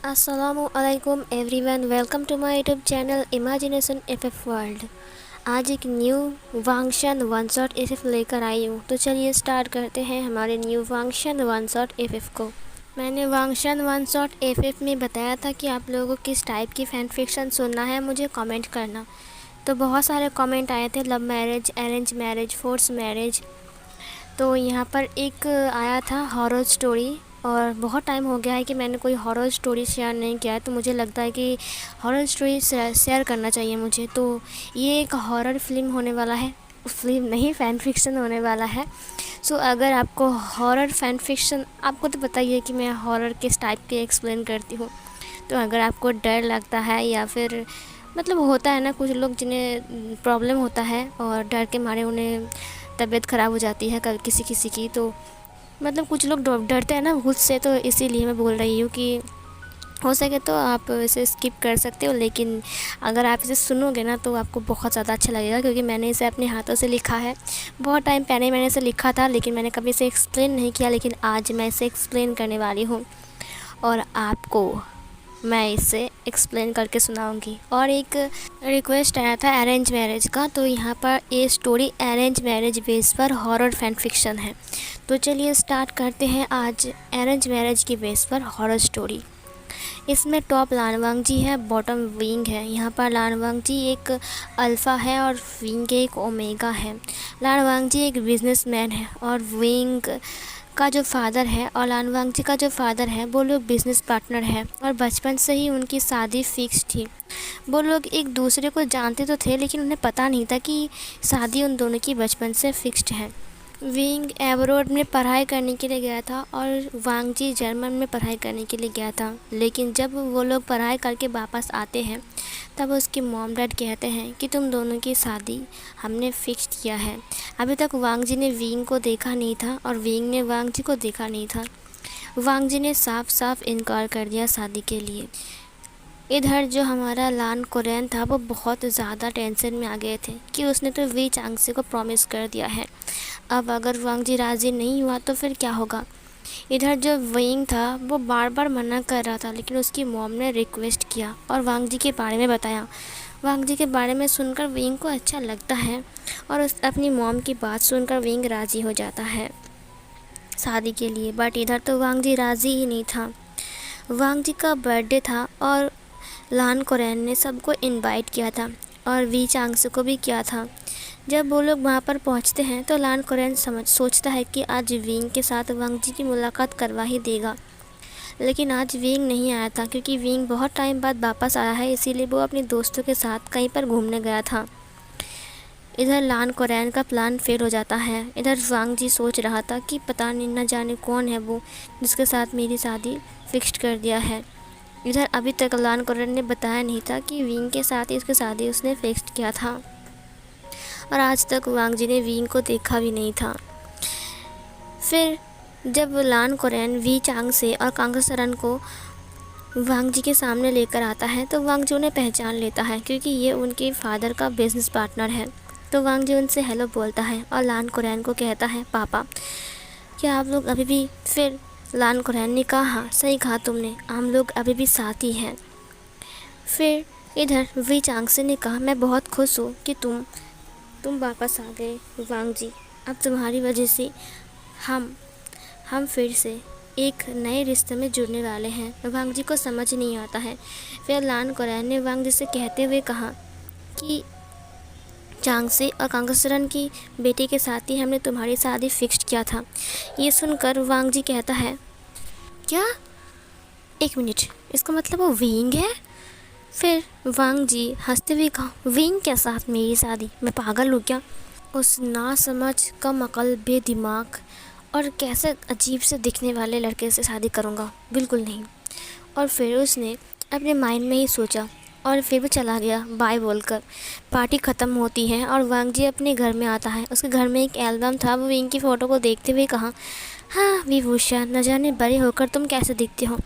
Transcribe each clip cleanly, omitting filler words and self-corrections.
अस्सलामुअलैकुम everyone, welcome to my YouTube channel imagination FF world. आज एक new Wangxian one shot FF लेकर आई हूँ। तो चलिए स्टार्ट करते हैं हमारे new Wangxian one shot FF को। मैंने वांगशन वन शॉट एफएफ में बताया था कि आप लोगों को किस टाइप की फैन फिक्शन सुनना है, मुझे कमेंट करना। तो बहुत सारे कमेंट आए थे, love marriage, arrange marriage, force marriage. तो यहाँ पर एक आया था हॉरर स्टोरी, और बहुत टाइम हो गया है कि मैंने कोई हॉरर स्टोरी शेयर नहीं किया है, तो मुझे लगता है कि हॉरर स्टोरी शेयर करना चाहिए मुझे। तो ये एक हॉरर फिल्म होने वाला है, फिल्म नहीं फ़ैन फिक्शन होने वाला है। सो अगर आपको हॉरर फ़ैन फिक्शन, आपको तो पता ही है कि मैं हॉरर किस टाइप के एक्सप्लेन करती हूँ। तो अगर आपको डर लगता है या फिर मतलब होता है ना, कुछ लोग जिन्हें प्रॉब्लम होता है और डर के मारे उन्हें तबीयत ख़राब हो जाती है किसी किसी की, तो मतलब कुछ लोग डरते हैं ना भूत से, तो इसीलिए मैं बोल रही हूँ कि हो सके तो आप इसे स्किप कर सकते हो। लेकिन अगर आप इसे सुनोगे ना तो आपको बहुत ज़्यादा अच्छा लगेगा, क्योंकि मैंने इसे अपने हाथों से लिखा है। बहुत टाइम पहले मैंने इसे लिखा था, लेकिन मैंने कभी इसे एक्सप्लेन नहीं किया, लेकिन आज मैं इसे एक्सप्लेन करने वाली हूँ और आपको मैं इसे एक्सप्लेन करके सुनाऊंगी। और एक रिक्वेस्ट आया था अरेंज मैरिज का, तो यहाँ पर ये स्टोरी अरेंज मैरिज बेस पर हॉरर फैन फिक्शन है। तो चलिए स्टार्ट करते हैं आज अरेंज मैरिज की बेस पर हॉरर स्टोरी। इसमें टॉप लानवांग जी है, बॉटम विंग है। यहाँ पर लानवांग जी एक अल्फ़ा है और विंग एक ओमेगा है। लानवांग जी एक बिजनेसमैन है और विंग का जो फादर है, और लानवांग जी का जो फादर है, वो लोग बिज़नेस पार्टनर है और बचपन से ही उनकी शादी फिक्स थी। वो लोग एक दूसरे को जानते तो थे, लेकिन उन्हें पता नहीं था कि शादी उन दोनों की बचपन से फिक्स्ड है। विंग एब्रोड में पढ़ाई करने के लिए गया था और वांग जी जर्मन में पढ़ाई करने के लिए गया था। लेकिन जब वो लोग पढ़ाई करके वापस आते हैं, तब उसके मॉम डैड कहते हैं कि तुम दोनों की शादी हमने फिक्स किया है। अभी तक वांग जी ने विंग को देखा नहीं था और विंग ने वांग जी को देखा नहीं था। वांग जी ने साफ साफ इनकार कर दिया शादी के लिए। इधर जो हमारा लान कोरेन था, वो बहुत ज़्यादा टेंशन में आ गए थे कि उसने तो वी चांगसे को प्रॉमिस कर दिया है। अब अगर वांग जी राज़ी नहीं हुआ तो फिर क्या होगा। इधर जो विंग था वो बार बार मना कर रहा था, लेकिन उसकी मॉम ने रिक्वेस्ट किया और वांग जी के बारे में बताया। वांग जी के बारे में सुनकर विंग को अच्छा लगता है और अपनी मॉम की बात सुनकर विंग राज़ी हो जाता है शादी के लिए। बट इधर तो वांग जी राज़ी ही नहीं था। वांग जी का बर्थडे था और लान कोरेन ने सबको इनवाइट किया था और वी चांगसे को भी किया था। जब वो लोग वहाँ पर पहुँचते हैं तो लान कोरेन सोचता है कि आज विंग के साथ वांग जी की मुलाकात करवा ही देगा। लेकिन आज विंग नहीं आया था, क्योंकि विंग बहुत टाइम बाद वापस आया है, इसीलिए वो अपने दोस्तों के साथ कहीं पर घूमने गया था। इधर लान कोरेन का प्लान फेल हो जाता है। इधर वांग जी सोच रहा था कि पता नहीं, न जाने कौन है वो जिसके साथ मेरी शादी फिक्स्ड कर दिया है। इधर अभी तक लान कोरेन ने बताया नहीं था कि विंग के साथ ही उसकी शादी उसने फिक्स्ड किया था, और आज तक वांग जी ने विंग को देखा भी नहीं था। फिर जब लान कोरेन वी चांग से और कांगसरन को वांग जी के सामने लेकर आता है, तो वांग जी उन्हें पहचान लेता है, क्योंकि ये उनके फादर का बिजनेस पार्टनर है। तो वांग जी उनसे हेलो बोलता है और लान कोरेन को कहता है, पापा क्या आप लोग अभी भी। फिर लान कोरेन ने कहा, हाँ सही कहा तुमने, हम लोग अभी भी साथ ही हैं। फिर इधर वी चांगसे ने कहा, मैं बहुत खुश हूँ कि तुम वापस आ गए वांग जी। अब तुम्हारी वजह से हम फिर से एक नए रिश्ते में जुड़ने वाले हैं। वांग जी को समझ नहीं आता है। फिर लान कोरेन ने वांग जी से कहते हुए कहा कि चांगसे और कांगसरन की बेटी के साथ ही हमने तुम्हारी शादी फिक्स्ड किया था। ये सुनकर वांग जी कहता है, क्या, एक मिनट, इसका मतलब वो विंग है। फिर वांग जी हंसते हुए कहा, विंग के साथ मेरी शादी, मैं पागल हूँ क्या। उस नासमझ, कम अकल, बेदिमाग और कैसे अजीब से दिखने वाले लड़के से शादी करूँगा, बिल्कुल नहीं। और फिर उसने अपने माइंड में ही सोचा और फिर भी चला गया बाय बोलकर। पार्टी ख़त्म होती है और वांग जी अपने घर में आता है। उसके घर में एक एल्बम था। वो विंग की फ़ोटो को देखते हुए कहा, हाँ विभूषा, न जाने बड़े होकर तुम कैसे दिखते हो।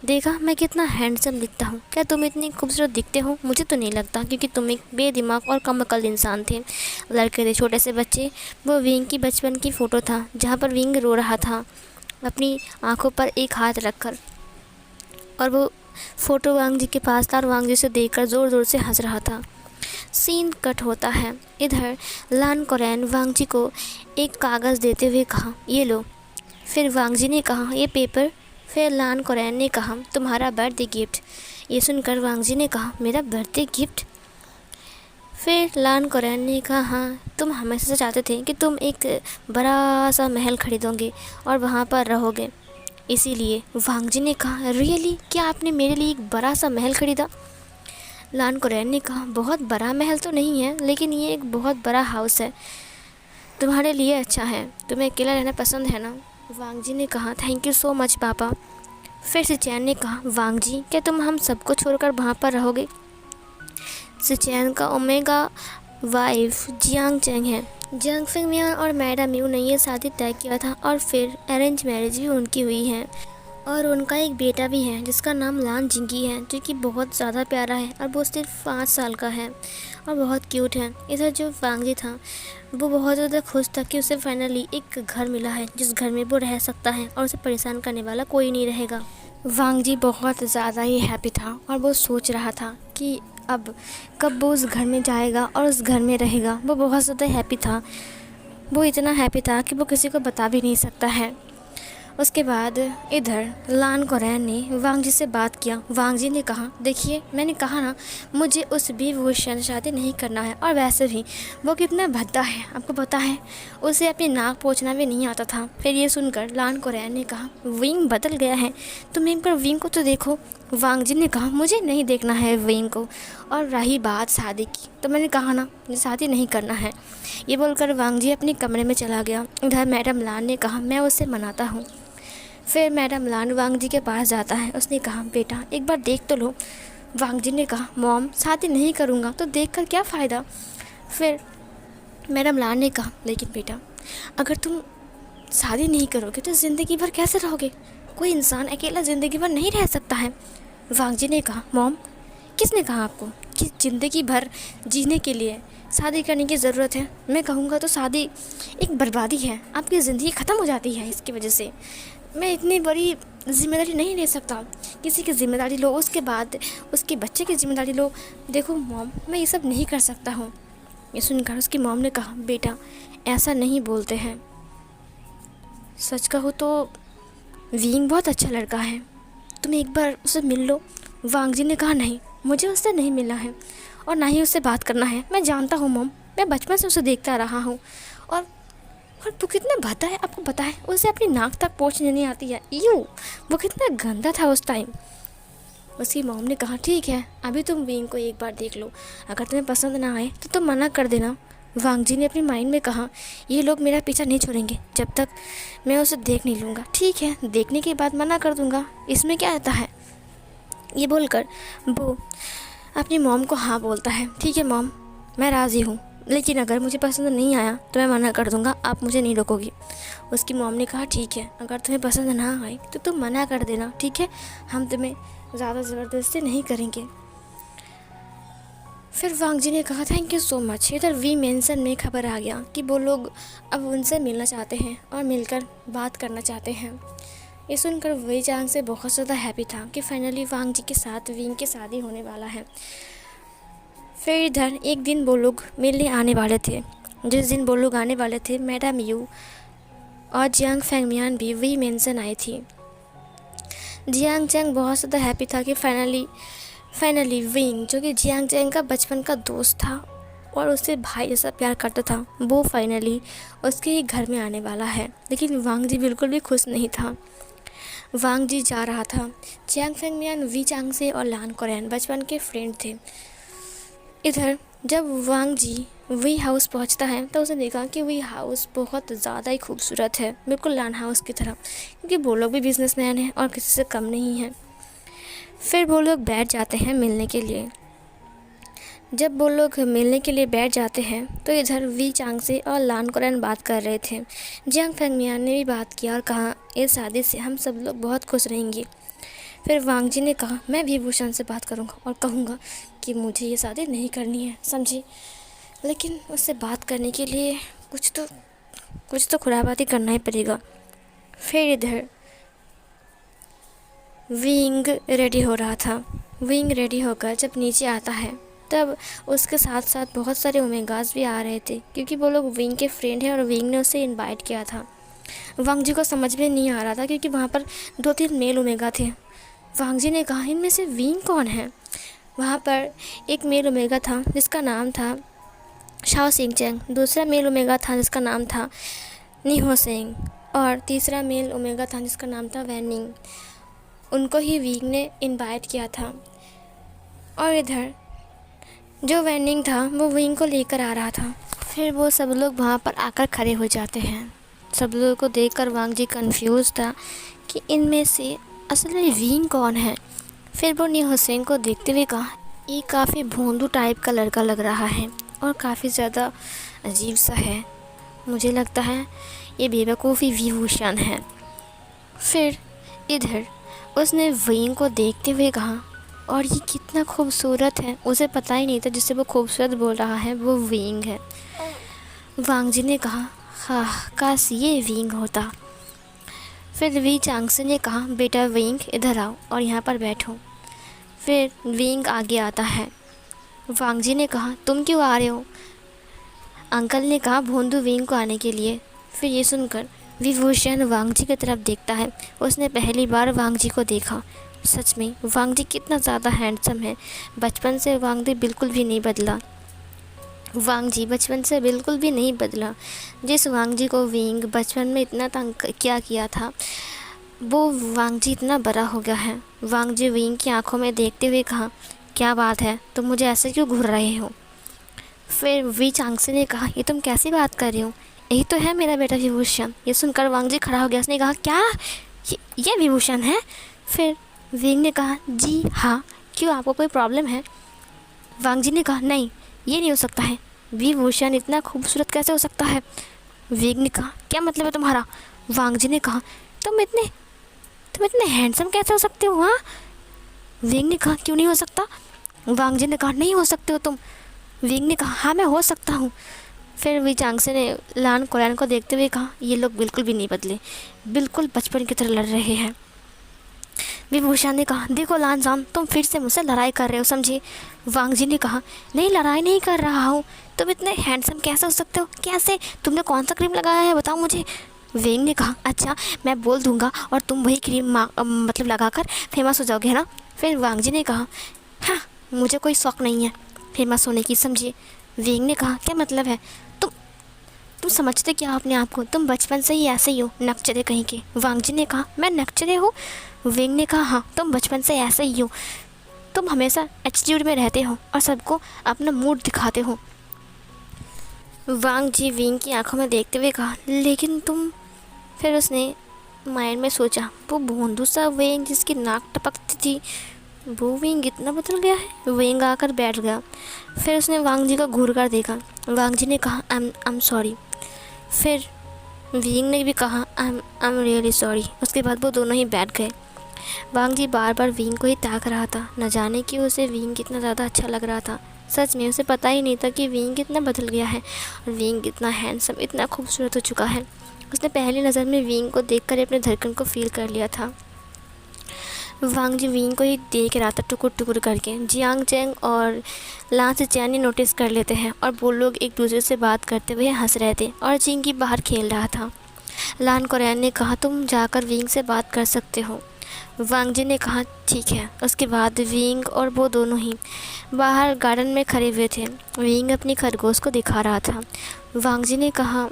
देखा मैं कितना हैंडसम दिखता हूँ, क्या तुम इतनी खूबसूरत दिखते हो। मुझे तो नहीं लगता, क्योंकि तुम एक बेदिमाग और कम अकल इंसान थे। लड़के थे, छोटे से बच्चे। वो विंग की बचपन की फ़ोटो था, जहाँ पर विंग रो रहा था अपनी आंखों पर एक हाथ रखकर। और वो फ़ोटो वांग जी के पास था और वांग जी से देखकर ज़ोर ज़ोर से हंस रहा था। सीन कट होता है। इधर लान कोरेन वांग जी को एक कागज़ देते हुए कहा, ये लो। फिर वांग जी ने कहा, ये पेपर। फिर लान कोरेन ने कहा, तुम्हारा बर्थडे गिफ्ट। ये सुनकर वांग जी ने कहा, मेरा बर्थडे गिफ्ट? फिर लान कोरेन ने कहा, हाँ, तुम हमेशा से चाहते थे कि तुम एक बड़ा सा महल खरीदोगे और वहाँ पर रहोगे, इसीलिए। वांग जी ने कहा, रियली? क्या आपने मेरे लिए एक बड़ा सा महल खरीदा? लान कोरेन ने कहा, बहुत बड़ा महल तो नहीं है, लेकिन ये एक बहुत बड़ा हाउस है, तुम्हारे लिए अच्छा है। तुम्हें अकेला रहना पसंद है ना? वांग जी ने कहा, थैंक यू सो मच पापा। फिर सिचैन ने कहा, वांग जी, क्या तुम हम सबको छोड़कर वहाँ पर रहोगे? सिचैन का ओमेगा वाइफ जियांग चेंग है। जियांग फेंगमियान और मैडम यू ने ये शादी तय किया था और फिर अरेंज मैरिज भी उनकी हुई है और उनका एक बेटा भी है जिसका नाम लान जिंगी है, जो कि बहुत ज़्यादा प्यारा है और वो सिर्फ 5 साल का है और बहुत क्यूट है। इधर जो वांग जी था वो बहुत ज़्यादा खुश था कि उसे फाइनली एक घर मिला है जिस घर में वो रह सकता है और उसे परेशान करने वाला कोई नहीं रहेगा। वांग जी बहुत ज़्यादा ही हैप्पी था और वो सोच रहा था कि अब कब वो उस घर में जाएगा और उस घर में रहेगा। वो बहुत ज़्यादा हैप्पी था। वो इतना हैप्पी था कि वो किसी को बता भी नहीं सकता है। उसके बाद इधर लान कोरेन ने वांग जी से बात किया। वांग जी ने कहा, देखिए, मैंने कहा ना, मुझे उस वीवूशन से शादी नहीं करना है। और वैसे भी वो कितना भद्दा है, आपको पता है, उसे अपनी नाक पोंछना भी नहीं आता था। फिर ये सुनकर लान कोरेन ने कहा, विंग बदल गया है, तुम एक बार विंग को तो देखो। वांग जी ने कहा, मुझे नहीं देखना है विंग को। और रही बात शादी की, तो मैंने कहा ना, मुझे शादी नहीं करना है। ये बोलकर वांग जी अपने कमरे में चला गया। इधर मैडम लान ने कहा, मैं उसे मनाता हूँ। फिर मैडम लान वांग जी के पास जाता है। उसने कहा, बेटा एक बार देख तो लो। वांग जी ने कहा, मॉम, शादी नहीं करूँगा तो देख कर क्या फ़ायदा। फिर मैडम लान ने कहा, लेकिन बेटा, अगर तुम शादी नहीं करोगे तो ज़िंदगी भर कैसे रहोगे? कोई इंसान अकेला ज़िंदगी भर नहीं रह सकता है। वांग जी ने कहा, मॉम, किसने कहा आपको कि ज़िंदगी भर जीने के लिए शादी करने की ज़रूरत है? मैं कहूँगा तो शादी एक बर्बादी है, आपकी ज़िंदगी ख़त्म हो जाती है इसकी वजह से। मैं इतनी बड़ी ज़िम्मेदारी नहीं ले सकता। किसी की ज़िम्मेदारी लो, उसके बाद उसके बच्चे की ज़िम्मेदारी लो। देखो मॉम, मैं ये सब नहीं कर सकता हूँ। ये सुनकर उसकी मॉम ने कहा, बेटा ऐसा नहीं बोलते हैं, सच कहो तो विंग बहुत अच्छा लड़का है, तुम एक बार उसे मिल लो। वांग जी ने कहा, नहीं, मुझे उससे नहीं मिलना है और ना ही उससे बात करना है। मैं जानता हूँ मॉम, मैं बचपन से उसे देखता रहा हूँ और वो कितना भद्दा है, आपको पता है, उसे अपनी नाक तक पोंछने नहीं आती है। यूँ वो कितना गंदा था उस टाइम। उसकी मॉम ने कहा, ठीक है, अभी तुम विंग को एक बार देख लो, अगर तुम्हें पसंद ना आए तो तुम मना कर देना। वांग जी ने अपने माइंड में कहा, ये लोग मेरा पीछा नहीं छोड़ेंगे जब तक मैं उसे देख नहीं लूँगा। ठीक है, देखने के बाद मना कर दूँगा, इसमें क्या आता है। ये बोलकर वो अपनी मॉम को हाँ बोलता है। ठीक है मॉम, मैं राज़ी हूँ, लेकिन अगर मुझे पसंद नहीं आया तो मैं मना कर दूँगा, आप मुझे नहीं रोकोगी। उसकी मॉम ने कहा, ठीक है, अगर तुम्हें पसंद ना आए तो तुम मना कर देना, ठीक है, हम तुम्हें ज़्यादा ज़बरदस्ती नहीं करेंगे। फिर वांग जी ने कहा, थैंक यू सो मच। इधर वी मेंशन में खबर आ गया कि वो लोग अब उनसे मिलना चाहते हैं और मिलकर बात करना चाहते हैं। ये सुनकर वही चांग से बहुत ज़्यादा हैप्पी था कि फाइनली वांग जी के साथ विंग की शादी होने वाला है। फिर इधर एक दिन वो लोग मिलने आने वाले थे। जिस दिन वो लोग आने वाले थे, मैडम यू और जियांग फेंगमियान भी वही मेंशन आई थी। जियांग चैंग बहुत ज़्यादा हैप्पी था कि फाइनली विंग, जो कि जियांग चैंग का बचपन का दोस्त था और उससे भाई जैसा प्यार करता था, वो फाइनली उसके ही घर में आने वाला है। लेकिन वांग जी बिल्कुल भी खुश नहीं था। वांग जी जा रहा था। जियांग फेंगमियान वी चांग से और लान कोरेन बचपन के फ्रेंड थे। इधर जब वांग जी वी हाउस पहुंचता है तो उसने देखा कि वी हाउस बहुत ज़्यादा ही खूबसूरत है, बिल्कुल लान हाउस की तरह, क्योंकि वो लोग भी बिजनेसमैन हैं और किसी से कम नहीं हैं। फिर वो लोग बैठ जाते हैं मिलने के लिए। जब वो लोग मिलने के लिए बैठ जाते हैं तो इधर वी चांग से और लान कोरेन बात कर रहे थे। जियांग फेंगमियान ने भी बात किया और कहा, इस शादी से हम सब लोग बहुत खुश रहेंगे। फिर वांग जी ने कहा, मैं भी भूषण से बात करूंगा और कहूँगा कि मुझे ये शादी नहीं करनी है, समझी, लेकिन उससे बात करने के लिए कुछ तो खुराबाती करना ही पड़ेगा। फिर इधर विंग रेडी हो रहा था। विंग रेडी होकर जब नीचे आता है तब उसके साथ साथ बहुत सारे ओमेगास भी आ रहे थे, क्योंकि वो लोग विंग के फ्रेंड हैं और विंग ने उसे इनवाइट किया था। वांग जी को समझ में नहीं आ रहा था, क्योंकि वहाँ पर 2-3 मेल ओमेगा थे। वांग जी ने कहा इनमें से विंग कौन है। वहाँ पर एक मेल ओमेगा था जिसका नाम था शाओ सिंग चैंग, दूसरा मेल ओमेगा था जिसका नाम था निहो सेंग, और तीसरा मेल ओमेगा था जिसका नाम था वैनिंग। उनको ही विंग ने इनवाइट किया था। और इधर जो वैनिंग था वो विंग को लेकर आ रहा था। फिर वो सब लोग वहाँ पर आकर खड़े हो जाते हैं। सब लोगों को देखकर वांग जी कंफ्यूज था कि इनमें से असल में विंग कौन है। फिर वो निहो सेंग को देखते हुए कहा ये काफ़ी भोंदू टाइप का लड़का लग रहा है और काफ़ी ज़्यादा अजीब सा है, मुझे लगता है ये बेवकूफ़ी विभूषण है। फिर इधर उसने विंग को देखते हुए कहा और ये कितना खूबसूरत है। उसे पता ही नहीं था जिससे वो खूबसूरत बोल रहा है वो विंग है। वांग जी ने कहा हाँ काश ये विंग होता। फिर वी चांगसे ने कहा बेटा विंग इधर आओ और यहाँ पर बैठो। फिर विंग आगे आता है। वांग जी ने कहा तुम क्यों आ रहे हो। अंकल ने कहा भोंदू विंग को आने के लिए। फिर ये सुनकर विभूषण वांग जी की तरफ देखता है। उसने पहली बार वांग जी को देखा। सच में वांग जी कितना ज़्यादा हैंडसम है। बचपन से वांग जी बिल्कुल भी नहीं बदला। वांग जी बचपन से बिल्कुल भी नहीं बदला। जिस वांग जी को विंग बचपन में इतना तंग किया था, वो वांग जी इतना बड़ा हो गया है। वांग जी विंग की आंखों में देखते हुए कहा क्या बात है, तुम मुझे ऐसे क्यों घूर रहे हो। फिर वी चांगसे ने कहा ये तुम कैसी बात कर रहे हो, यही तो है मेरा बेटा विभूषण। ये सुनकर वांग जी खड़ा हो गया। उसने कहा क्या ये विभूषण है। फिर विंग ने कहा जी हाँ, क्यों आपको कोई प्रॉब्लम है। वांग जी ने कहा नहीं ये नहीं हो सकता है, विभूषण इतना खूबसूरत कैसे हो सकता है। विंग ने कहा क्या मतलब है तुम्हारा। वांग जी ने कहा तुम इतने हैंडसम कैसे हो सकते हो। हाँ। विंग ने कहा क्यों नहीं हो सकता। वांग जी ने कहा नहीं हो सकते हो तुम। विंग ने कहा हाँ मैं हो सकता हूँ। फिर वी चांगसे ने लान कोलैन को देखते हुए कहा ये लोग बिल्कुल भी नहीं बदले, बिल्कुल बचपन की तरह लड़ रहे हैं। विभूषण ने कहा देखो लान जान तुम फिर से मुझसे लड़ाई कर रहे हो समझे। वांग जी ने कहा नहीं लड़ाई नहीं कर रहा हूँ, तुम इतने हैंडसम कैसे हो सकते हो, कैसे, तुमने कौन सा क्रीम लगाया है बताओ मुझे। विंग ने कहा अच्छा मैं बोल दूंगा और तुम वही क्रीम मतलब लगाकर फेमस हो जाओगे है ना। फिर वांग जी ने कहा हाँ मुझे कोई शौक़ नहीं है फेमस होने की समझिए। विंग ने कहा क्या मतलब है, तुम समझते क्या अपने आप को, तुम बचपन से ही ऐसे ही हो नकचरे कहीं के। वांग जी ने कहा मैं नकचरे हूँ। विंग ने कहा हाँ तुम बचपन से ऐसे ही हो, तुम हमेशा एटीट्यूड में रहते हो और सबको अपना मूड दिखाते हो। वांग जी विंग की आंखों में देखते हुए कहा लेकिन तुम। फिर उसने माइंड में सोचा वो भोंदू सा विंग जिसकी नाक टपकती थी, वो विंग इतना बदल गया है। विंग आकर बैठ गया। फिर उसने वांग जी को घूर कर देखा। वांग जी ने कहा आई एम सॉरी। फिर विंग ने भी कहा आई एम रियली सॉरी। उसके बाद वो दोनों ही बैठ गए। वांग जी बार बार विंग को ही ताक रहा था, न जाने कि उसे विंग कितना ज़्यादा अच्छा लग रहा था। सच में उसे पता ही नहीं था कि विंग कितना बदल गया है और विंग इतना हैंडसम इतना खूबसूरत हो चुका है। उसने पहली नज़र में विंग को देखकर अपने धड़कन को फील कर लिया था। वांग जी विंग को ही देख रहा था टुकुर टुकुर करके। जियांग चैंग और लान से चैन नोटिस कर लेते हैं और वो लोग एक दूसरे से बात करते हुए हंस रहे थे और जिंगी बाहर खेल रहा था। लान कोरियन ने कहा तुम जाकर विंग से बात कर सकते हो। वांग जी ने कहा ठीक है। उसके बाद विंग और वो दोनों ही बाहर गार्डन में खड़े हुए थे। विंग अपनी खरगोश को दिखा रहा था। वांग जी ने कहा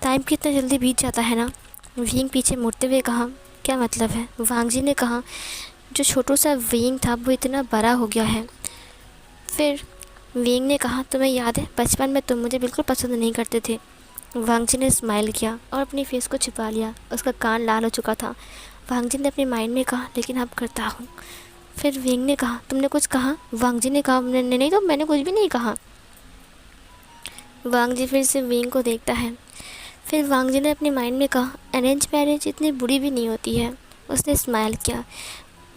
टाइम कितना जल्दी बीत जाता है ना। विंग पीछे मुड़ते हुए कहा क्या मतलब है। वांग जी ने कहा जो छोटू सा विंग था वो इतना बड़ा हो गया है। फिर विंग ने कहा तुम्हें याद है बचपन में तुम मुझे बिल्कुल पसंद नहीं करते थे। वांग जी ने स्माइल किया और अपनी फेस को छिपा लिया। उसका कान लाल हो चुका था। वांग जी ने अपने माइंड में कहा लेकिन अब करता हूँ। फिर विंग ने कहा तुमने कुछ कहा। वांग जी ने कहा नहीं तो मैंने कुछ भी नहीं कहा। वांग जी फिर से विंग को देखता है। फिर वांग जी ने अपने माइंड में कहा अरेंज मैरिज इतनी बुरी भी नहीं होती है। उसने स्माइल किया।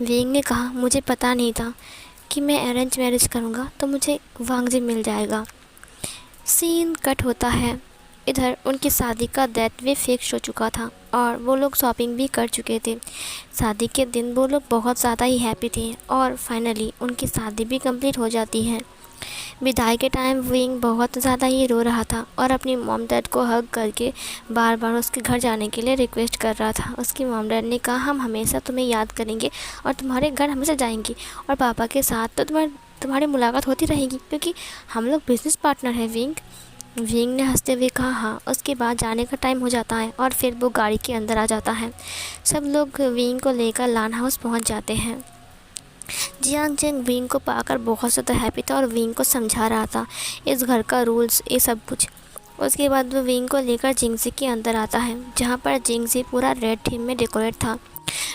विंग ने कहा मुझे पता नहीं था कि मैं अरेंज मैरिज करूँगा तो मुझे वांग जी मिल जाएगा। सीन कट होता है। इधर उनकी शादी का डेट भी फिक्स हो चुका था और वो लोग शॉपिंग भी कर चुके थे। शादी के दिन वो लोग बहुत ज़्यादा ही हैप्पी थे और फाइनली उनकी शादी भी कंप्लीट हो जाती है। विदाई के टाइम विंग बहुत ज़्यादा ही रो रहा था और अपनी मॉम डैड को हग करके बार बार उसके घर जाने के लिए रिक्वेस्ट कर रहा था। उसकी मॉम डैड ने कहा, हम हमेशा तुम्हें याद करेंगे और तुम्हारे घर हमेशा जाएंगे और पापा के साथ तो तुम्हारी मुलाकात होती रहेगी क्योंकि हम लोग बिज़नेस पार्टनर हैं विंग। विंग ने हंसते हुए कहा हाँ। उसके बाद जाने का टाइम हो जाता है और फिर वो गाड़ी के अंदर आ जाता है। सब लोग विंग को लेकर लान हाउस पहुँच जाते हैं। जियांग चेंग विंग को पाकर बहुत ज़्यादा हैप्पी था और विंग को समझा रहा था इस घर का रूल्स ये सब कुछ। उसके बाद वो विंग को लेकर जिंगजी के अंदर आता है जहाँ पर जिंगजी पूरा रेड थीम में डेकोरेट था।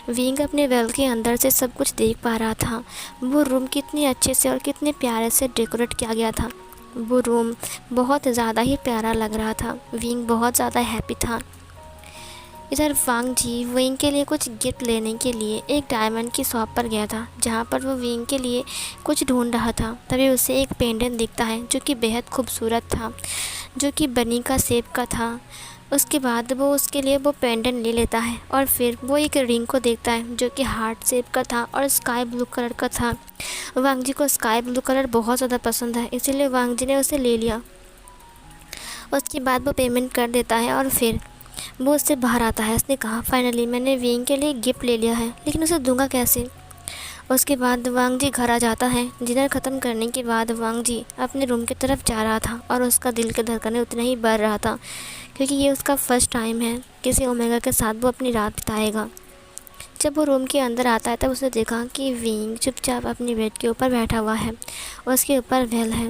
विंग अपने वेल के अंदर से सब कुछ देख पा रहा था। वो रूम कितने अच्छे से और कितने प्यारे से डेकोरेट किया गया था। वो रूम बहुत ज़्यादा ही प्यारा लग रहा था। विंग बहुत ज़्यादा हैप्पी था। इधर वांग जी विंग के लिए कुछ गिफ्ट लेने के लिए एक डायमंड की शॉप पर गया था जहाँ पर वो विंग के लिए कुछ ढूंढ रहा था। तभी उसे एक पेंडेंट दिखता है जो कि बेहद खूबसूरत था, जो कि बनी का शेप का था। उसके बाद वो उसके लिए वो पेंडेंट ले लेता है और फिर वो एक रिंग को देखता है जो कि हार्ट शेप का था और स्काई ब्लू कलर का था। वांग जी को स्काई ब्लू कलर बहुत ज़्यादा पसंद है, इसीलिए वांग जी ने उसे ले लिया। उसके बाद वो पेमेंट कर देता है और फिर वो उससे बाहर आता है। उसने कहा फाइनली मैंने विंग के लिए गिफ्ट ले लिया है, लेकिन उसे दूंगा कैसे। उसके बाद वांग जी घर आ जाता है। डिनर ख़त्म करने के बाद वांग जी अपने रूम की तरफ जा रहा था और उसका दिल के धड़कनें उतना ही बढ़ रहा था क्योंकि ये उसका फर्स्ट टाइम है किसी ओमेगा के साथ वो अपनी रात बिताएगा। जब वो रूम के अंदर आता है तब उसने देखा कि विंग चुपचाप अपनी बेड के ऊपर बैठा हुआ है और उसके ऊपर वेल है।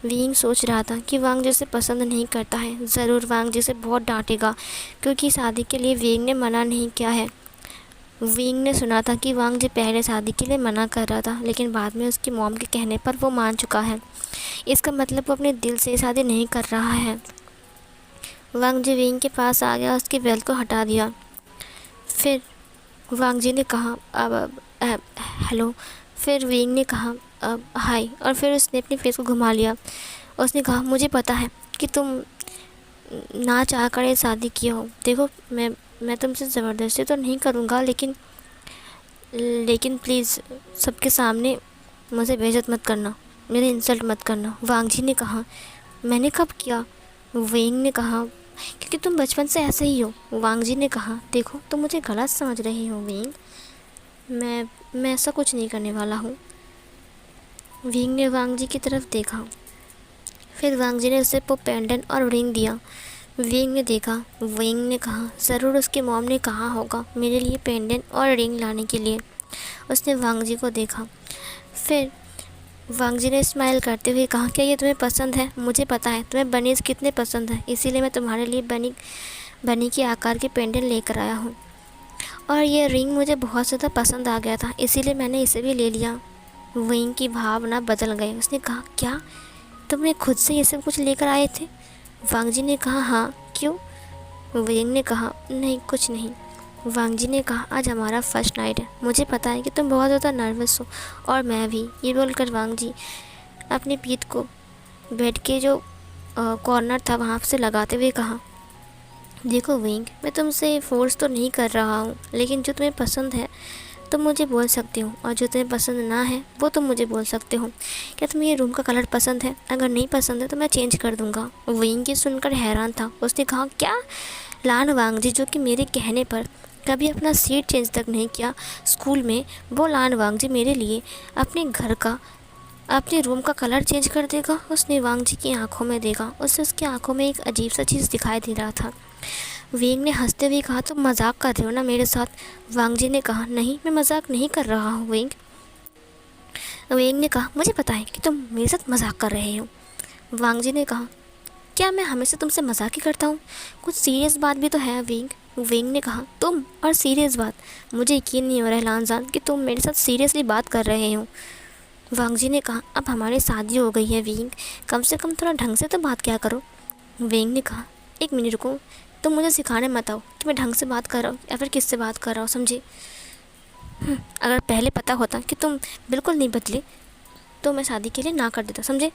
विंग सोच रहा था कि वांग जी उसे पसंद नहीं करता है, ज़रूर वांग जी से बहुत डांटेगा क्योंकि शादी के लिए विंग ने मना नहीं किया है। विंग ने सुना था कि वांग जी पहले शादी के लिए मना कर रहा था, लेकिन बाद में उसकी मॉम के कहने पर वो मान चुका है। इसका मतलब वो अपने दिल से शादी नहीं कर रहा है। वांग जी विंग के पास आ गया, उसके बेल्ट को हटा दिया। फिर वांग जी ने कहा हेलो। फिर विंग ने कहा हाय और फिर उसने अपनी फेस को घुमा लिया। उसने कहा मुझे पता है कि तुम ना चाह कर ये शादी किए हो। देखो मैं तुमसे ज़बरदस्ती तो नहीं करूँगा, लेकिन प्लीज़ सबके सामने मुझे बेइज्जत मत करना, मेरे इंसल्ट मत करना। वांग जी ने कहा मैंने कब किया। विंग ने कहा क्योंकि तुम बचपन से ऐसे ही हो। वांग जी ने कहा देखो तुम मुझे गलत समझ रही हो विंग, मैं ऐसा कुछ नहीं करने वाला हूँ। विंग ने वांग जी की तरफ देखा। फिर वांग जी ने उसे वो पेंडेंट और रिंग दिया। विंग ने देखा। विंग ने कहा ज़रूर उसके मॉम ने कहा होगा मेरे लिए पेंडेंट और रिंग लाने के लिए। उसने वांग जी को देखा। फिर वांग जी ने स्माइल करते हुए कहा क्या ये तुम्हें पसंद है। मुझे पता है तुम्हें बनीज कितने पसंद है, इसीलिए मैं तुम्हारे लिए बनी के आकार के पेंडेंट लेकर आया हूँ और ये रिंग मुझे बहुत ज़्यादा पसंद आ गया था, इसीलिए मैंने इसे भी ले लिया। विंग की भावना बदल गई। उसने कहा क्या तुमने खुद से ये सब कुछ लेकर आए थे। वांग जी ने कहा हाँ क्यों। विंग ने कहा नहीं कुछ नहीं। वांग जी ने कहा आज हमारा फर्स्ट नाइट है, मुझे पता है कि तुम बहुत ज़्यादा नर्वस हो और मैं भी। ये बोलकर वांग जी अपनी पीठ को बेड के जो कॉर्नर था वहाँ से लगाते हुए कहा देखो विंग मैं तुमसे फोर्स तो नहीं कर रहा हूँ, लेकिन जो तुम्हें पसंद है तुम मुझे बोल सकते हो और जो तुम्हें पसंद ना है वो तुम मुझे बोल सकते हो। क्या तुम्हें ये रूम का कलर पसंद है, अगर नहीं पसंद है तो मैं चेंज कर दूँगा। विंग ये सुनकर हैरान था। उसने कहा क्या। लान वांग जी जो कि मेरे कहने पर कभी अपना सीट चेंज तक नहीं किया स्कूल में, वो लान वांग जी मेरे लिए अपने घर का अपने रूम का कलर चेंज कर देगा। उसने वांग जी की आंखों में देखा। उसे उसकी आंखों में एक अजीब सा चीज़ दिखाई दे रहा था। विंग ने हंसते हुए कहा तुम मजाक कर रहे हो ना मेरे साथ। वांग जी ने कहा नहीं मैं मजाक नहीं कर रहा हूँ विंग। विंग ने कहा मुझे पता है कि तुम मेरे साथ मजाक कर रहे हो। वांग जी ने कहा क्या मैं हमेशा तुमसे मजाक ही करता हूँ, कुछ सीरियस बात भी तो है विंग। विंग ने कहा तुम और सीरियस बात, मुझे यकीन नहीं हो रहा है लानजान कि तुम मेरे साथ सीरियसली बात कर रहे हो। वांग जी ने कहा अब हमारी शादी हो गई है विंग, कम से कम थोड़ा ढंग से तो बात क्या करो। विंग ने कहा एक मिनट रुको, तुम मुझे सिखाने मत आओ कि मैं ढंग से बात कर रहा हूँ या फिर किससे बात कर रहा हूँ, समझे। अगर पहले पता होता कि तुम बिल्कुल नहीं बदले तो मैं शादी के लिए ना कर देता, समझे।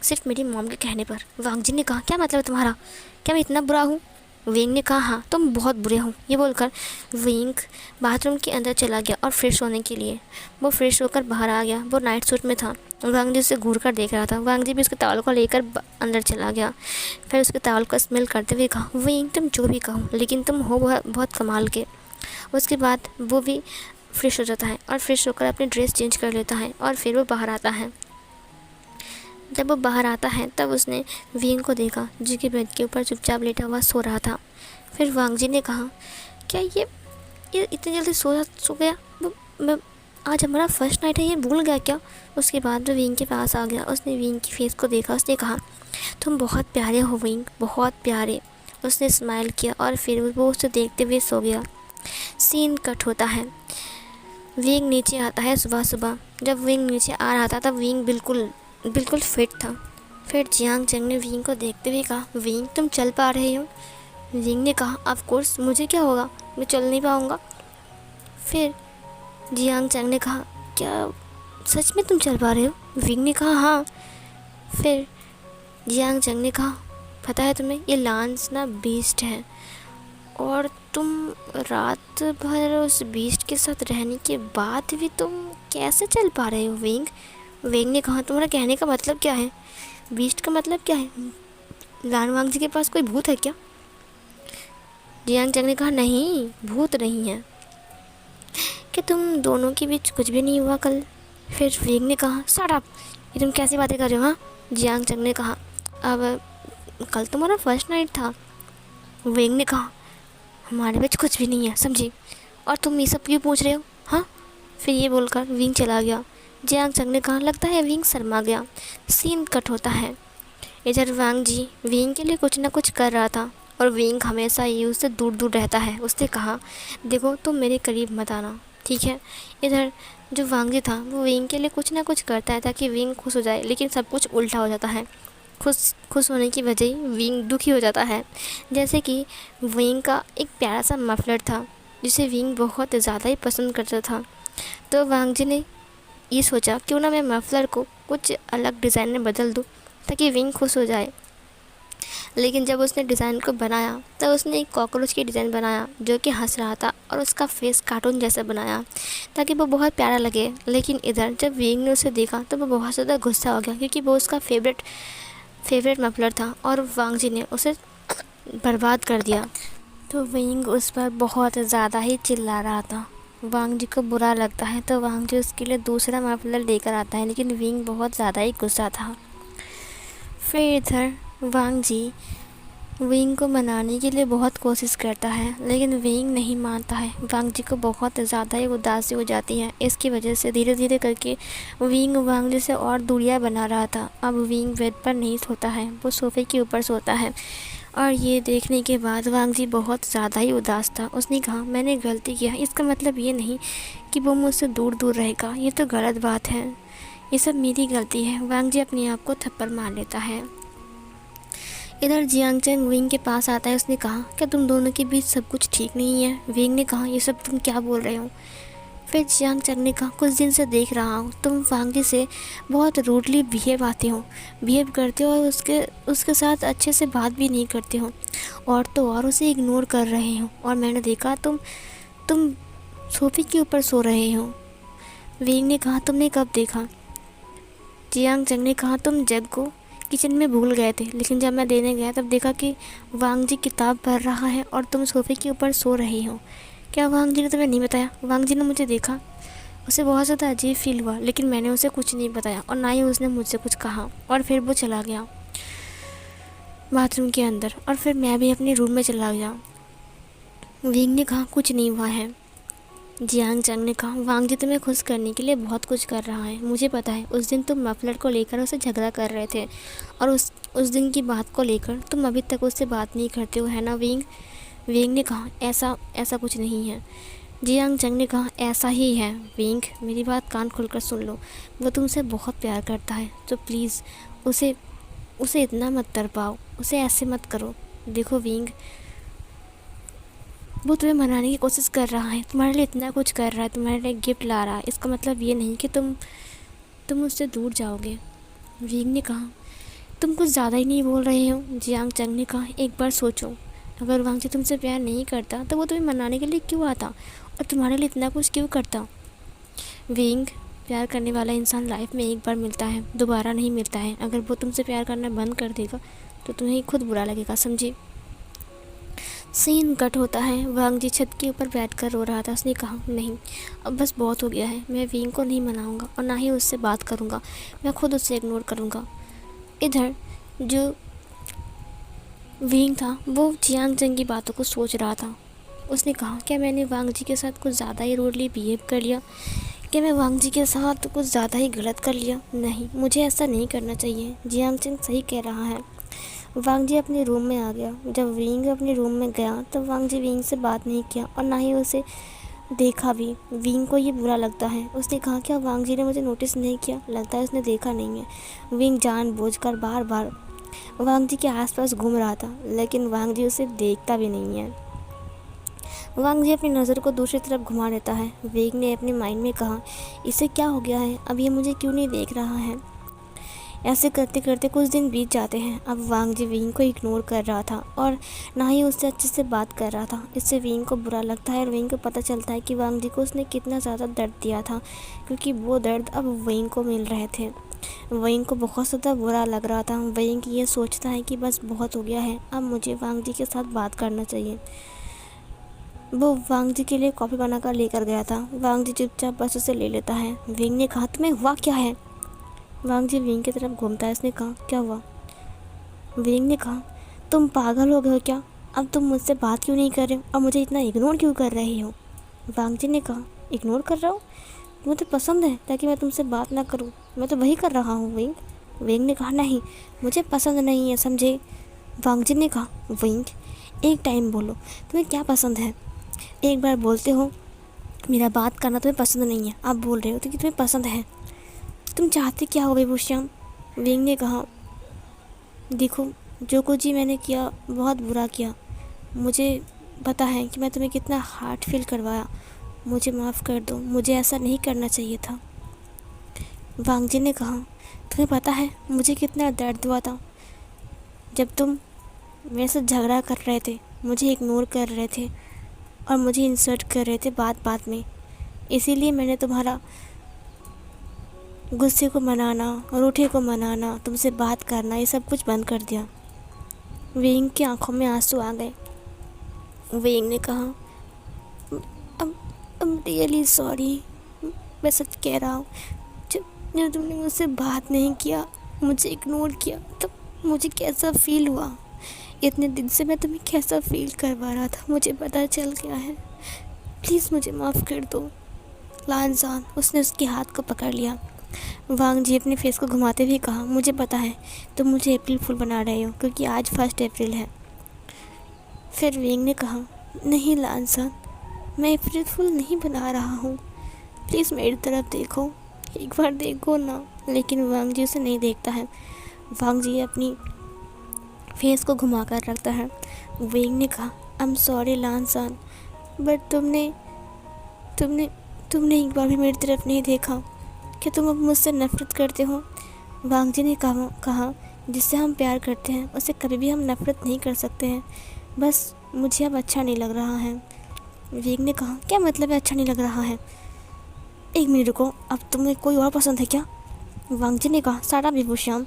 सिर्फ मेरी मॉम के कहने पर। वांग जी ने कहा, क्या मतलब है तुम्हारा? क्या मैं इतना बुरा हूँ? विंग ने कहा, हाँ तुम बहुत बुरे हो। ये बोलकर विंग बाथरूम के अंदर चला गया और फ्रेश होने के लिए। वो फ्रेश होकर बाहर आ गया। वो नाइट सूट में था। वांग जी उसे घूर कर देख रहा था। वांग जी भी उसके टॉवल को लेकर अंदर चला गया। फिर उसके टॉवल को स्मेल करते हुए कहा, विंग तुम जो भी कहो लेकिन तुम हो बहुत कमाल के। उसके बाद वो भी फ्रेश हो जाता है और फ्रेश होकर अपनी ड्रेस चेंज कर लेता है और फिर वो बाहर आता है। जब वो बाहर आता है तब उसने विंग को देखा जो कि बेड के ऊपर चुपचाप लेटा हुआ सो रहा था। फिर वांग जी ने कहा, क्या ये इतनी जल्दी सो गया? मैं आज हमारा फर्स्ट नाइट है, ये भूल गया क्या? उसके बाद वो विंग के पास आ गया। उसने विंग की फेस को देखा। उसने कहा, तुम बहुत प्यारे हो विंग, बहुत प्यारे। उसने स्माइल किया और फिर वो उसे देखते हुए सो गया। सीन कट होता है। विंग नीचे आता है सुबह सुबह। जब विंग नीचे आ रहा था तब विंग बिल्कुल फिट था। फिर जियांग चंग ने विंग को देखते हुए कहा, विंग तुम चल पा रहे हो? विंग ने कहा, ऑफ कोर्स, मुझे क्या होगा, मैं चल नहीं पाऊँगा। फिर जियांग चंग ने कहा, क्या सच में तुम चल पा रहे हो? विंग ने कहा, हाँ। फिर जियांग चंग ने कहा, पता है तुम्हें ये लांस ना बीस्ट है और तुम रात भर उस बीस्ट के साथ रहने के बाद भी तुम कैसे चल पा रहे हो विंग? विंग ने कहा, तुम्हारा कहने का मतलब क्या है? बीस्ट का मतलब क्या है? लान वांग जी के पास कोई भूत है क्या? जियांग चंग ने कहा, नहीं, भूत नहीं है। कि तुम दोनों के बीच कुछ भी नहीं हुआ कल? फिर विंग ने कहा, शट अप, ये तुम कैसी बातें कर रहे हो? हाँ, जियांग चंग ने कहा, अब कल तुम्हारा फर्स्ट नाइट था। विंग ने कहा, हमारे बीच कुछ भी नहीं है, समझी? और तुम ये सब क्यों पूछ रहे हो? हाँ। फिर ये बोलकर विंग चला गया। जियांग चंग ने कहा, लगता है विंग शर्मा गया। सीन कट होता है। इधर वांग जी विंग के लिए कुछ ना कुछ कर रहा था और विंग हमेशा ही उससे दूर दूर रहता है। उसने कहा, देखो तुम मेरे करीब मत आना, ठीक है? इधर जो वांग जी था वो विंग के लिए कुछ ना कुछ करता है ताकि विंग खुश हो जाए, लेकिन सब कुछ उल्टा हो जाता है। खुश होने की बजाय विंग दुखी हो जाता है। जैसे कि विंग का एक प्यारा सा मफलर था जिसे विंग बहुत ज़्यादा ही पसंद करता था। तो वांग जी ने ये सोचा, क्यों ना मैं मफलर को कुछ अलग डिज़ाइन में बदल दूँ ताकि विंग खुश हो जाए। लेकिन जब उसने डिज़ाइन को बनाया तब उसने एक कॉकरोच की डिज़ाइन बनाया जो कि हंस रहा था और उसका फेस कार्टून जैसा बनाया ताकि वो बहुत प्यारा लगे। लेकिन इधर जब विंग ने उसे देखा तो वो बहुत ज़्यादा गुस्सा हो गया क्योंकि वो उसका फेवरेट मफलर था और वांग जी ने उसे बर्बाद कर दिया। तो विंग उस पर बहुत ज़्यादा ही चिल्ला रहा था। वांग जी को बुरा लगता है तो वांग जी उसके लिए दूसरा मफलर लेकर आता है, लेकिन विंग बहुत ज़्यादा ही गुस्सा था। फिर इधर वांग जी विंग को मनाने के लिए बहुत कोशिश करता है लेकिन विंग नहीं मानता है। वांग जी को बहुत ज़्यादा ही उदासी हो जाती है। इसकी वजह से धीरे धीरे करके विंग वांग जी से और दूरियां बना रहा था। अब विंग बेड पर नहीं सोता है, वो सोफ़े के ऊपर सोता है। और ये देखने के बाद वांग जी बहुत ज़्यादा ही उदास था। उसने कहा, मैंने गलती किया, इसका मतलब ये नहीं कि वो मुझसे दूर दूर रहेगा, ये तो गलत बात है, ये सब मेरी गलती है। वांग जी अपने आप को थप्पड़ मार लेता है। इधर जियांग चंग विंग के पास आता है। उसने कहा, क्या तुम दोनों के बीच सब कुछ ठीक नहीं है? विंग ने कहा, ये सब तुम क्या बोल रहे हो? फिर जियांग चंग ने कहा, कुछ दिन से देख रहा हूँ तुम वांग जी से बहुत रूडली बिहेव करते हो और उसके साथ अच्छे से बात भी नहीं करते हो और तो और उसे इग्नोर कर रहे हो। और मैंने देखा तुम सोफे के ऊपर सो रहे हो। विंग ने कहा, तुमने कब देखा? जियांग चंग ने कहा, तुम जग को किचन में भूल गए थे, लेकिन जब मैं देने गया तब देखा कि वांग जी किताब पढ़ रहा है और तुम सोफ़े के ऊपर सो रही हो। क्या वांग जी ने तुम्हें नहीं बताया? वांग जी ने मुझे देखा, उसे बहुत ज़्यादा अजीब फील हुआ, लेकिन मैंने उसे कुछ नहीं बताया और ना ही उसने मुझसे कुछ कहा। और फिर वो चला गया बाथरूम के अंदर और फिर मैं भी अपने रूम में चला गया। विंग ने कहा, कुछ नहीं हुआ है। जियांग चंग ने कहा, वांग जी तुम्हें खुश करने के लिए बहुत कुछ कर रहा है, मुझे पता है। उस दिन तुम मफलर को लेकर उससे झगड़ा कर रहे थे और उस दिन की बात को लेकर तुम अभी तक उससे बात नहीं करते हो, है ना विंग? विंग ने कहा, ऐसा कुछ नहीं है। जियांग चंग ने कहा, ऐसा ही है विंग, मेरी बात कान खोलकर सुन लो। वो तुमसे बहुत प्यार करता है, तो प्लीज़ उसे इतना मत तड़पाओ, उसे ऐसे मत करो। देखो विंग, वो तुम्हें मनाने की कोशिश कर रहा है, तुम्हारे लिए इतना कुछ कर रहा है, तुम्हारे लिए गिफ्ट ला रहा है, इसका मतलब ये नहीं कि तुम उससे दूर जाओगे। विंग ने कहा, तुम कुछ ज़्यादा ही नहीं बोल रहे हो, जियांग चंग ने कहा। एक बार सोचो, अगर वांग जी तुमसे प्यार नहीं करता तो वो तुम्हें मनाने के लिए क्यों आता और तुम्हारे लिए इतना कुछ क्यों करता। विंग, प्यार करने वाला इंसान लाइफ में एक बार मिलता है, दोबारा नहीं मिलता है। अगर वो तुमसे प्यार करना बंद कर देगा तो तुम्हें खुद बुरा लगेगा, समझे। सीन कट होता है। वांग जी छत के ऊपर बैठकर रो रहा था। उसने कहा, नहीं, अब बस बहुत हो गया है। मैं विंग को नहीं मनाऊंगा और ना ही उससे बात करूंगा। मैं खुद उससे इग्नोर करूंगा। इधर जो विंग था वो जियांग चंग की बातों को सोच रहा था। उसने कहा, क्या मैंने वांग जी के साथ कुछ ज़्यादा ही रूडली बिहेव कर लिया? क्या मैं वांग जी के साथ कुछ ज़्यादा ही गलत कर लिया? नहीं, मुझे ऐसा नहीं करना चाहिए। जियांग चंग सही कह रहा है। वांग जी अपने रूम में आ गया। जब विंग अपने रूम में गया तब वांग जी विंग से बात नहीं किया और ना ही उसे देखा भी। विंग को ये बुरा लगता है। उसने कहा, क्या वांग जी ने मुझे नोटिस नहीं किया? लगता है उसने देखा नहीं है। विंग जानबूझकर बार बार वांग जी के आसपास घूम रहा था, लेकिन वांग जी उसे देखता भी नहीं है। वांग जी अपनी नज़र को दूसरी तरफ घुमा लेता है। विंग ने अपने माइंड में कहा, इसे क्या हो गया है? अब ये मुझे क्यों नहीं देख रहा है? ऐसे करते करते कुछ दिन बीत जाते हैं। अब वांग जी विंग को इग्नोर कर रहा था और ना ही उससे अच्छे से बात कर रहा था। इससे विंग को बुरा लगता है और विंग को पता चलता है कि वांग जी को उसने कितना ज़्यादा दर्द दिया था, क्योंकि वो दर्द अब विंग को मिल रहे थे। विंग को बहुत ज़्यादा बुरा लग रहा था। विंग ये सोचता है कि बस बहुत हो गया है, अब मुझे वांग जी के साथ बात करना चाहिए। वो वांग जी के लिए कॉफ़ी बनाकर लेकर गया था। वांग जी चुपचाप बस उसे ले लेता है। विंग ने कहा, तुम्हें हुआ क्या है? वांग जी विंग की तरफ घूमता है। उसने कहा, क्या हुआ? विंग ने कहा, तुम पागल हो गए हो क्या? अब तुम मुझसे बात क्यों नहीं कर रहे हो और मुझे इतना इग्नोर क्यों कर रहे हो? वांग जी ने कहा, इग्नोर कर रहा हूँ? मुझे पसंद है ताकि मैं तुमसे बात ना करूँ, मैं तो वही कर रहा हूँ विंग। विंग ने कहा, नहीं, मुझे पसंद नहीं है, समझे। वांग जी ने कहा, विंग, एक टाइम बोलो, तुम्हें क्या पसंद है? एक बार बोलते हो मेरा बात करना तुम्हें पसंद नहीं है, आप बोल रहे हो तो कि तुम्हें पसंद है। तुम चाहते क्या हो बेबूश्याम? विंग ने कहा, देखो, जो कुछ ही मैंने किया बहुत बुरा किया। मुझे पता है कि मैं तुम्हें कितना हार्ट फील करवाया। मुझे माफ़ कर दो, मुझे ऐसा नहीं करना चाहिए था। वांग जी ने कहा, तुम्हें पता है मुझे कितना दर्द हुआ था जब तुम मेरे साथ झगड़ा कर रहे थे, मुझे इग्नोर कर रहे थे और मुझे इंसल्ट कर रहे थे बात बात में। इसीलिए मैंने तुम्हारा गुस्से को मनाना, रूठे को मनाना, तुमसे बात करना, ये सब कुछ बंद कर दिया। विंग की आंखों में आंसू आ गए। विंग ने कहा, अब रियली सॉरी, मैं सच कह रहा हूँ। जब तुमने मुझसे बात नहीं किया, मुझे इग्नोर किया, तब मुझे कैसा फील हुआ। इतने दिन से मैं तुम्हें कैसा फील करवा रहा था, मुझे पता चल गया है। प्लीज़ मुझे माफ़ कर दो। लानजान, उसने उसके हाथ को पकड़ लिया। वांग जी अपने फेस को घुमाते हुए कहा, मुझे पता है तुम मुझे अप्रैल फूल बना रहे हो क्योंकि आज 1 अप्रैल है। फिर विंग ने कहा, नहीं लानजान, मैं अप्रैल फूल नहीं बना रहा हूँ, प्लीज़ मेरी तरफ देखो, एक बार देखो ना। लेकिन वांग जी उसे नहीं देखता है। वांग जी अपनी फेस को घुमा कर रखता है। विंग ने कहा, आई एम सॉरी लानजान, बट तुमने तुमने तुमने एक बार भी मेरी तरफ नहीं देखा। क्या तुम अब मुझसे नफ़रत करते हो? वांग जी ने कहा, जिससे हम प्यार करते हैं उसे कभी भी हम नफ़रत नहीं कर सकते हैं। बस मुझे अब अच्छा नहीं लग रहा है। विंग ने कहा, क्या मतलब है अच्छा नहीं लग रहा है? एक मिनट रुको, अब तुम्हें कोई और पसंद है क्या? वांग जी ने कहा, सारा बेबूश्याम।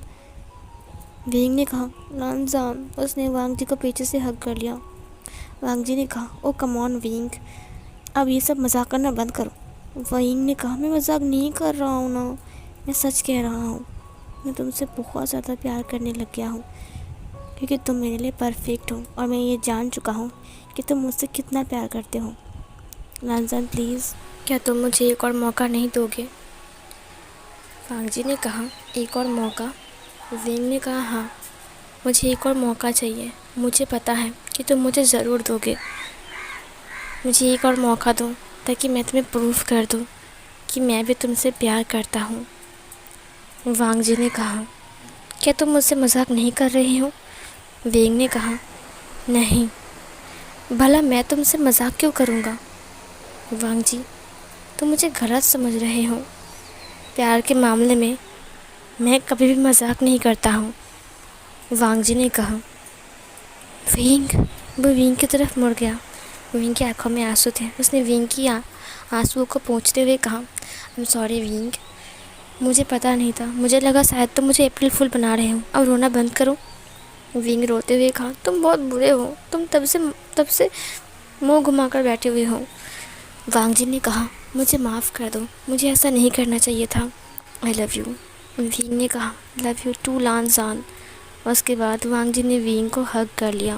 विंग ने कहा, लानजान। उसने वांग जी को पीछे से हग कर लिया। वांग जी ने कहा, ओ कम ऑन विंग, अब ये सब मजाक करना बंद करो। विंग ने कहा, मैं मजाक नहीं कर रहा हूँ ना, मैं सच कह रहा हूँ। मैं तुमसे बहुत ज़्यादा प्यार करने लग गया हूँ क्योंकि तुम मेरे लिए परफेक्ट हो और मैं ये जान चुका हूँ कि तुम मुझसे कितना प्यार करते हो। लानजान प्लीज़, क्या तुम मुझे एक और मौका नहीं दोगे? वांग जी ने कहा, एक और मौका? विंग ने कहा, हाँ, मुझे एक और मौका चाहिए। मुझे पता है कि तुम मुझे ज़रूर दोगे। मुझे एक और मौका दो ताकि मैं तुम्हें प्रूफ कर दूँ कि मैं भी तुमसे प्यार करता हूँ। वांग जी ने कहा, क्या तुम मुझसे मजाक नहीं कर रहे हो? विंग ने कहा, नहीं, भला मैं तुमसे मजाक क्यों करूँगा? वांग जी, तुम मुझे गलत समझ रहे हो। प्यार के मामले में मैं कभी भी मजाक नहीं करता हूँ। वांग जी ने कहा। विंग। वो विंग की तरफ मुड़ गया। विंग की आंखों में आंसू थे। उसने विंग की आंसुओं को पोंछते हुए कहा, आई एम सॉरी विंग, मुझे पता नहीं था, मुझे लगा शायद तुम मुझे अप्रैल फूल बना रहे हो। अब रोना बंद करो। विंग रोते हुए कहा, तुम बहुत बुरे हो, तुम तब से मुंह घुमाकर बैठे हुए हो। वांग जी ने कहा, मुझे माफ़ कर दो, मुझे ऐसा नहीं करना चाहिए था। I love you. विंग ने कहा, लव यू टू लानजान। उसके बाद वांग जी ने विंग को हग कर लिया।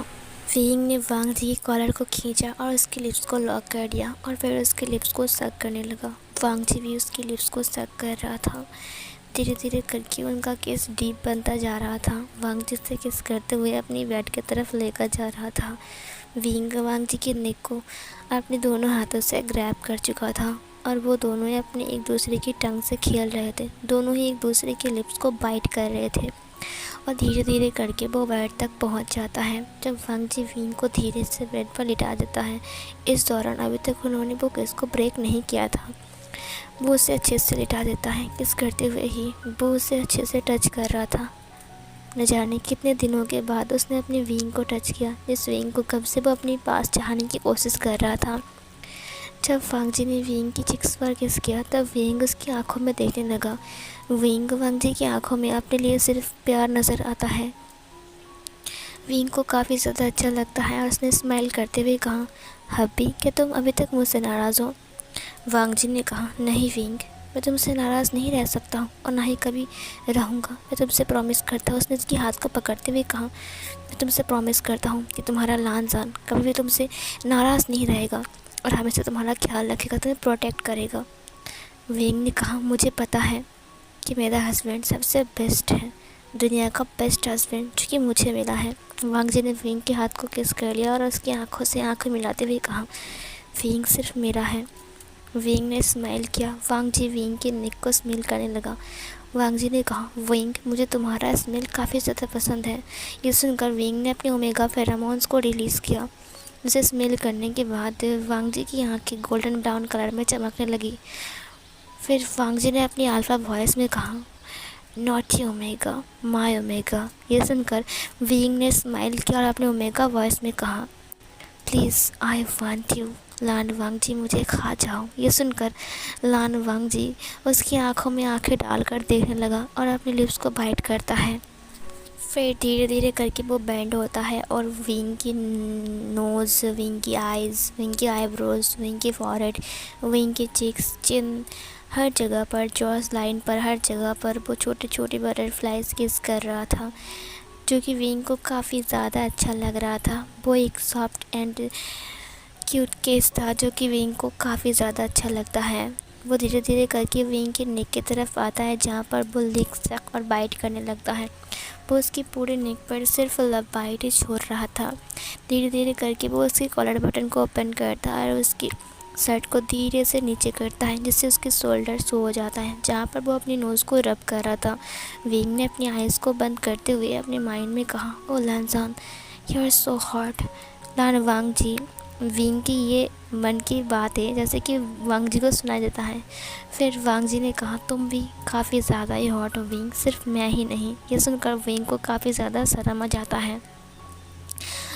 विंग ने वांग जी की कॉलर को खींचा और उसके लिप्स को लॉक कर दिया और फिर उसके लिप्स को सक करने लगा। वांग जी भी उसके लिप्स को सक कर रहा था। धीरे धीरे करके उनका किस डीप बनता जा रहा था। वांग जी से किस करते हुए अपनी बेड की तरफ लेकर जा रहा था। विंग वांग जी के नेक को अपने दोनों हाथों से ग्रैब कर चुका था और वो दोनों ही अपने एक दूसरे की टंग से खेल रहे थे। दोनों ही एक दूसरे के लिप्स को बाइट कर रहे थे और धीरे धीरे करके वो बेड तक पहुंच जाता है। जब वांग जी विंग को धीरे से बेड पर लिटा देता है। इस दौरान अभी तक उन्होंने वो किस को ब्रेक नहीं किया था। वो उसे अच्छे से लिटा देता है। किस करते हुए ही वो उसे अच्छे से टच कर रहा था। न जाने कितने दिनों के बाद उसने अपनी विंग को टच किया, जिस विंग को कब से वो अपने पास चाहने की कोशिश कर रहा था। जब वांग जी ने विंग की चिक्स पर किस किया तब विंग उसकी आंखों में देखने लगा। विंग वांग जी की आंखों में अपने लिए सिर्फ प्यार नज़र आता है। विंग को काफ़ी ज़्यादा अच्छा लगता है और उसने स्माइल करते हुए कहा, हब्बी, क्या तुम अभी तक मुझसे नाराज़ हो? वांग जी ने कहा, नहीं विंग, मैं तुमसे नाराज़ नहीं रह सकता हूँ और ना ही कभी रहूँगा। मैं तुमसे प्रॉमिस करता हूँ। उसने उसकी हाथ को पकड़ते हुए कहा, मैं तुमसे प्रॉमिस करता हूँ कि तुम्हारा लानजान कभी भी तुमसे नाराज़ नहीं रहेगा और हमेशा तुम्हारा ख्याल रखेगा, तुम्हें प्रोटेक्ट करेगा। विंग ने कहा, मुझे पता है कि मेरा हस्बैंड सबसे बेस्ट है, दुनिया का बेस्ट हस्बैंड जो कि मुझे मिला है। वांग जी ने विंग के हाथ को किस कर लिया और उसकी आंखों से आंखें मिलाते हुए कहा, विंग सिर्फ मेरा है। विंग ने स्माइल किया। वांग जी विंग के नेक को स्मेल करने लगा। वांग जी ने कहा, विंग, मुझे तुम्हारा स्मेल काफ़ी ज़्यादा पसंद है। ये सुनकर विंग ने अपने ओमेगा फेरोमोन्स को रिलीज़ किया। उसे स्मेल करने के बाद वांग जी की आँखें गोल्डन ब्राउन कलर में चमकने लगी। फिर वांग जी ने अपनी अल्फ़ा वॉइस में कहा, नॉटी ओमेगा, माय ओमेगा। ये सुनकर विंग ने स्माइल किया और अपने ओमेगा वॉइस में कहा, प्लीज़ आई वांट यू, लान वांग जी, मुझे खा जाओ। ये सुनकर लान वांग जी उसकी आंखों में आंखें डालकर देखने लगा और अपने लिप्स को बाइट करता है। फिर धीरे धीरे करके वो बेंड होता है और विंग की नोज़, विंग की आइज़, विंग की आईब्रोज, विंग की फॉरहेड, विंग की चिक्स, चिन, हर जगह पर, जॉस लाइन पर, हर जगह पर वो छोटे छोटे बटरफ्लाइज किस कर रहा था, जो कि विंग को काफ़ी ज़्यादा अच्छा लग रहा था। वो एक सॉफ्ट एंड क्यूट केस था जो कि विंग को काफ़ी ज़्यादा अच्छा लगता है। वो धीरे धीरे करके विंग के नेक की तरफ आता है जहाँ पर वो लिक सक और बाइट करने लगता है। वो उसकी पूरे नेक पर सिर्फ लव बाइट ही छोड़ रहा था। धीरे धीरे करके वो उसके कॉलर बटन को ओपन करता है और उसकी शर्ट को धीरे से नीचे करता है जिससे उसके शोल्डर शो हो जाता है जहाँ पर वो अपनी नोज़ को रब कर रहा था। विंग ने अपनी आइज़ को बंद करते हुए अपने माइंड में कहा, oh Lan Zhan, you are so hot. Lan Wangji, विंग की ये मन की बात है जैसे कि वांग जी को सुनाई देता है। फिर वांग जी ने कहा, तुम भी काफ़ी ज़्यादा ही हॉट हो विंग, सिर्फ मैं ही नहीं। ये सुनकर विंग को काफ़ी ज़्यादा शर्म आ जाता है।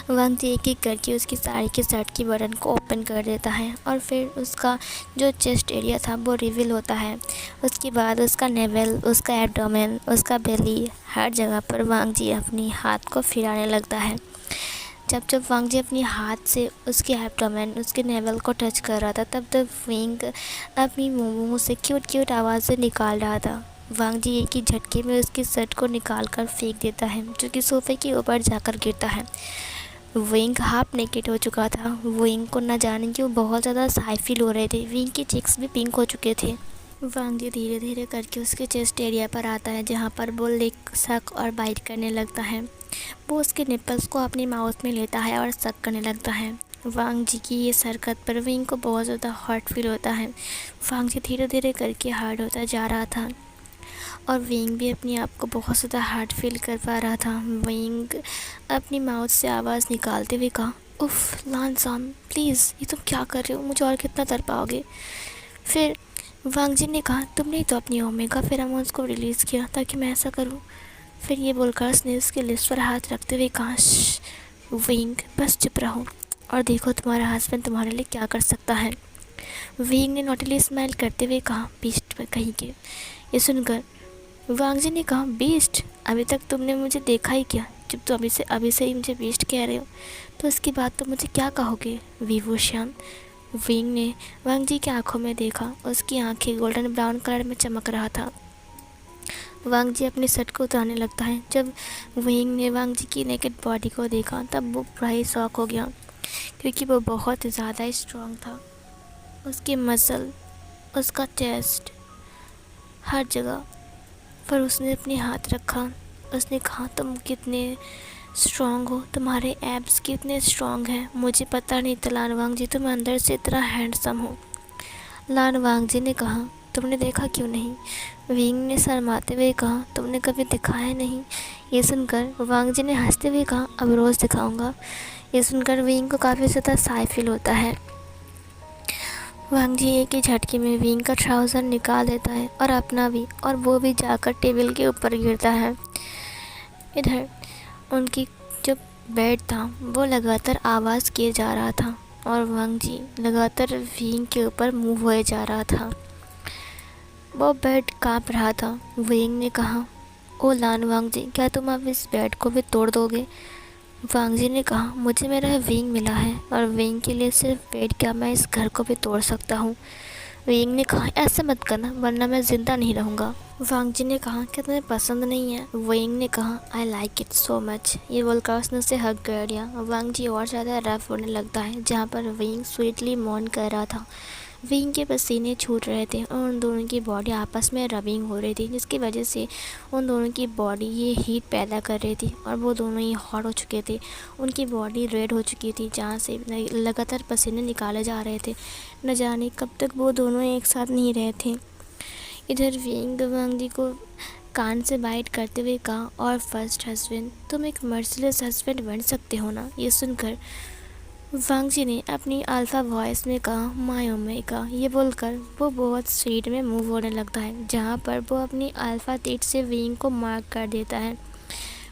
वांग जी एक एक करके उसकी साड़ी के शर्ट की बटन को ओपन कर देता है और फिर उसका जो चेस्ट एरिया था वो रिवील होता है। उसके बाद उसका नेवल, उसका एब्डोमेन, उसका बेली, हर जगह पर वांग जी अपनी हाथ को फिराने लगता है। जब जब वांग जी अपनी हाथ से उसके एब्डोमेन, उसके नेवल को टच कर रहा था तब तब विंग अपनी मुंह से क्यूट क्यूट आवाज़ें निकाल रहा था। वांग जी एक ही झटके में उसकी शर्ट को निकाल कर फेंक देता है जो कि सोफे के ऊपर जाकर गिरता है। विंग हाफ नेकेड हो चुका था। विंग को न जाने क्यों बहुत ज़्यादा शाय फील हो रहे थे। विंग की चिक्स भी पिंक हो चुके थे। वांग जी धीरे धीरे करके उसके चेस्ट एरिया पर आता है जहाँ पर वो लिक सक और बाइट करने लगता है। वो उसके निप्पल्स को अपनी माउथ में लेता है और सक करने लगता है। वांग जी की ये हरकत पर विंग को बहुत ज़्यादा हर्ट फील होता है। वांग जी धीरे धीरे करके हार्ड होता जा रहा था और विंग भी अपने आप को बहुत ज़्यादा हार्ड फील कर पा रहा था। विंग अपनी माउथ से आवाज़ निकालते हुए कहा, उफ़ लानजान, प्लीज़ ये तुम क्या कर रहे हो, मुझे और कितना तड़पाओगे। फिर वांग जी ने कहा, तुमने तो अपनी ओमेगा फेरोमोन्स को रिलीज़ किया ताकि मैं ऐसा करूं। फिर ये बोलकर उसने उसके लिप्स पर हाथ रखते हुए कहा, विंग बस चुप रहो और देखो तुम्हारा हस्बैंड तुम्हारे लिए क्या कर सकता है। विंग ने नोटिली स्माइल करते हुए कहा, बीस्ट पर कहीं के। ये सुनकर वांग जी ने कहा, बीस्ट? अभी तक तुमने मुझे देखा ही क्या? जब तुम अभी से ही मुझे बीस्ट कह रहे हो तो उसके बाद तो मुझे क्या कहोगे वीवो श्याम? विंग ने वांग जी की आंखों में देखा। उसकी आंखें गोल्डन ब्राउन कलर में चमक रहा था। वांग जी अपनी शर्ट को उतारने लगता है। जब विंग ने वांग जी की नेकेड बॉडी को देखा तब वो बड़ा ही शॉक हो गया, क्योंकि वो बहुत ज़्यादा स्ट्रॉन्ग था। उसके मसल, उसका चेस्ट, हर जगह पर उसने अपने हाथ रखा। उसने कहा, तुम कितने स्ट्रॉन्ग हो, तुम्हारे एब्स कितने स्ट्रॉन्ग हैं, मुझे पता नहीं था लान वांग जी, तुम अंदर से इतना हैंडसम हो। लान वांग जी ने कहा, तुमने देखा क्यों नहीं? विंग ने शर्माते हुए कहा, तुमने कभी दिखाया नहीं। ये सुनकर वांग जी ने हंसते हुए कहा, अब रोज़ दिखाऊंगा। ये सुनकर विंग को काफ़ी ज़्यादा शाय फील होता है। वांग जी एक ही झटके में विंग का ट्राउज़र निकाल देता है और अपना भी, और वो भी जाकर टेबल के ऊपर गिरता है। इधर उनकी जो बेड था वो लगातार आवाज़ किए जा रहा था और वांग जी लगातार विंग के ऊपर मूव होए जा रहा था। वो बेड कांप रहा था। विंग ने कहा, ओ लान वांग जी, क्या तुम अब इस बेड को भी तोड़ दोगे? वांग जी ने कहा, मुझे मेरा विंग मिला है और विंग के लिए सिर्फ बेड क्या, मैं इस घर को भी तोड़ सकता हूँ। विंग ने कहा, ऐसा मत करना वरना मैं ज़िंदा नहीं रहूँगा। वांग जी ने कहा, क्या तुम्हें पसंद नहीं है? विंग ने कहा, I like it so much. ये बोलकर उसने उसे हग कर दिया। वांग जी और ज़्यादा रफ होने लगता है, जहाँ पर विंग स्वीटली मौन कर रहा था। विंग के पसीने छूट रहे थे और उन दोनों की बॉडी आपस में रबिंग हो रही थी, जिसकी वजह से उन दोनों की बॉडी ये हीट पैदा कर रही थी और वो दोनों ही हॉट हो चुके थे। उनकी बॉडी रेड हो चुकी थी, जहाँ से लगातार पसीने निकाले जा रहे थे। न जाने कब तक वो दोनों एक साथ नहीं रहे थे। इधर विंग वांग जी को कान से बाइट करते हुए कहा, और फर्स्ट हस्बैंड, तुम एक मर्सिलेस हस्बैंड बन सकते हो ना? ये सुनकर वांग जी ने अपनी अल्फ़ा वॉइस में कहा, माय ओमेगा। ये बोलकर वो बहुत स्पीड में मूव होने लगता है, जहाँ पर वो अपनी अल्फ़ा टीथ से विंग को मार्क कर देता है।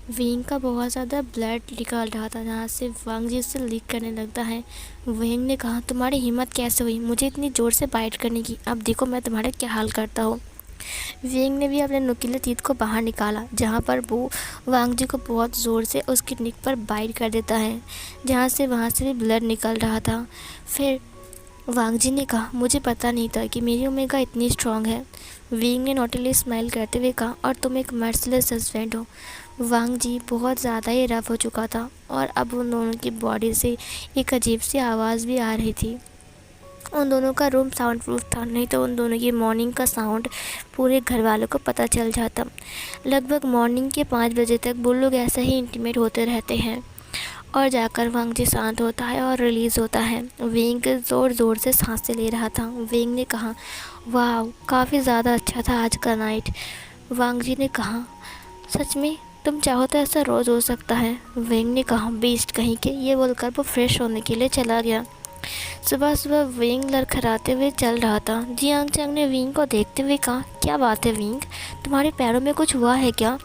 विंग का बहुत ज़्यादा ब्लड निकल रहा था, जहाँ से वांग जी उससे लीक करने लगता है। विंग ने कहा, तुम्हारी हिम्मत कैसे हुई मुझे इतनी ज़ोर से बाइट करने की? अब देखो मैं तुम्हारा क्या हाल करता हूँ। विंग ने भी अपने नुकीले तीत को बाहर निकाला, जहाँ पर वो वांग जी को बहुत ज़ोर से उसकी निक पर बाइट कर देता है, जहाँ से वहाँ से भी ब्लड निकल रहा था। फिर वांग जी ने कहा, मुझे पता नहीं था कि मेरी ओमेगा इतनी स्ट्रांग है। विंग ने नोटिली स्माइल करते हुए कहा, और तुम एक मर्सिलेस हस्बैंड हो। वांग जी बहुत ज़्यादा ही रफ हो चुका था और अब उन दोनों की बॉडी से एक अजीब सी आवाज़ भी आ रही थी। उन दोनों का रूम साउंड प्रूफ था, नहीं तो उन दोनों की मॉर्निंग का साउंड पूरे घर वालों को पता चल जाता। लगभग मॉर्निंग के 5 बजे तक वो लोग ऐसे ही इंटीमेट होते रहते हैं और जाकर वांग जी शांत होता है और रिलीज़ होता है। विंग ज़ोर ज़ोर से सांसें ले रहा था। विंग ने कहा, वाह काफ़ी ज़्यादा अच्छा था आज का नाइट। वांग जी ने कहा, सच में? तुम चाहो तो ऐसा रोज़ हो सकता है। विंग ने कहा, बीस्ट कहीं के। ये बोलकर वो फ्रेश होने के लिए चला गया। सुबह सुबह विंग लड़खड़ाते हुए चल रहा था। जियांग चैंग ने विंग को देखते हुए कहा, क्या बात है विंग, तुम्हारे पैरों में कुछ हुआ है क्या?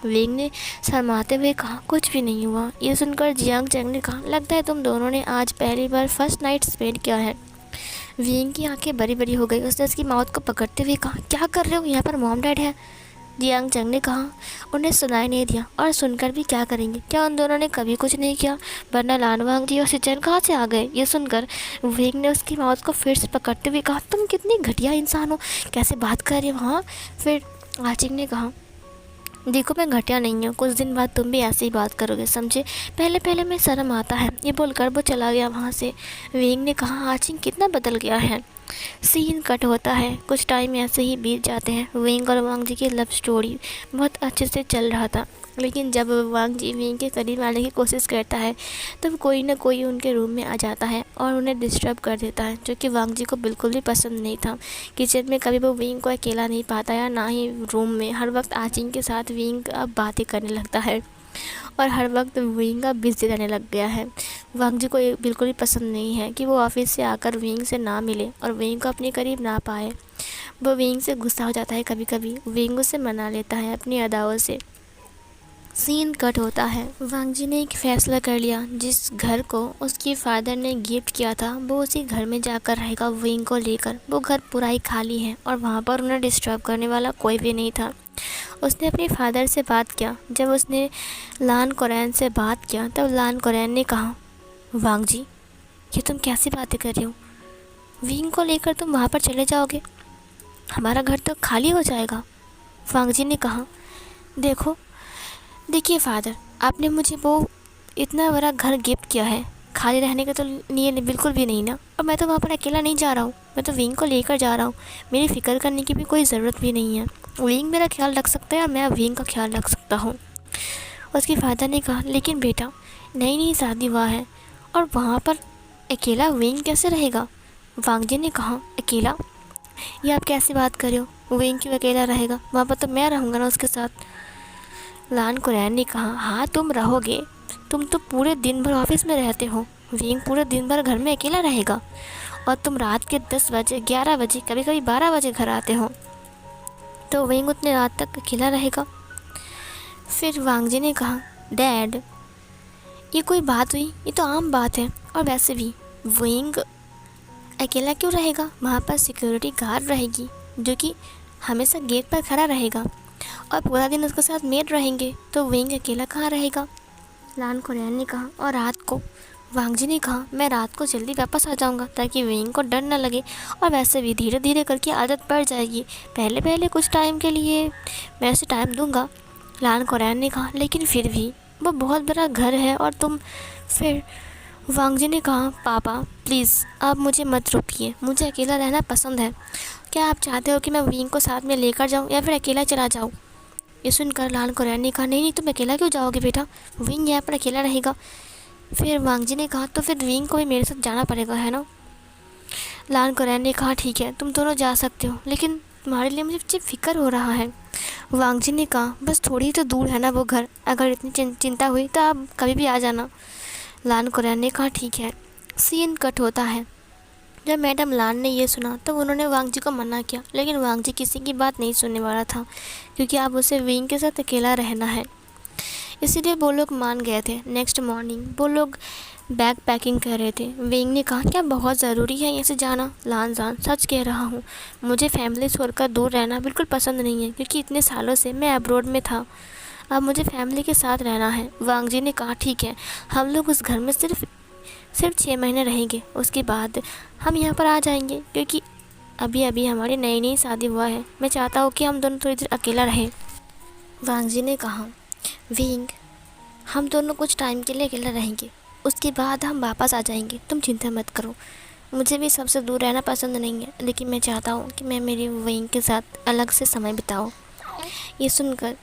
विंग ने शर्माते हुए कहा, कुछ भी नहीं हुआ। ये सुनकर जियांग चैंग ने कहा, लगता है तुम दोनों ने आज पहली बार फर्स्ट नाइट स्पेंड किया है। विंग की आंखें बड़ी बड़ी हो गई। उसने उसकी माउथ को पकड़ते हुए कहा, क्या कर रहे हो, यहाँ पर मॉम डैड है। जियांग चैंग ने कहा, उन्हें सुनाई नहीं दिया और सुनकर भी क्या करेंगे, क्या उन दोनों ने कभी कुछ नहीं किया, वरना लान वांग जी और सिचन कहाँ से आ गए। ये सुनकर विंग ने उसकी माउथ को फिर से पकड़ते हुए कहा, तुम कितनी घटिया इंसान हो, कैसे बात कर रही हो। हाँ, फिर आचिंग ने कहा, देखो मैं घटिया नहीं हूँ, कुछ दिन बाद तुम भी ऐसे ही बात करोगे, समझे। पहले पहले मैं शर्म आता है। ये बोलकर वो चला गया वहाँ से। विंग ने कहा, आचिंग कितना बदल गया है। सीन कट होता है। कुछ टाइम ऐसे ही बीत जाते हैं। विंग और वांग जी की लव स्टोरी बहुत अच्छे से चल रहा था, लेकिन जब वांग जी विंग के करीब आने की कोशिश करता है तब कोई ना कोई उनके रूम में आ जाता है और उन्हें डिस्टर्ब कर देता है, जो कि वांग जी को बिल्कुल भी पसंद नहीं था। किचन में कभी वो विंग को अकेला नहीं पाता या ना ही रूम में। हर वक्त आचिंग के साथ विंग अब बातें करने लगता है और हर वक्त विंग का बिजी रहने लग गया है। वांग जी को ये बिल्कुल भी पसंद नहीं है कि वो ऑफिस से आकर विंग से ना मिले और विंग को अपने करीब ना पाए। वो विंग से गुस्सा हो जाता है। कभी कभी विंग उसे मना लेता है अपनी अदाओं से। सीन कट होता है। वांग जी ने एक फ़ैसला कर लिया, जिस घर को उसके फादर ने गिफ्ट किया था वो उसी घर में जाकर रहेगा विंग को लेकर। वो घर पूरा ही खाली है और वहाँ पर उन्हें डिस्टर्ब करने वाला कोई भी नहीं था। उसने अपने फादर से बात किया। जब उसने लान कोरैन से बात किया तब लान कोरैन ने कहा, वांग जी, ये तुम कैसी बातें कर रहे हो? विंग को लेकर तुम वहाँ पर चले जाओगे, हमारा घर तो खाली हो जाएगा। वांग जी ने कहा, देखिए फादर, आपने मुझे वो इतना बड़ा घर गिफ्ट किया है, खाली रहने का तो लिए बिल्कुल भी नहीं ना। और मैं तो वहाँ पर अकेला नहीं जा रहा हूँ, मैं तो विंग को लेकर जा रहा हूँ। मेरी फ़िक्र करने की भी कोई ज़रूरत भी नहीं है। विंग मेरा ख्याल रख सकता है और मैं विंग का ख्याल रख सकता हूँ। उसके फादर ने कहा, लेकिन बेटा, नई नई शादी हुआ है और वहाँ पर अकेला विंग कैसे रहेगा? वांग जी ने कहा, अकेला? ये आप कैसी बात कर रहे हो? विंग क्यों अकेला रहेगा? वहाँ पर तो मैं रहूँगा ना उसके साथ। लान कोरैन ने कहा, हाँ तुम रहोगे, तुम तो पूरे दिन भर ऑफिस में रहते हो। विंग पूरे दिन भर घर में अकेला रहेगा और तुम रात के 10 बजे, 11 बजे, कभी कभी 12 बजे घर आते हो, तो विंग उतने रात तक अकेला रहेगा। फिर वांग जी ने कहा, डैड, ये कोई बात हुई? ये तो आम बात है। और वैसे भी विंग अकेला क्यों रहेगा? वहाँ पर सिक्योरिटी गार्ड रहेगी जो कि हमेशा गेट पर खड़ा रहेगा और पूरा दिन उसके साथ मेड रहेंगे, तो विंग अकेला कहाँ रहेगा? लान कोरैन ने कहा, और रात को? वांग जी ने कहा, मैं रात को जल्दी वापस आ जाऊंगा ताकि विंग को डर न लगे, और वैसे भी धीरे धीरे करके आदत पड़ जाएगी। पहले पहले कुछ टाइम के लिए मैं उसे टाइम दूंगा। लान कोरैन ने कहा, लेकिन फिर भी वो बहुत बड़ा घर है और तुम फिर। वांग जी ने कहा, पापा प्लीज़ आप मुझे मत रोकिए, मुझे अकेला रहना पसंद है। क्या आप चाहते हो कि मैं विंग को साथ में लेकर जाऊं या फिर अकेला चला जाऊं? ये सुनकर लान कोरैन ने कहा, नहीं नहीं, तुम अकेला क्यों जाओगे बेटा, विंग यहाँ पर अकेला रहेगा। फिर वांग जी ने कहा, तो फिर विंग को भी मेरे साथ जाना पड़ेगा, है ना? लान कोरैन ने कहा, ठीक है, तुम दोनों जा सकते हो, लेकिन तुम्हारे लिए मुझे फ़िक्र हो रहा है। वांग जी ने कहा, बस थोड़ी ही तो दूर है ना वो घर, अगर इतनी चिंता हुई तो आप कभी भी आ जाना। लान कोरैन ने कहा, ठीक है। सीन कट होता है। जब मैडम लान ने ये सुना तब उन्होंने वांग जी को मना किया, लेकिन वांग जी किसी की बात नहीं सुनने वाला था, क्योंकि अब उसे विंग के साथ अकेला रहना है। इसीलिए वो लोग मान गए थे। नेक्स्ट मॉर्निंग वो लोग बैग पैकिंग कर रहे थे। विंग ने कहा, क्या बहुत ज़रूरी है यहाँ से जाना? लान जान, सच कह रहा हूँ, मुझे फैमिली छोड़कर दूर रहना बिल्कुल पसंद नहीं है, क्योंकि इतने सालों से मैं अब्रॉड में था। अब मुझे फैमिली के साथ रहना है। वांग जी ने कहा, ठीक है, हम लोग उस घर में सिर्फ 6 महीने रहेंगे, उसके बाद हम यहाँ पर आ जाएंगे, क्योंकि अभी अभी हमारी नई नई शादी हुआ है। मैं चाहता हूँ कि हम दोनों थोड़ी देर अकेला रहें। वांग जी ने कहा, विंग, हम दोनों कुछ टाइम के लिए अकेला रहेंगे, उसके बाद हम वापस आ जाएंगे, तुम चिंता मत करो। मुझे भी सबसे दूर रहना पसंद नहीं है, लेकिन मैं चाहता हूँ कि मैं मेरी विंग के साथ अलग से समय बिताऊँ। ये सुनकर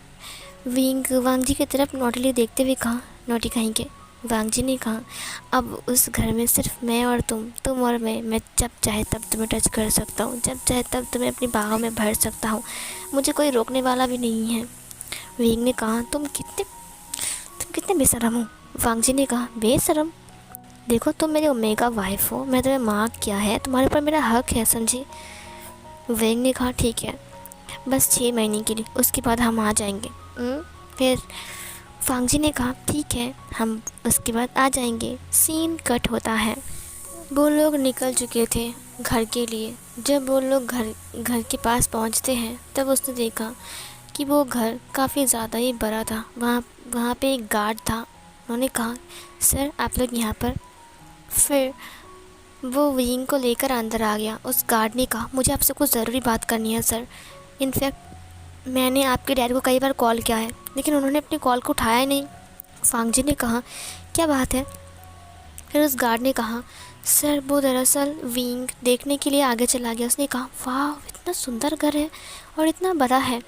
विंग वांग जी की तरफ नोटिली देखते हुए कहा, नोटी कहेंगे। वांग जी ने कहा, अब उस घर में सिर्फ मैं और तुम और मैं जब चाहे तब तुम्हें टच कर सकता हूँ, जब चाहे तब तुम्हें अपनी बाहों में भर सकता हूँ, मुझे कोई रोकने वाला भी नहीं है। विंग ने कहा, तुम कितने बेशरम हो। वांग जी ने कहा, बेशरम? देखो, तुम मेरी ओमेगा वाइफ हो, मैं तुम्हें माँ क्या है, तुम्हारे ऊपर मेरा हक है, समझी? विंग ने कहा, ठीक है, बस 6 महीने के लिए, उसके बाद हम आ जाएंगे। फिर वांग जी ने कहा, ठीक है, हम उसके बाद आ जाएंगे। सीन कट होता है। वो लोग निकल चुके थे घर के लिए। जब वो लोग घर के पास पहुंचते हैं तब उसने देखा कि वो घर काफ़ी ज़्यादा ही बड़ा था। वहाँ पे एक गार्ड था। उन्होंने कहा, सर आप लोग यहाँ पर। फिर वो विंग को लेकर अंदर आ गया। उस गार्ड ने कहा, मुझे आपसे कुछ ज़रूरी बात करनी है सर। इनफैक्ट मैंने आपके डैड को कई बार कॉल किया है, लेकिन उन्होंने अपनी कॉल को उठाया ही नहीं। वांग जी ने कहा, क्या बात है? फिर उस गार्ड ने कहा, सर वो दरअसल विंग देखने के लिए आगे चला गया। उसने कहा, वाह, इतना सुंदर घर है और इतना बड़ा है।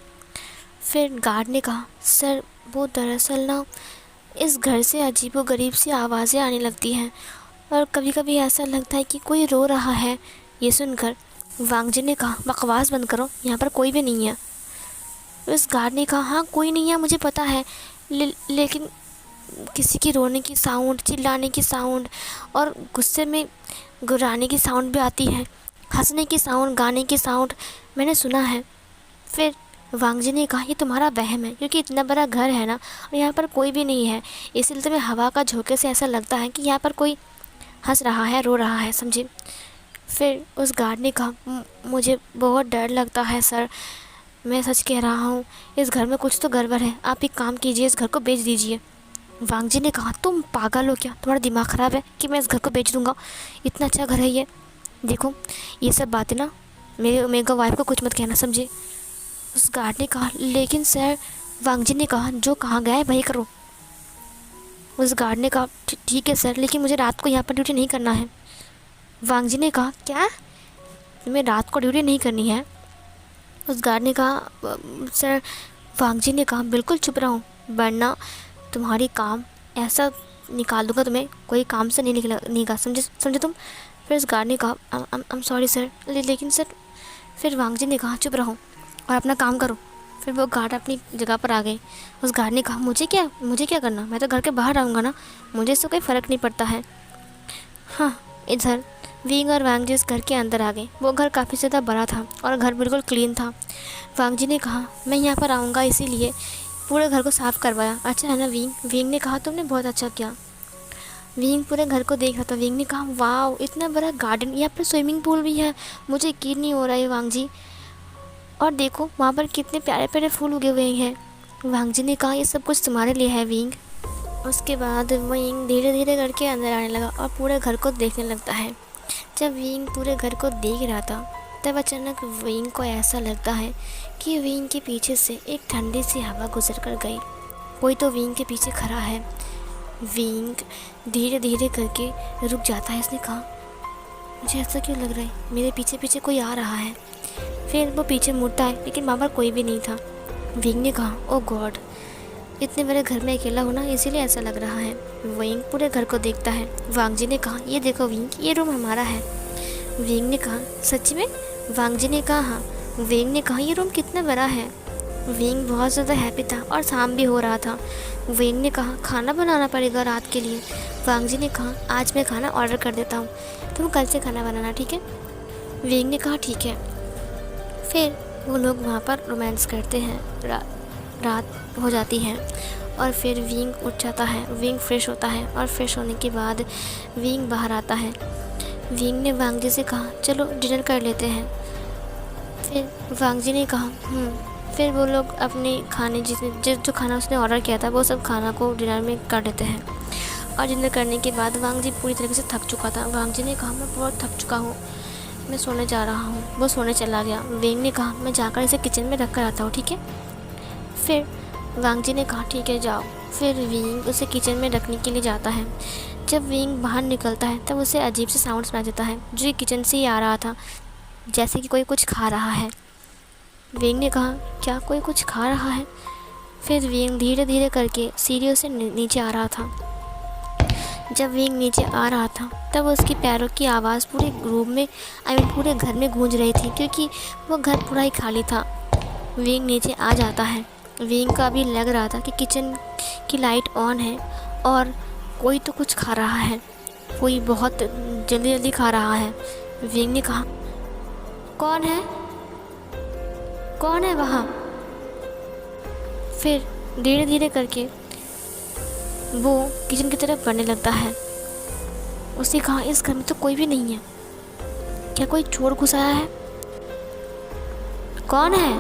फिर गार्ड ने कहा, सर वो दरअसल ना, इस घर से अजीबोगरीब सी आवाज़ें आने लगती हैं और कभी कभी ऐसा लगता है कि कोई रो रहा है। ये सुनकर वांग जी ने कहा, बकवास बंद करो, यहाँ पर कोई भी नहीं है। उस गार्ड ने कहा, हाँ कोई नहीं है, मुझे पता है, लेकिन किसी की रोने की साउंड, चिल्लाने की साउंड और गुस्से में गुर्राने की साउंड भी आती है, हंसने की साउंड, गाने की साउंड मैंने सुना है। फिर वांग जी ने कहा ये तुम्हारा वहम है, क्योंकि इतना बड़ा घर है ना और यहाँ पर कोई भी नहीं है, इसलिए तुम्हें हवा का झोंके से ऐसा लगता है कि यहाँ पर कोई हंस रहा है, रो रहा है, समझे। फिर उस गार्ड ने कहा मुझे बहुत डर लगता है सर, मैं सच कह रहा हूँ, इस घर में कुछ तो गड़बड़ है, आप एक काम कीजिए, इस घर को बेच दीजिए। वांग जी ने कहा तुम पागल हो क्या, तुम्हारा दिमाग ख़राब है कि मैं इस घर को बेच दूँगा, इतना अच्छा घर है ये। देखो ये सब बातें ना मेरे मेगा वाइफ को कुछ मत कहना, समझे। उस गार्ड ने कहा लेकिन सर, वांग जी ने कहा जो कहाँ गया है वही करो। उस गार्ड ने कहा ठीक है सर, लेकिन मुझे रात को यहाँ पर ड्यूटी नहीं करना है। वांग जी ने कहा क्या, तुम्हें रात को ड्यूटी नहीं करनी है। उस गार्ड ने कहा सर, वांग जी ने कहा बिल्कुल चुप रहो, वरना तुम्हारी काम ऐसा निकाल दूंगा, तुम्हें कोई काम से नहीं निकलेगा, समझे तुम। फिर उस गार्ड ने कहा आई एम सॉरी सर, लेकिन सर। फिर वांग जी ने कहा चुप रहो और अपना काम करो। फिर वो गार्ड अपनी जगह पर आ गए। उस गार्ड ने कहा मुझे क्या करना, मैं तो घर के बाहर रहूँगा ना, मुझे इससे कोई फ़र्क नहीं पड़ता है। हाँ, इधर विंग और वांग जी उस घर के अंदर आ गए। वो घर काफ़ी ज़्यादा बड़ा था और घर बिल्कुल क्लीन था। वांग जी ने कहा मैं यहाँ पर आऊँगा इसीलिए पूरे घर को साफ़ करवाया, अच्छा है ना विंग। विंग ने कहा तुमने बहुत अच्छा किया। विंग पूरे घर को देख रहा था। विंग ने कहा वाह इतना बड़ा गार्डन, यहाँ पर स्विमिंग पूल भी है, मुझे यकीन नहीं हो रहा है वांग जी, और देखो वहाँ पर कितने प्यारे प्यारे फूल उगे हुए हैं। वांग जी ने कहा ये सब कुछ तुम्हारे लिए है विंग। उसके बाद विंग धीरे धीरे घर के अंदर आने लगा और पूरे घर को देखने लगता है। जब विंग पूरे घर को देख रहा था तब अचानक विंग को ऐसा लगता है कि विंग के पीछे से एक ठंडी सी हवा गुजर कर गई, कोई तो विंग के पीछे खड़ा है। विंग धीरे धीरे करके रुक जाता है। इसने कहा मुझे ऐसा क्यों लग रहा है, मेरे पीछे पीछे कोई आ रहा है। फिर वो पीछे मुड़ता है लेकिन वहाँ पर कोई भी नहीं था। विंग ने कहा ओ गॉड, इतने बड़े घर में अकेला होना इसीलिए ऐसा लग रहा है। विंग पूरे घर को देखता है। वांग जी ने कहा ये देखो विंग, ये रूम हमारा है। विंग ने कहा सच में। वांग जी ने कहा हाँ। विंग ने कहा ये रूम कितना बड़ा है। विंग बहुत ज़्यादा हैप्पी था और शाम भी हो रहा था। विंग ने कहा खाना बनाना पड़ेगा रात के लिए। वांग जी ने कहा आज मैं खाना ऑर्डर कर देता हूँ, तुम कल से खाना बनाना, ठीक है। विंग ने कहा ठीक है। फिर वो लोग वहाँ पर रोमांस करते हैं। रात हो जाती है और फिर विंग उठ जाता है। विंग फ्रेश होता है और फ्रेश होने के बाद विंग बाहर आता है। विंग ने वांग जी से कहा चलो डिनर कर लेते हैं। फिर वांग जी ने कहा फिर वो लोग अपने खाने जो खाना उसने ऑर्डर किया था वो सब खाना को डिनर में कर लेते हैं। और डिनर करने के बाद वांग जी पूरी तरीके से थक चुका था। वांग जी ने कहा मैं बहुत थक चुका हूँ, मैं सोने जा रहा हूँ। वो सोने चला गया। विंग ने कहा मैं जाकर इसे किचन में रख कर आता हूँ, ठीक है। फिर वांग जी ने कहा ठीक है जाओ। फिर विंग उसे किचन में रखने के लिए जाता है। जब विंग बाहर निकलता है तब उसे अजीब से साउंड सुनाई देता है जो किचन से ही आ रहा था, जैसे कि कोई कुछ खा रहा है। विंग ने कहा क्या कोई कुछ खा रहा है। फिर विंग धीरे धीरे करके सीढ़ियों से नीचे आ रहा था। जब विंग नीचे आ रहा था तब उसकी पैरों की आवाज़ पूरे रूम में पूरे घर में गूंज रही थी, क्योंकि वो घर पूरा ही खाली था। विंग नीचे आ जाता है। विंग का अभी लग रहा था कि किचन की लाइट ऑन है और कोई तो कुछ खा रहा है, कोई बहुत जल्दी जल्दी खा रहा है। विंग ने कहा कौन है वहाँ। फिर धीरे धीरे करके वो किचन की तरफ बढ़ने लगता है। उसने कहा इस घर में तो कोई भी नहीं है, क्या कोई चोर घुस आया है। कौन है,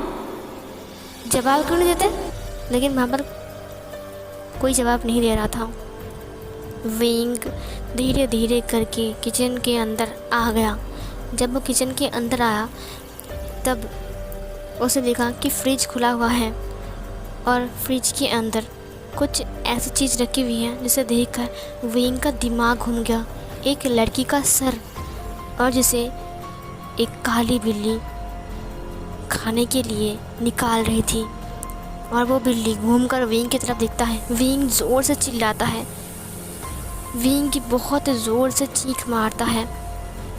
जवाब क्यों नहीं देते। लेकिन वहाँ पर कोई जवाब नहीं दे रहा था। विंग धीरे धीरे करके किचन के अंदर आ गया। जब वो किचन के अंदर आया तब उसे देखा कि फ्रिज खुला हुआ है और फ्रिज के अंदर कुछ ऐसी चीज़ रखी हुई है जिसे देखकर विंग का दिमाग घूम गया। एक लड़की का सर और जिसे एक काली बिल्ली खाने के लिए निकाल रही थी। और वो बिल्ली घूमकर विंग की तरफ देखता है। विंग ज़ोर से चिल्लाता है। विंग बहुत ज़ोर से चीख मारता है,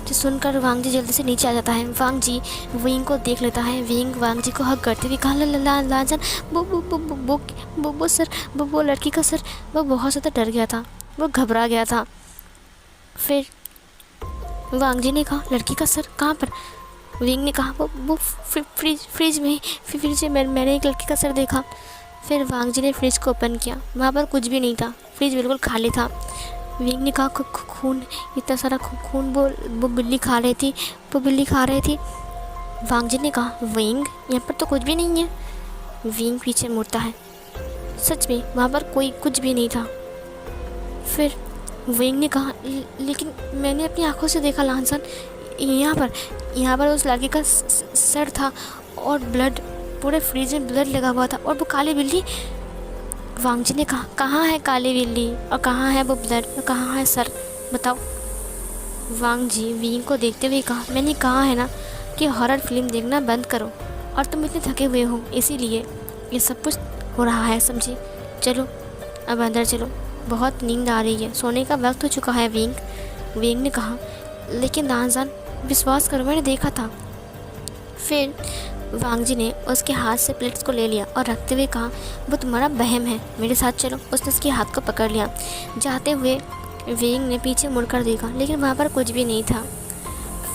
जो सुनकर वांग जी जल्दी से नीचे आ जाता है। वांग जी विंग को देख लेता है। विंग वांग जी को हक करते हुए कहा लाजान वो सर, वो लड़की का सर। वो बहुत ज़्यादा डर गया था, वो घबरा गया था। फिर वांग जी ने कहा लड़की का सर कहाँ पर। विंग ने कहा वो फ्रिज में मैंने एक लड़की का सर देखा। फिर वांग जी ने फ्रिज को ओपन किया, वहाँ पर कुछ भी नहीं था, फ्रिज बिल्कुल खाली था। विंग ने कहा खून, इतना सारा खून, वो बिल्ली खा रही थी, वो बिल्ली खा रही थी। वांग जी ने कहा विंग, यहाँ पर तो कुछ भी नहीं है। विंग पीछे मुड़ता है, सच में वहाँ पर कोई कुछ भी नहीं था। फिर विंग ने कहा लेकिन मैंने अपनी आंखों से देखा लानसन, यहाँ पर उस लड़के का सर था और ब्लड, पूरे फ्रिज में ब्लड लगा हुआ था, और वो काली बिल्ली। वांग जी ने कहा कहाँ है काली बिल्ली, और कहाँ है वो ब्लड, और कहाँ है सर, बताओ। वांग जी विंग को देखते हुए कहा मैंने कहा है ना कि हॉरर फिल्म देखना बंद करो, और तुम इतने थके हुए हो इसीलिए ये सब कुछ हो रहा है, समझी। चलो अब अंदर चलो, बहुत नींद आ रही है, सोने का वक्त हो चुका है। विंग ने कहा लेकिन लानजान विश्वास करो, मैंने देखा था। फिर वांग जी ने उसके हाथ से प्लेट्स को ले लिया और रखते हुए कहा वो तुम्हारा वहम है, मेरे साथ चलो। उसने उसके हाथ को पकड़ लिया। जाते हुए विंग ने पीछे मुड़कर देखा, लेकिन वहाँ पर कुछ भी नहीं था।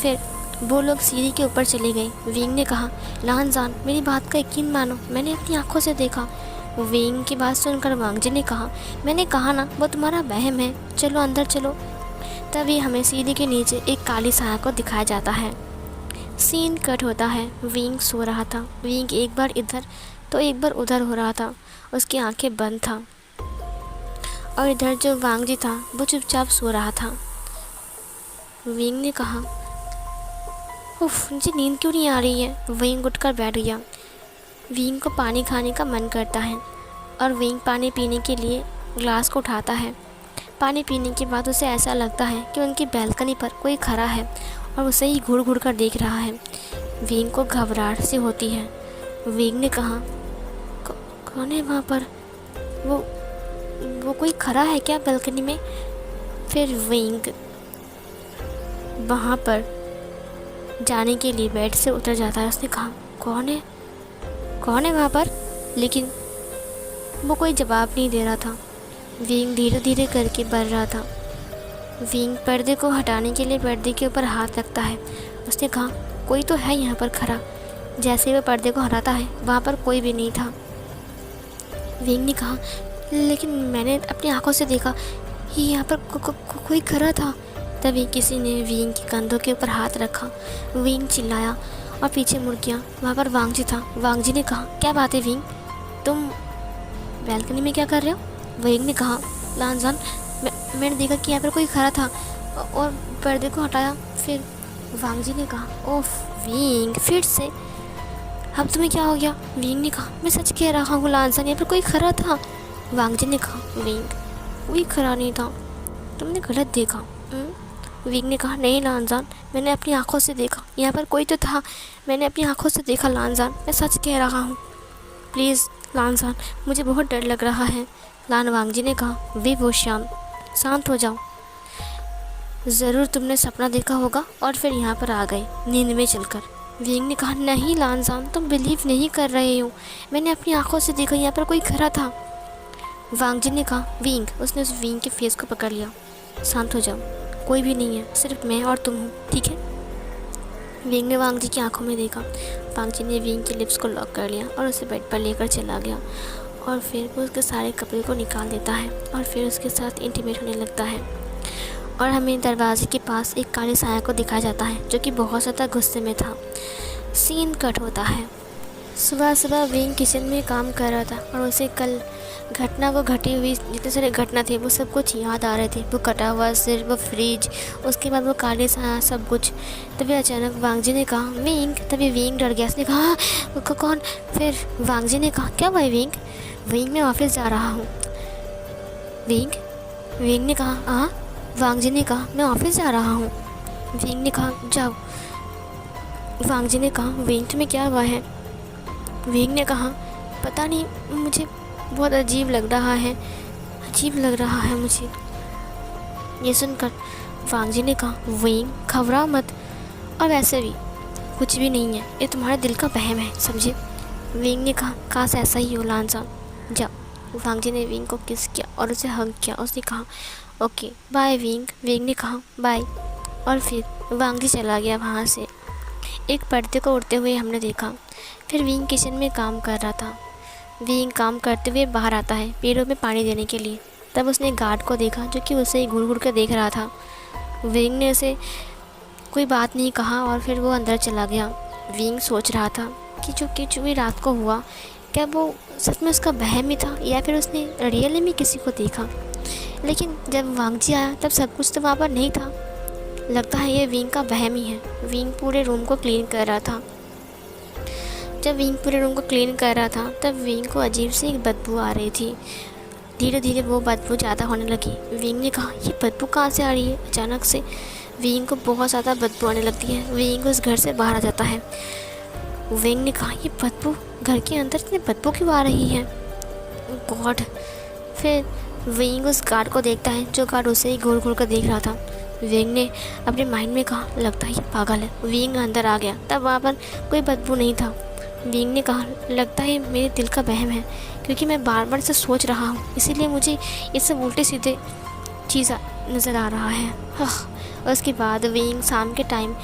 फिर वो लोग सीढ़ी के ऊपर चले गए। विंग ने कहा लानजान मेरी बात का यकीन मानो, मैंने अपनी आंखों से देखा। विंग की बात सुनकर वांग जी ने कहा मैंने कहा ना वो तुम्हारा वहम है, चलो अंदर चलो। तभी हमें सीढ़ी के नीचे एक काली साया को दिखाया जाता है। सीन कट होता है। विंग सो रहा था। विंग एक बार इधर तो एक बार उधर हो रहा था, उसकी आंखें बंद था, और इधर जो वांग जी था वो चुपचाप सो रहा था। विंग ने कहा उफ, मुझे नींद क्यों नहीं आ रही है। विंग उठकर बैठ गया। विंग को पानी खाने का मन करता है, और विंग पानी पीने के लिए ग्लास को उठाता है। पानी पीने के बाद उसे ऐसा लगता है कि उनकी बैल्कनी पर कोई खड़ा है और उसे ही घूर घूर कर देख रहा है। विंग को घबराहट सी होती है। विंग ने कहा कौन है वहाँ पर, वो कोई खड़ा है क्या बैल्कनी में। फिर विंग वहाँ पर जाने के लिए बेड से उतर जाता है। उसने कहा कौन है वहाँ पर, लेकिन वो कोई जवाब नहीं दे रहा था। विंग धीरे धीरे करके बढ़ रहा था। विंग पर्दे को हटाने के लिए पर्दे के ऊपर हाथ रखता है। उसने कहा कोई तो है यहाँ पर खड़ा। जैसे वह पर्दे को हटाता है वहाँ पर कोई भी नहीं था। विंग ने कहा लेकिन मैंने अपनी आंखों से देखा कि यहाँ पर कोई खड़ा था। तभी किसी ने विंग के कंधों के ऊपर हाथ रखा। विंग चिल्लाया और पीछे मुड़ गया। वहाँ पर वांग जी था। वांग जी ने कहा क्या बात है विंग, तुम बैल्कनी में क्या कर रहे हो। विंग ने कहा लानजान मैंने देखा कि यहाँ पर कोई खड़ा था और पर्दे को हटाया। फिर वांग जी ने कहा ओफ विंग, फिर से अब तुम्हें क्या हो गया। विंग ने कहा मैं सच कह रहा हूँ लानजान, यहाँ पर कोई खड़ा था। वांग जी ने कहा विंग कोई खड़ा नहीं था, तुमने गलत देखा। विंग ने कहा नहीं लानजान, मैंने अपनी आंखों से देखा, यहाँ पर कोई तो था, मैंने अपनी आंखों से देखा लानजान, मैं सच कह रहा हूँ। प्लीज़ लानजान, मुझे बहुत डर लग रहा है। वांग जी ने कहा वे वो शांत हो जाओ। ज़रूर तुमने सपना देखा होगा और फिर यहाँ पर आ गए नींद में चलकर। विंग ने कहा नहीं लानजान, तुम बिलीव नहीं कर रहे हो, मैंने अपनी आंखों से देखा, यहाँ पर कोई खड़ा था। वांग जी ने कहा विंग, उसने उस विंग के फेस को पकड़ लिया। शांत हो जाओ, कोई भी नहीं है, सिर्फ मैं और तुम हो, ठीक है। विंग ने वांग जी की आंखों में देखा। वांग जी ने विंग के लिप्स को लॉक कर लिया और उसे बेड पर लेकर चला गया, और फिर वो उसके सारे कपड़े को निकाल देता है और फिर उसके साथ इंटीमेट होने लगता है। और हमें दरवाजे के पास एक काले साया को दिखाया जाता है जो कि बहुत ज़्यादा गुस्से में था। सीन कट होता है। सुबह सुबह विंग किचन में काम कर रहा था और उसे कल घटना को घटी हुई जितने सारे घटना थे वो सब कुछ याद आ रहे थे। वो कटा हुआ सिर, वो फ्रिज, उसके बाद वो काले साया, सब कुछ। तभी अचानक वांग जी ने कहा विंग। तभी विंग डर गया। उसने कहा कौन। फिर वांग जी ने कहा क्या भाई विंग। विंग मैं ऑफिस जा रहा हूँ। विंग ने कहा हाँ। वांग जी ने कहा मैं ऑफिस जा रहा हूँ। विंग ने कहा जाओ। वांग जी ने कहा विंग तुम्हें क्या हुआ है। विंग ने कहा पता नहीं, मुझे बहुत अजीब लग रहा है मुझे। ये सुनकर वांग जी ने कहा विंग घबराओ मत, और वैसे भी कुछ भी नहीं है, ये तुम्हारे दिल का वहम है, समझे। विंग ने कहा काश ऐसा ही हो लानजान, जाओ। वांग जी ने विंग को किस किया और उसे हग किया। उसने कहा ओके बाय विंग। विंग ने कहा बाय, और फिर वांग जी चला गया वहाँ से। एक पर्दे को उड़ते हुए हमने देखा। फिर विंग किचन में काम कर रहा था। विंग काम करते हुए बाहर आता है पेड़ों में पानी देने के लिए। तब उसने गार्ड को देखा जो कि उसे ही घूर घूर कर देख रहा था। विंग ने उसे कोई बात नहीं कहा और फिर वो अंदर चला गया। विंग सोच रहा था कि जो भी रात को हुआ, क्या वो सच में उसका वहम ही था या फिर उसने रियली में किसी को देखा। लेकिन जब वांगजी आया तब सब कुछ तो वहाँ पर नहीं था। लगता है ये विंग का वहम ही है। विंग पूरे रूम को क्लीन कर रहा था। जब विंग पूरे रूम को क्लीन कर रहा था तब विंग को अजीब सी एक बदबू आ रही थी। धीरे धीरे वो बदबू ज़्यादा होने लगी। विंग ने कहा, ये बदबू कहाँ से आ रही है। अचानक से विंग को बहुत ज़्यादा बदबू आने लगती है। विंग उस घर से बाहर आ जाता है। विंग ने कहा, ये बदबू घर के अंदर इतनी बदबू क्यों आ रही है, गॉड। फिर विंग उस गार्ड को देखता है जो गार्ड उसे ही घूर घूर कर देख रहा था। विंग ने अपने माइंड में कहा, लगता है ये पागल है। विंग अंदर आ गया। तब वहाँ पर कोई बदबू नहीं था। विंग ने कहा, लगता है मेरे दिल का वहम है, क्योंकि मैं बार बार से सोच रहा हूँ, इसीलिए मुझे ये सब उल्टे सीधे चीज़ नज़र आ रहा है। और उसके बाद विंग शाम के टाइम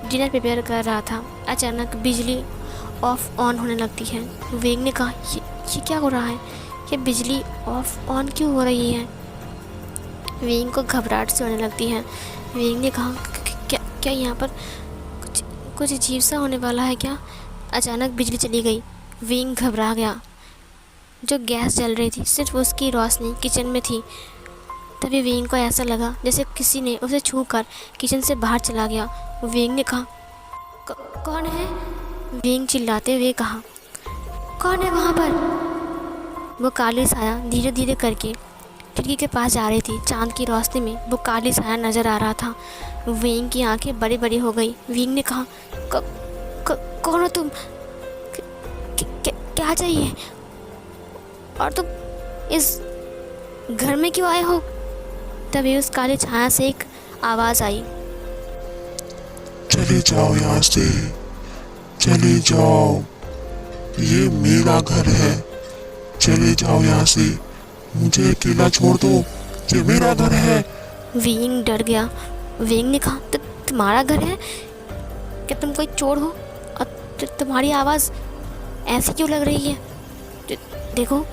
डिनर प्रिपेयर कर रहा था। अचानक बिजली ऑफ ऑन होने लगती है। विंग ने कहा, ये क्या हो रहा है, ये बिजली ऑफ ऑन क्यों हो रही है। विंग को घबराहट से होने लगती है। विंग ने कहा, क्या यहाँ पर कुछ अजीब सा होने वाला है क्या। अचानक बिजली चली गई। विंग घबरा गया। जो गैस जल रही थी सिर्फ उसकी रोशनी किचन में थी। तभी विंग को ऐसा लगा जैसे किसी ने उसे छूकर किचन से बाहर चला गया। विंग ने कहा, कौन है। विंग चिल्लाते हुए कहा, कौन है वहाँ पर। वो काली साया धीरे धीरे करके खिड़की के पास जा रही थी। चांद की रोशनी में वो काली साया नज़र आ रहा था। विंग की आंखें बड़ी बड़ी हो गई। विंग ने कहा, कौन हो तुम, क्या चाहिए, और तुम इस घर में क्यों आए हो। तभी उस काली छाया से एक आवाज़ आई, चले जाओ यहाँ से, चले जाओ, ये मेरा घर है, चले जाओ यहाँ से, मुझे अकेला छोड़ दो, ये मेरा घर है। विंग डर गया। विंग ने कहा, तुम्हारा घर है, क्या तुम कोई चोर हो, और तुम्हारी आवाज़ ऐसी क्यों लग रही है। देखो,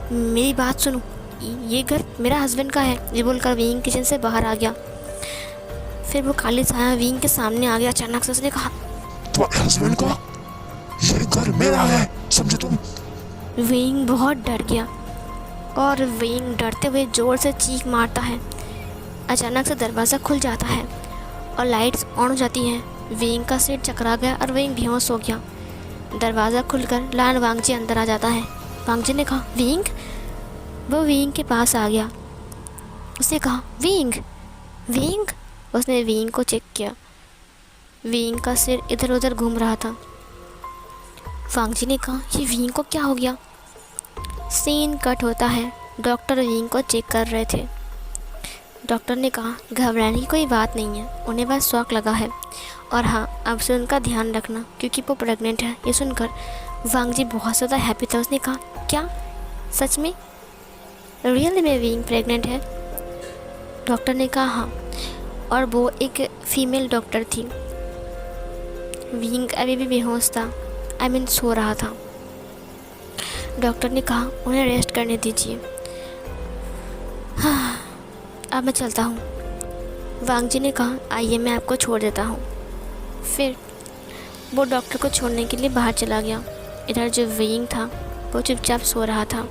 मेरी बात सुनो, ये घर मेरा हस्बैंड का है। ये बोलकर विंग किचन से बाहर आ गया। फिर वो काली साया विंग के सामने आ गया। अचानक से उसने कहा, तुम्हारे हस्बैंड का, ये घर मेरा है, समझे तुम। विंग बहुत डर गया और विंग डरते हुए ज़ोर से चीख मारता है। अचानक से दरवाज़ा खुल जाता है और लाइट्स ऑन हो जाती हैं। विंग का सिर चकरा गया और विंग बेहोश हो गया। दरवाज़ा खुलकर लान वांगजी अंदर आ जाता है। वांगजी ने कहा, विंग। वो विंग के पास आ गया। उसने कहा, विंग, विंग। उसने विंग को चेक किया। विंग का सिर इधर उधर घूम रहा था। वांगजी ने कहा, ये विंग को क्या हो गया। सीन कट होता है। डॉक्टर विंग को चेक कर रहे थे। डॉक्टर ने कहा, घबराने की कोई बात नहीं है, उन्हें बस शौक लगा है, और हाँ, अब से उनका ध्यान रखना क्योंकि वो प्रेग्नेंट है। ये सुनकर वांगजी बहुत ज़्यादा हैप्पी था। उसने कहा, क्या सच में, रियल में विंग प्रेग्नेंट है। डॉक्टर ने कहा, हाँ, और वो एक फीमेल डॉक्टर थी। विंग अभी भी बेहोश था, सो रहा था। डॉक्टर ने कहा, उन्हें रेस्ट करने दीजिए। हाँ, अब मैं चलता हूँ। वांगजी ने कहा, आइए मैं आपको छोड़ देता हूँ। फिर वो डॉक्टर को छोड़ने के लिए बाहर चला गया। इधर जो विंग था वो चुपचाप सो रहा था।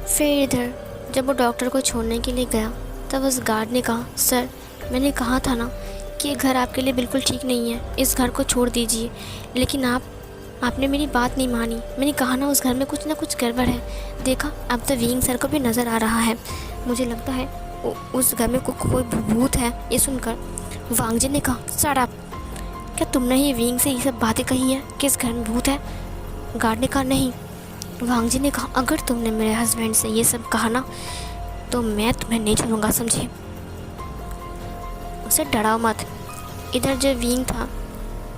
फिर इधर जब वो डॉक्टर को छोड़ने के लिए गया तब उस गार्ड ने कहा, सर, मैंने कहा था ना कि ये घर आपके लिए बिल्कुल ठीक नहीं है, इस घर को छोड़ दीजिए। लेकिन आपने मेरी बात नहीं मानी। मैंने कहा ना, उस घर में कुछ ना कुछ गड़बड़ है। देखा, अब तो विंग सर को भी नज़र आ रहा है। मुझे लगता है उस घर में कोई भूत है। ये सुनकर वांगजी ने कहा, शट अप, क्या तुमने ही विंग से ये सब बातें कही हैं कि इस घर में भूत है। गार्ड ने कहा, नहीं। वांगजी ने कहा, अगर तुमने मेरे हस्बैंड से ये सब कहा ना तो मैं तुम्हें नहीं छोड़ूंगा, समझे। उसे डराओ मत। इधर जो विंग था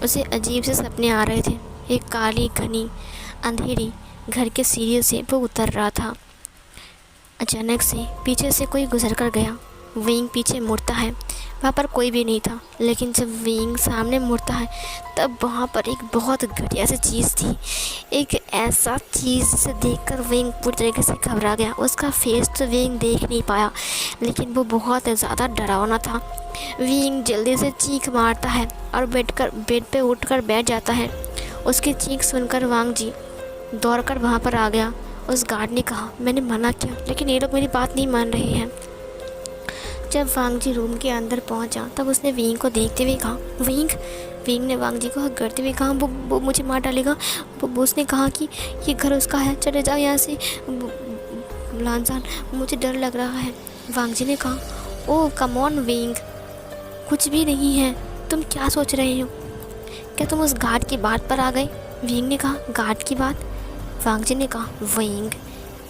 उसे अजीब से सपने आ रहे थे। एक काली घनी अंधेरी घर के सीढ़ी से वो उतर रहा था। अचानक से पीछे से कोई गुजर कर गया। विंग पीछे मुड़ता है वहाँ पर कोई भी नहीं था। लेकिन जब विंग सामने मुड़ता है तब वहाँ पर एक बहुत घटिया सी चीज़ थी। एक ऐसा चीज़ जिसे देखकर विंग पूरी तरीके से घबरा गया। उसका फेस तो विंग देख नहीं पाया, लेकिन वो बहुत ज़्यादा डरावना था। विंग जल्दी से चीख मारता है और बेड पे उठकर बैठ जाता है। उसकी चीख सुनकर वांग जी दौड़कर वहाँ पर आ गया। उस गार्ड ने कहा, मैंने मना किया लेकिन ये लोग मेरी बात नहीं मान रहे हैं। जब वांग जी रूम के अंदर पहुंचा तब उसने विंग को देखते हुए कहा, विंग ने वांग जी को हक करते हुए कहा, वो मुझे मार डालेगा। वो उसने कहा कि ये घर उसका है, चले जाओ यहाँ से। लानजान, मुझे डर लग रहा है। वांग जी ने कहा, ओह कम ऑन विंग, कुछ भी नहीं है, तुम क्या सोच रहे हो? क्या तुम उस गार्ड की बात पर आ गए? विंग ने कहा, गार्ड की बात? वांग जी ने कहा, विंग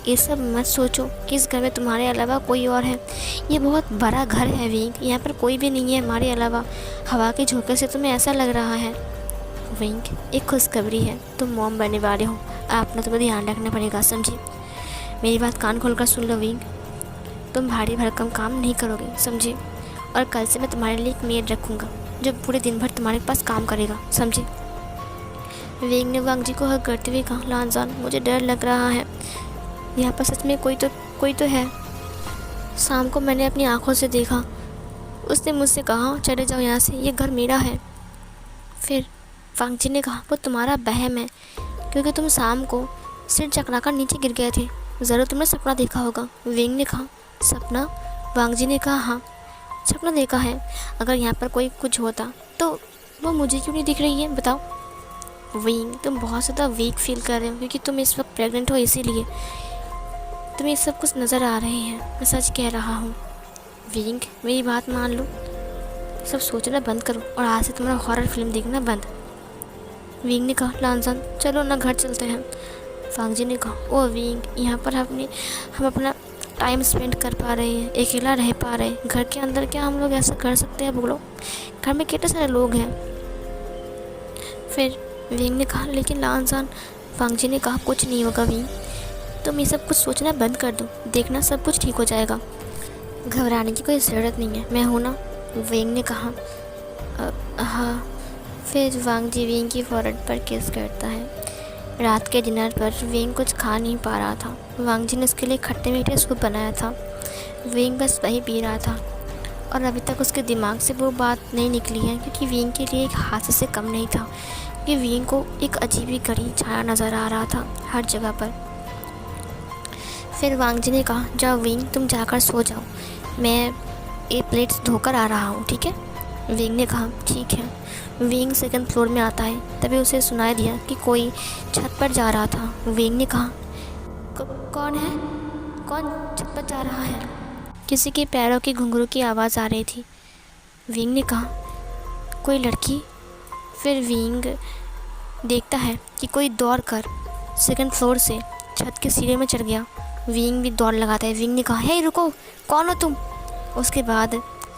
ये सब मत सोचो कि इस घर में तुम्हारे अलावा कोई और है। ये बहुत बड़ा घर है विंग, यहाँ पर कोई भी नहीं है हमारे अलावा। हवा के झोंके से तुम्हें ऐसा लग रहा है। विंग, एक खुशखबरी है, तुम मॉम बनने वाले हो। अपना तुम्हें ध्यान रखना पड़ेगा, समझी? मेरी बात कान खोलकर सुन लो विंग, तुम भारी भरकम काम नहीं करोगे, समझे? और कल से मैं तुम्हारे लिए एक मेड रखूँगा जो पूरे दिन भर तुम्हारे पास काम करेगा, समझे? विंग ने वांग जी को हक करते हुए कहा, लानजान, मुझे डर लग रहा है। यहाँ पर सच में कोई तो है। शाम को मैंने अपनी आंखों से देखा। उसने मुझसे कहा, चले जाओ यहाँ से, ये घर मेरा है। फिर वांग जी ने कहा, वो तुम्हारा वहम है, क्योंकि तुम शाम को सिर चकराकर नीचे गिर गए थे। ज़रूर तुमने सपना देखा होगा। विंग ने कहा, सपना? वांग जी ने कहा, हाँ सपना देखा है। अगर यहाँ पर कोई कुछ होता तो वो मुझे क्यों नहीं दिख रही है, बताओ? विंग, तुम बहुत ज़्यादा वीक फील कर रहे हो क्योंकि तुम इस वक्त प्रेग्नेंट हो, इसीलिए तुम्हें सब कुछ नज़र आ रहे हैं। मैं सच कह रहा हूँ। विंग, मेरी बात मान लो, सब सोचना बंद करो और आज से तुम्हारा हॉरर फिल्म देखना बंद। विंग ने कहा, लानजान, चलो ना घर चलते हैं। वांग जी ने कहा, ओ विंग, यहाँ पर हम अपना टाइम स्पेंड कर पा रहे हैं, अकेला रह पा रहे हैं। घर के अंदर क्या हम लोग ऐसा कर सकते हैं? बोलो, घर में कितने सारे लोग हैं। फिर विंग ने कहा, लेकिन लानजान। वांग जी ने कहा, कुछ नहीं होगा विंग, तुम ये सब कुछ सोचना बंद कर दो, देखना सब कुछ ठीक हो जाएगा। घबराने की कोई ज़रूरत नहीं है, मैं हूँ ना। विंग ने कहा, हाँ। फिर वांग जी विंग की फोrehead पर किस करता है। रात के डिनर पर विंग कुछ खा नहीं पा रहा था। वांग जी ने उसके लिए खट्टे मीठे सूप बनाया था। विंग बस वही पी रहा था और अभी तक उसके दिमाग से वो बात नहीं निकली है, क्योंकि विंग के लिए एक हादसे से कम नहीं था कि विंग को एक अजीब ही घड़ी छाया नज़र आ रहा था हर जगह पर। फिर वांग जी ने कहा, जाओ विंग, तुम जाकर सो जाओ, मैं ये प्लेट्स धोकर आ रहा हूँ, ठीक है? विंग ने कहा, ठीक है। विंग सेकंड फ्लोर में आता है, तभी उसे सुनाई दिया कि कोई छत पर जा रहा था। विंग ने कहा, कौन है? कौन छत पर जा रहा है? किसी के पैरों की घुंघरू की आवाज़ आ रही थी। विंग ने कहा, कोई लड़की? फिर विंग देखता है कि कोई दौड़कर सेकंड फ्लोर से छत के सीढ़ी में चढ़ गया। विंग भी दौड़ लगाता है। विंग ने कहा, हे रुको, कौन हो तुम? उसके बाद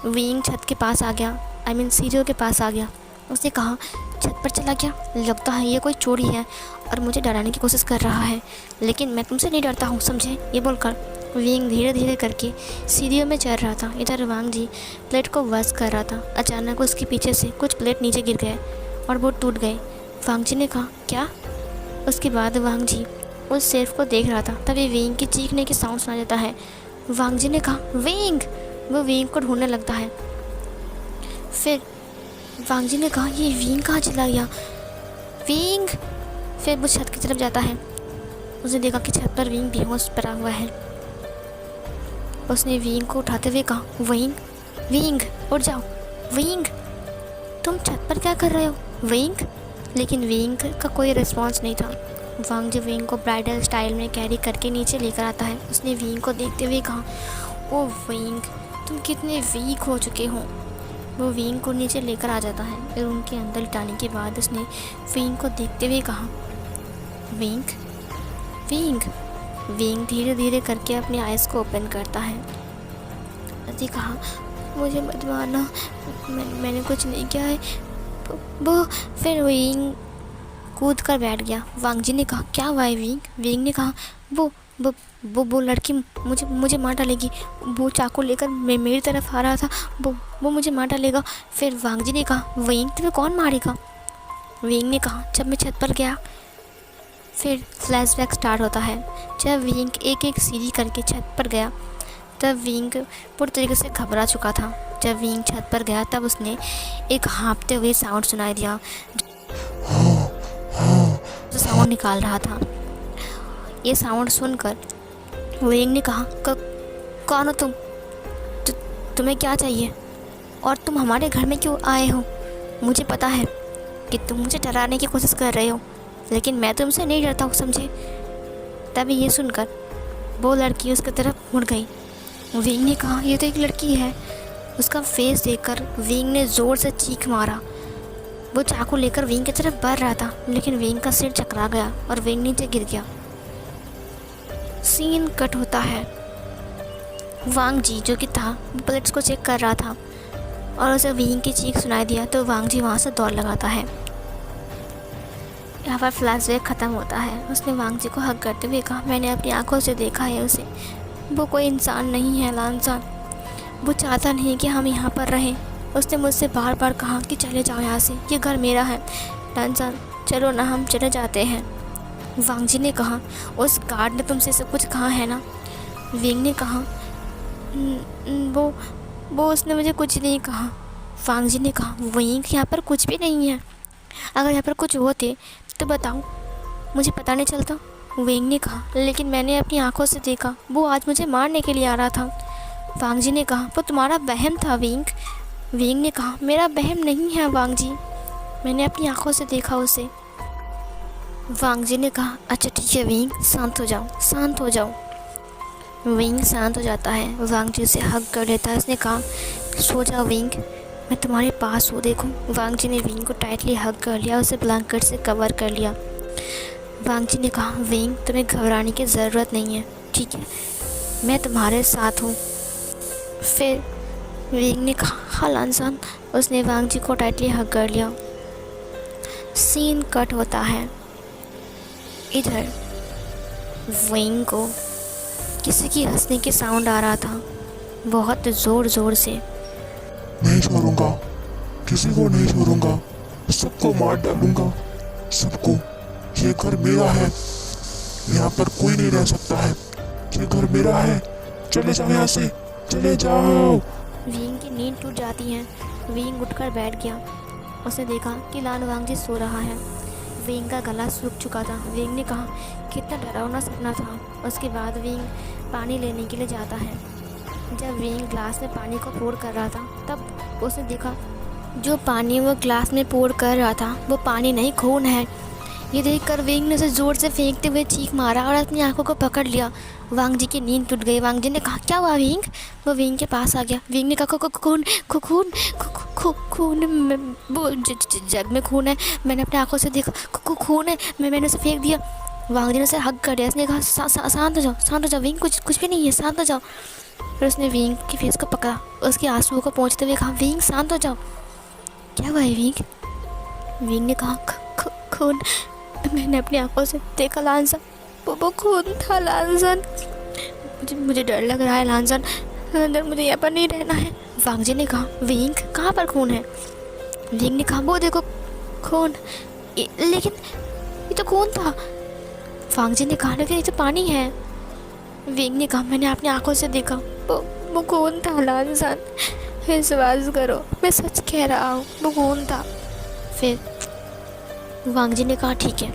विंग छत के पास आ गया, सीढ़ियों के पास आ गया। उसने कहा, छत पर चला गया, लगता है ये कोई चोरी है और मुझे डराने की कोशिश कर रहा है, लेकिन मैं तुमसे नहीं डरता हूँ, समझे? ये बोलकर विंग धीरे धीरे करके सीढ़ियों में चढ़ रहा था। इधर वांग जी प्लेट को वॉश कर रहा था। अचानक उसके पीछे से कुछ प्लेट नीचे गिर गए और वो टूट गए। वांग जी ने कहा, क्या? उसके बाद वांग जी उस सेफ को देख रहा था, तभी विंग की चीखने की साउंड सुना जाता है। वांग जी ने कहा, विंग! वो विंग को ढूंढने लगता है। फिर वांग जी ने कहा, ये विंग कहाँ चला गया? विंग! फिर वो छत की तरफ जाता है। उसने देखा कि छत पर विंग बेहोश पड़ा हुआ है। उसने विंग को उठाते हुए कहा, विंग उठ जाओ। विंग, तुम छत पर क्या कर रहे हो? विंग! लेकिन विंग का कोई रिस्पॉन्स नहीं था। वांग जी विंग को ब्राइडल स्टाइल में कैरी करके नीचे लेकर आता है। उसने विंग को देखते हुए कहा, ओ विंग, तुम कितने वीक हो चुके हो। वो विंग को नीचे लेकर आ जाता है। फिर उनके अंदर लिटाने के बाद उसने विंग को देखते हुए कहा, विंग! विंग धीरे धीरे करके अपनी आइज़ को ओपन करता है। अति कहा, मुझे मत मारना, मैंने कुछ नहीं किया है। वो फिर विंग कूद कर बैठ गया। वांग जी ने कहा, क्या हुआ है विंग? विंग ने कहा, वो वो वो लड़की मुझे मार डालेगी, वो चाकू लेकर मेरी तरफ आ रहा था, वो मुझे मार डालेगा। फिर वांग जी ने कहा, वेंग तुम्हें कौन मारेगा? वेंग ने कहा, जब मैं छत पर गया। फिर फ्लैशबैक स्टार्ट होता है। जब विंग एक एक सीढ़ी करके छत पर गया तब विंग पूरी तरीके से घबरा चुका था। जब विंग छत पर गया तब उसने एक हाँफते हुए साउंड सुनाई दिया जो साउंड निकाल रहा था। ये साउंड सुनकर विंग ने कहा, कौन हो तुम? तुम्हें क्या चाहिए और तुम हमारे घर में क्यों आए हो? मुझे पता है कि तुम मुझे डराने की कोशिश कर रहे हो, लेकिन मैं तुमसे नहीं डरता हूँ, समझे? तभी ये सुनकर वो लड़की उसकी तरफ मुड़ गई। विंग ने कहा, ये तो एक लड़की है। उसका फेस देखकर विंग ने ज़ोर से चीख मारा। वो चाकू लेकर विंग की तरफ बढ़ रहा था, लेकिन विंग का सिर चकरा गया और विंग नीचे गिर गया। सीन कट होता है। वांग जी जो कि था वो प्लेट्स को चेक कर रहा था और उसे विंग की चीख सुनाई दिया तो वांग जी वहाँ से दौड़ लगाता है। यहाँ पर फ्लैशबैक ख़त्म होता है। उसने वांग जी को हक करते हुए कहा, मैंने अपनी आंखों से देखा है उसे, वो कोई इंसान नहीं है लानसान, वो चाहता नहीं कि हम यहाँ पर रहें। उसने मुझसे बार बार कहा कि चले जाओ यहाँ से, ये घर मेरा है। लानसान, चलो ना हम चले जाते हैं। वांग जी ने कहा, उस गार्ड ने तुमसे सब कुछ कहा है ना? विंग ने कहा, वो उसने मुझे कुछ नहीं कहा। वांग जी ने कहा, विंग यहाँ पर कुछ भी नहीं है, अगर यहाँ पर कुछ होते तो बताओ, मुझे पता नहीं चलता। विंग ने कहा, लेकिन मैंने अपनी आंखों से देखा, वो आज मुझे मारने के लिए आ रहा था। वांग जी ने कहा, वो तुम्हारा वहम था विंग। विंग ने कहा, मेरा वहम नहीं है वांग जी, मैंने अपनी आंखों से देखा उसे। वांग जी ने कहा, अच्छा ठीक है विंग, शांत हो जाओ, शांत हो जाओ। विंग शांत हो जाता है। वांग जी उसे हग कर लेता है। उसने कहा, सो जाओ विंग, मैं तुम्हारे पास हूँ, देखो। वांग जी ने विंग को टाइटली हग कर लिया, उसे ब्लैंकेट से कवर कर लिया। वांग जी ने कहा, विंग तुम्हें घबराने की ज़रूरत नहीं है, ठीक है, मैं तुम्हारे साथ हूँ। फिर विंग ने कहा, हाँ लानसान। उसने वांग जी को टाइटली हग कर लिया। सीन कट होता है। इधर विंग को किसी की हंसने की साउंड आ रहा था, बहुत ज़ोर ज़ोर से। नहीं छोड़ूंगा, किसी को नहीं छोड़ूंगा, सबको मार डालूंगा, सबको। ये घर मेरा है, यहाँ पर कोई नहीं रह सकता है, ये घर मेरा है, चले जाओ यहाँ से, चले जाओ। विंग की नींद टूट जाती है। विंग उठकर बैठ गया। उसने देखा कि लाल वांग जी सो रहा है। विंग का गला सूख चुका था। विंग ने कहा, कितना डरावना सपना था। उसके बाद विंग पानी लेने के लिए जाता है। जब विंग ग्लास में पानी को पोर कर रहा था तब उसने देखा जो पानी वो ग्लास में पोर कर रहा था वो पानी नहीं, खून है। ये देखकर विंग ने उसे ज़ोर से फेंकते हुए चीख मारा और अपनी आंखों को पकड़ लिया। वांग जी की नींद टूट गई। वांग जी ने कहा, क्या हुआ विंग? वो विंग के पास आ गया। विंग ने कहा, खून खून खून, वो जग में खून है, मैंने अपनी आंखों से देखा, खून है, मैंने उसे फेंक दिया। वांग जी ने उसे हग कर दिया। उसने कहा, शांत हो जाओ, शांत हो जाओ विंग, कुछ भी नहीं है, शांत हो जाओ। फिर उसने विंग की फेस को पकड़ा, उसके आंसुओं को पोंछते हुए कहा, विंग शांत हो जाओ, क्या हुआ है विंग? विंग ने कहा, खून, मैंने अपनी आंखों से देखा लानसन, वो खून था लानसन, मुझे डर लग रहा है लानसन, अंदर मुझे यहाँ पर नहीं रहना है। वांग जी ने कहा, विंग कहाँ पर खून है? विंग ने कहा, वो देखो खून, लेकिन ये तो खून था। वांग जी ने कहा, लेकिन ये तो पानी है। विंग ने कहा, मैंने अपनी आंखों से देखा, वो खून था लानसन, विश्वास करो, मैं सच कह रहा हूँ, वो खून था। फिर वांग जी ने कहा, ठीक है,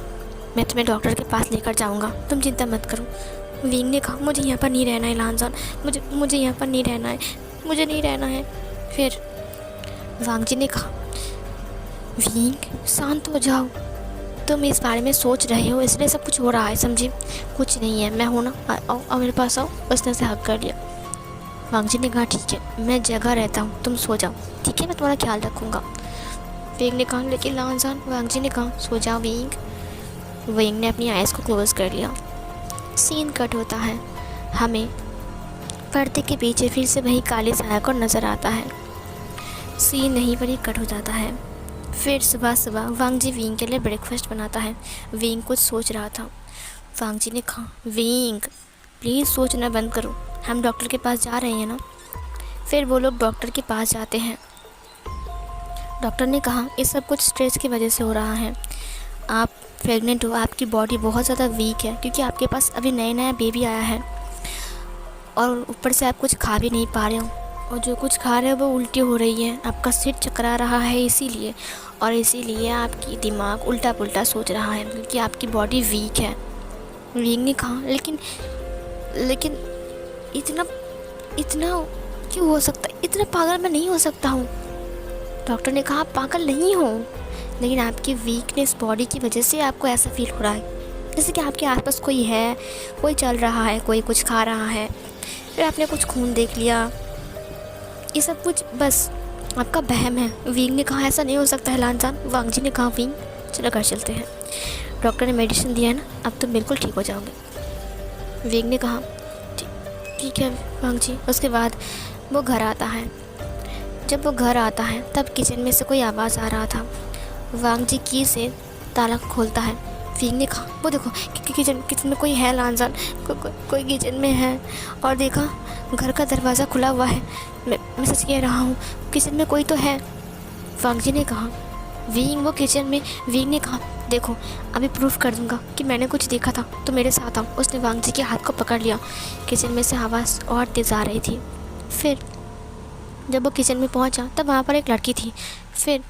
मैं तुम्हें डॉक्टर के पास लेकर जाऊँगा, तुम चिंता मत करो। विंग ने कहा, मुझे यहाँ पर नहीं रहना है लानसन, मुझे यहाँ पर नहीं रहना है, मुझे नहीं रहना है। फिर वांग जी ने कहा, विंग शांत हो जाओ, तुम इस बारे में सोच रहे हो इसलिए सब कुछ हो रहा है, समझे? कुछ नहीं है, मैं हूँ ना, आओ मेरे पास आओ। उसने उसे हक कर लिया। वांग जी ने कहा, ठीक है, मैं जगह रहता हूँ, तुम सो जाओ, ठीक है, मैं तुम्हारा ख्याल रखूँगा। विंग ने कहा, लेकिन लानसन। वांग जी ने कहा, सो जाओ विंग। विंग ने अपनी आइज़ को क्लोज कर लिया। सीन कट होता है। हमें पर्दे के पीछे फिर से वही काली साया को नज़र आता है। सीन यहीं पर ही कट हो जाता है। फिर सुबह सुबह वांग जी विंग के लिए ब्रेकफास्ट बनाता है। विंग कुछ सोच रहा था। वांग जी ने कहा, विंग प्लीज़ सोचना बंद करो, हम डॉक्टर के पास जा रहे हैं ना। फिर वो लोग डॉक्टर के पास जाते हैं। डॉक्टर ने कहा ये सब कुछ स्ट्रेस की वजह से हो रहा है, आप प्रेग्नेंट हो, आपकी बॉडी बहुत ज़्यादा वीक है क्योंकि आपके पास अभी नया बेबी आया है और ऊपर से आप कुछ खा भी नहीं पा रहे हो, और जो कुछ खा रहे हो वो उल्टी हो रही है, आपका सिर चकरा रहा है इसीलिए, और इसीलिए आपकी दिमाग उल्टा पुल्टा सोच रहा है क्योंकि आपकी बॉडी वीक है। वीक ने कहा लेकिन इतना क्यों हो सकता है, इतना पागल मैं नहीं हो सकता हूँ। डॉक्टर ने कहा पागल नहीं हो, लेकिन आपकी वीकनेस बॉडी की वजह से आपको ऐसा फील हो रहा है, जैसे कि आपके आसपास कोई है, कोई चल रहा है, कोई कुछ खा रहा है, फिर आपने कुछ खून देख लिया, ये सब कुछ बस आपका वहम है। विंग ने कहा ऐसा नहीं हो सकता है लानजान। वांग जी ने कहा विंग चलो घर चलते हैं, डॉक्टर ने मेडिसिन दिया है ना, अब तुम बिल्कुल ठीक हो जाओगे। विंग ने कहा ठीक है वांग जी। उसके बाद वो घर आता है। जब वो घर आता है तब किचन में से कोई आवाज़ आ रहा था। वांग जी की से ताला खोलता है। विंग ने कहा वो देखो किचन में कोई है लानजान, कोई किचन में है, और देखा घर का दरवाज़ा खुला हुआ है, मैं सच कह रहा हूँ किचन में कोई तो है। वांग जी ने कहा विंग वो किचन में। विंग ने कहा देखो अभी प्रूफ कर दूंगा कि मैंने कुछ देखा था, तो मेरे साथ आओ। उसने वांग जी के हाथ को पकड़ लिया। किचन में से आवाज़ और तेज़ आ रही थी। फिर जब वो किचन में पहुंचा तब वहाँ पर एक लड़की थी। फिर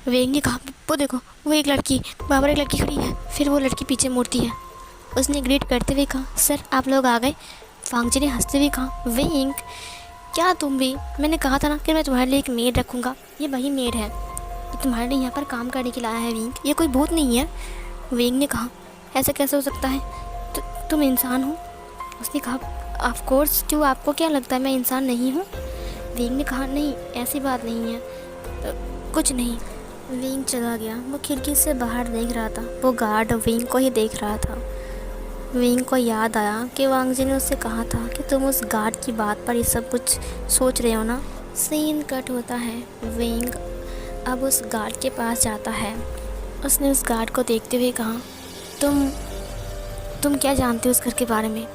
विंग ने कहा वो देखो वो एक लड़की, वहाँ पर एक लड़की खड़ी है। फिर वो लड़की पीछे मुड़ती है। उसने ग्रीट करते हुए कहा सर आप लोग आ गए। वांग जी ने हंसते हुए कहा विंग क्या तुम भी, मैंने कहा था ना कि मैं तुम्हारे लिए एक मेड रखूँगा, ये वही मेड है, ये तुम्हारे लिए यहाँ पर काम करने के लिए आया है विंग, ये कोई भूत नहीं है। विंग ने कहा ऐसा कैसे हो सकता है, तुम इंसान हो। उसने कहा ऑफ कोर्स, क्यों आपको क्या लगता है मैं इंसान नहीं हूँ। विंग ने कहा नहीं ऐसी बात नहीं है, कुछ नहीं। विंग चला गया। वो खिड़की से बाहर देख रहा था। वो गार्ड विंग को ही देख रहा था। विंग को याद आया कि वांग जी ने उससे कहा था कि तुम उस गार्ड की बात पर ये सब कुछ सोच रहे हो ना। सीन कट होता है। विंग अब उस गार्ड के पास जाता है। उसने उस गार्ड को देखते हुए कहा तुम क्या जानते हो उस घर के बारे में।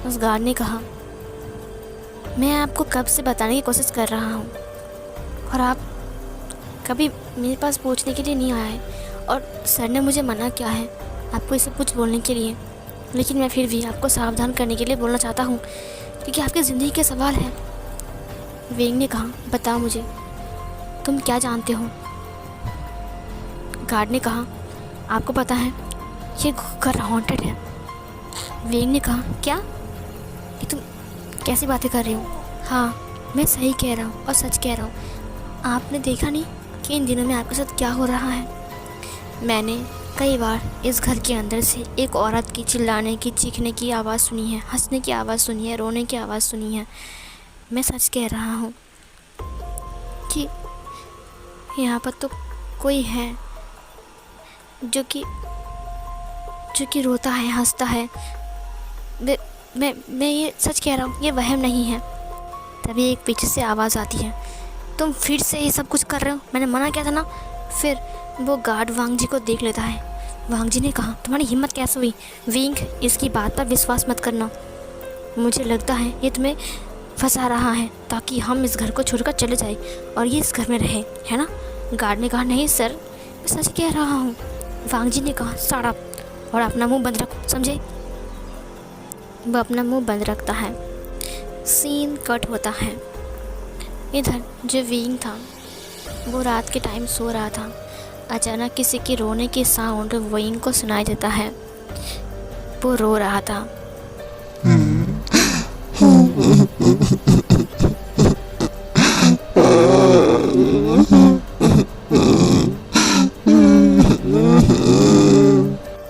उस गार्ड ने कहा मैं आपको कब से बताने की कोशिश कर रहा हूँ और आप कभी मेरे पास पूछने के लिए नहीं आए, और सर ने मुझे मना किया है आपको ये सब कुछ बोलने के लिए, लेकिन मैं फिर भी आपको सावधान करने के लिए बोलना चाहता हूँ क्योंकि आपकी ज़िंदगी के सवाल है। विंग ने कहा बताओ मुझे तुम क्या जानते हो। गार्ड ने कहा आपको पता है ये घर हॉन्टेड है। विंग ने कहा क्या, ये तुम कैसी बातें कर रहे हो। हाँ मैं सही कह रहा हूँ और सच कह रहा हूँ। आपने देखा नहीं कि इन दिनों में आपके साथ क्या हो रहा है। मैंने कई बार इस घर के अंदर से एक औरत की चिल्लाने की, चीखने की आवाज़ सुनी है, हंसने की आवाज़ सुनी है, रोने की आवाज़ सुनी है। मैं सच कह रहा हूँ कि यहाँ पर तो कोई है जो कि रोता है, हंसता है। मैं ये सच कह रहा हूँ, ये वहम नहीं है। तभी एक पीछे से आवाज़ आती है तुम फिर से ये सब कुछ कर रहे हो, मैंने मना किया था ना। फिर वो गार्ड वांग जी को देख लेता है। वांग जी ने कहा तुम्हारी हिम्मत कैसे हुई। विंग इसकी बात पर विश्वास मत करना, मुझे लगता है ये तुम्हें फंसा रहा है ताकि हम इस घर को छोड़कर चले जाए और ये इस घर में रहे, है ना। गार्ड ने कहा नहीं सर मैं सच कह रहा हूँ। वांग जी ने कहा शट अप और अपना मुंह बंद रखो, समझे। वो अपना मुंह बंद रखता है। सीन कट होता है। इधर जो विंग था वो रात के टाइम सो रहा था। अचानक किसी के रोने की साउंड विंग को सुनाई देता है। वो रो रहा था।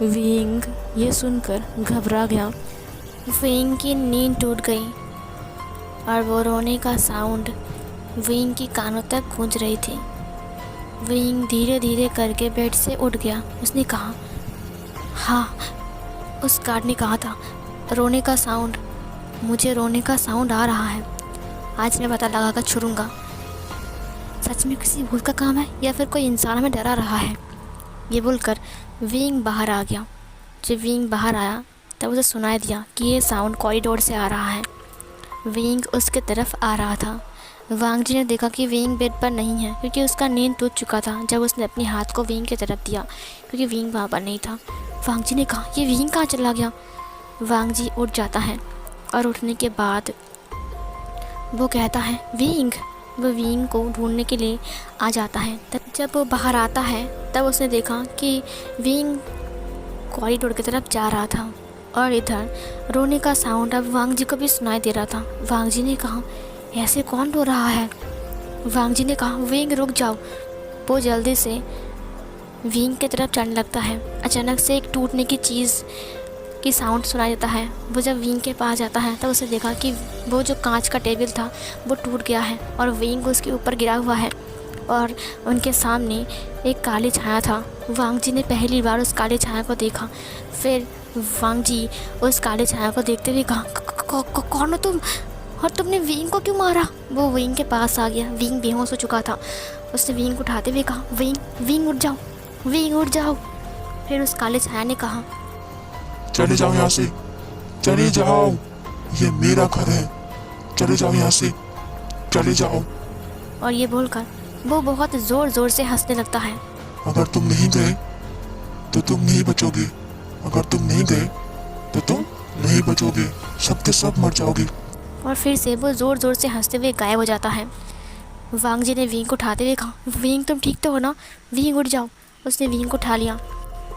विंग ये सुनकर घबरा गया। विंग की नींद टूट गई और वो रोने का साउंड विंग की कानों तक गूंज रही थी। विंग धीरे धीरे करके बेड से उठ गया। उसने कहा हाँ, उस गार्ड ने कहा था रोने का साउंड, मुझे रोने का साउंड आ रहा है। आज मैं पता लगा कर छोड़ूंगा सच में किसी भूत का काम है या फिर कोई इंसान हमें डरा रहा है। ये बोलकर विंग बाहर आ गया। जब विंग बाहर आया तब उसे सुनाई दिया कि ये साउंड कॉरिडोर से आ रहा है। विंग उसके तरफ आ रहा था। वांग जी ने देखा कि विंग बेड पर नहीं है, क्योंकि उसका नींद टूट चुका था जब उसने अपने हाथ को विंग की तरफ दिया, क्योंकि विंग वहाँ पर नहीं था। वांग जी ने कहा, ये विंग कहाँ चला गया? वांग जी उठ जाता है और उठने के बाद वो कहता है विंग। वो विंग को ढूंढने के लिए आ जाता है। तब जब वो बाहर आता है तब उसने देखा कि विंग कॉरिडोर की तरफ जा रहा था और इधर रोने का साउंड अब वांग जी को भी सुनाई दे रहा था। वांग जी ने कहा, ऐसे कौन रो रहा है? वांग जी ने कहा, विंग रुक जाओ। वो जल्दी से विंग की तरफ चढ़ने लगता है। अचानक से एक टूटने की चीज़ की साउंड सुनाई देता है। वो जब विंग के पास जाता है तब उसे देखा कि वो जो कांच का टेबल था वो टूट गया है और विंग उसके ऊपर गिरा हुआ है और उनके सामने एक काली छाया था। वांग जी ने पहली बार उस काली छाया को देखा। फिर वांग जी उस काली छाया को देखते हुए कहा, कौन हो तुम और तुमने विंग को क्यों मारा? वो विंग के पास आ गया। विंग बेहोश हो चुका था। उसने विंग को उठाते हुए कहा, विंग उठ जाओ, विंग उठ जाओ। फिर उस काले छाया ने कहा, चले जाओ यहाँ से, चले जाओ, ये मेरा घर है, चले जाओ यहाँ से, चले जाओ। और ये बोलकर वो बहुत ज़ोर ज़ोर से हंसने लगता है। अगर तुम नहीं गए तो तुम नहीं बचोगे, अगर तुम नहीं गए तो तुम नहीं बचोगे, सबके सब मर जाओगे। और फिर से वो ज़ोर ज़ोर से हंसते हुए गायब हो जाता है। वांग जी ने विंग को उठाते हुए कहा, विंग तुम ठीक तो हो ना? विंग उठ जाओ। उसने विंग को उठा लिया।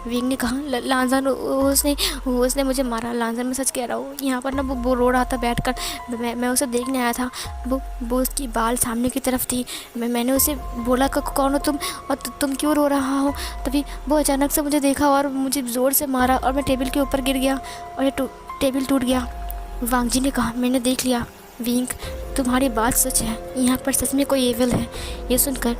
विंग ने कहा, लांजन उसने मुझे मारा। लांजन, मैं सच कह रहा हूँ, यहाँ पर ना वो रो रहा था बैठकर। मैं उसे देखने आया था। वो उसकी बाल सामने की तरफ थी। मैंने उसे बोला कि कौन हो तुम और तुम क्यों रो रहा हो? तभी वो अचानक से मुझे देखा और मुझे ज़ोर से मारा और मैं टेबल के ऊपर गिर गया और ये टेबल टूट गया। वांग जी ने कहा, मैंने देख लिया विंग, तुम्हारी बात सच है, यहाँ पर सच में कोई एविल है। ये सुनकर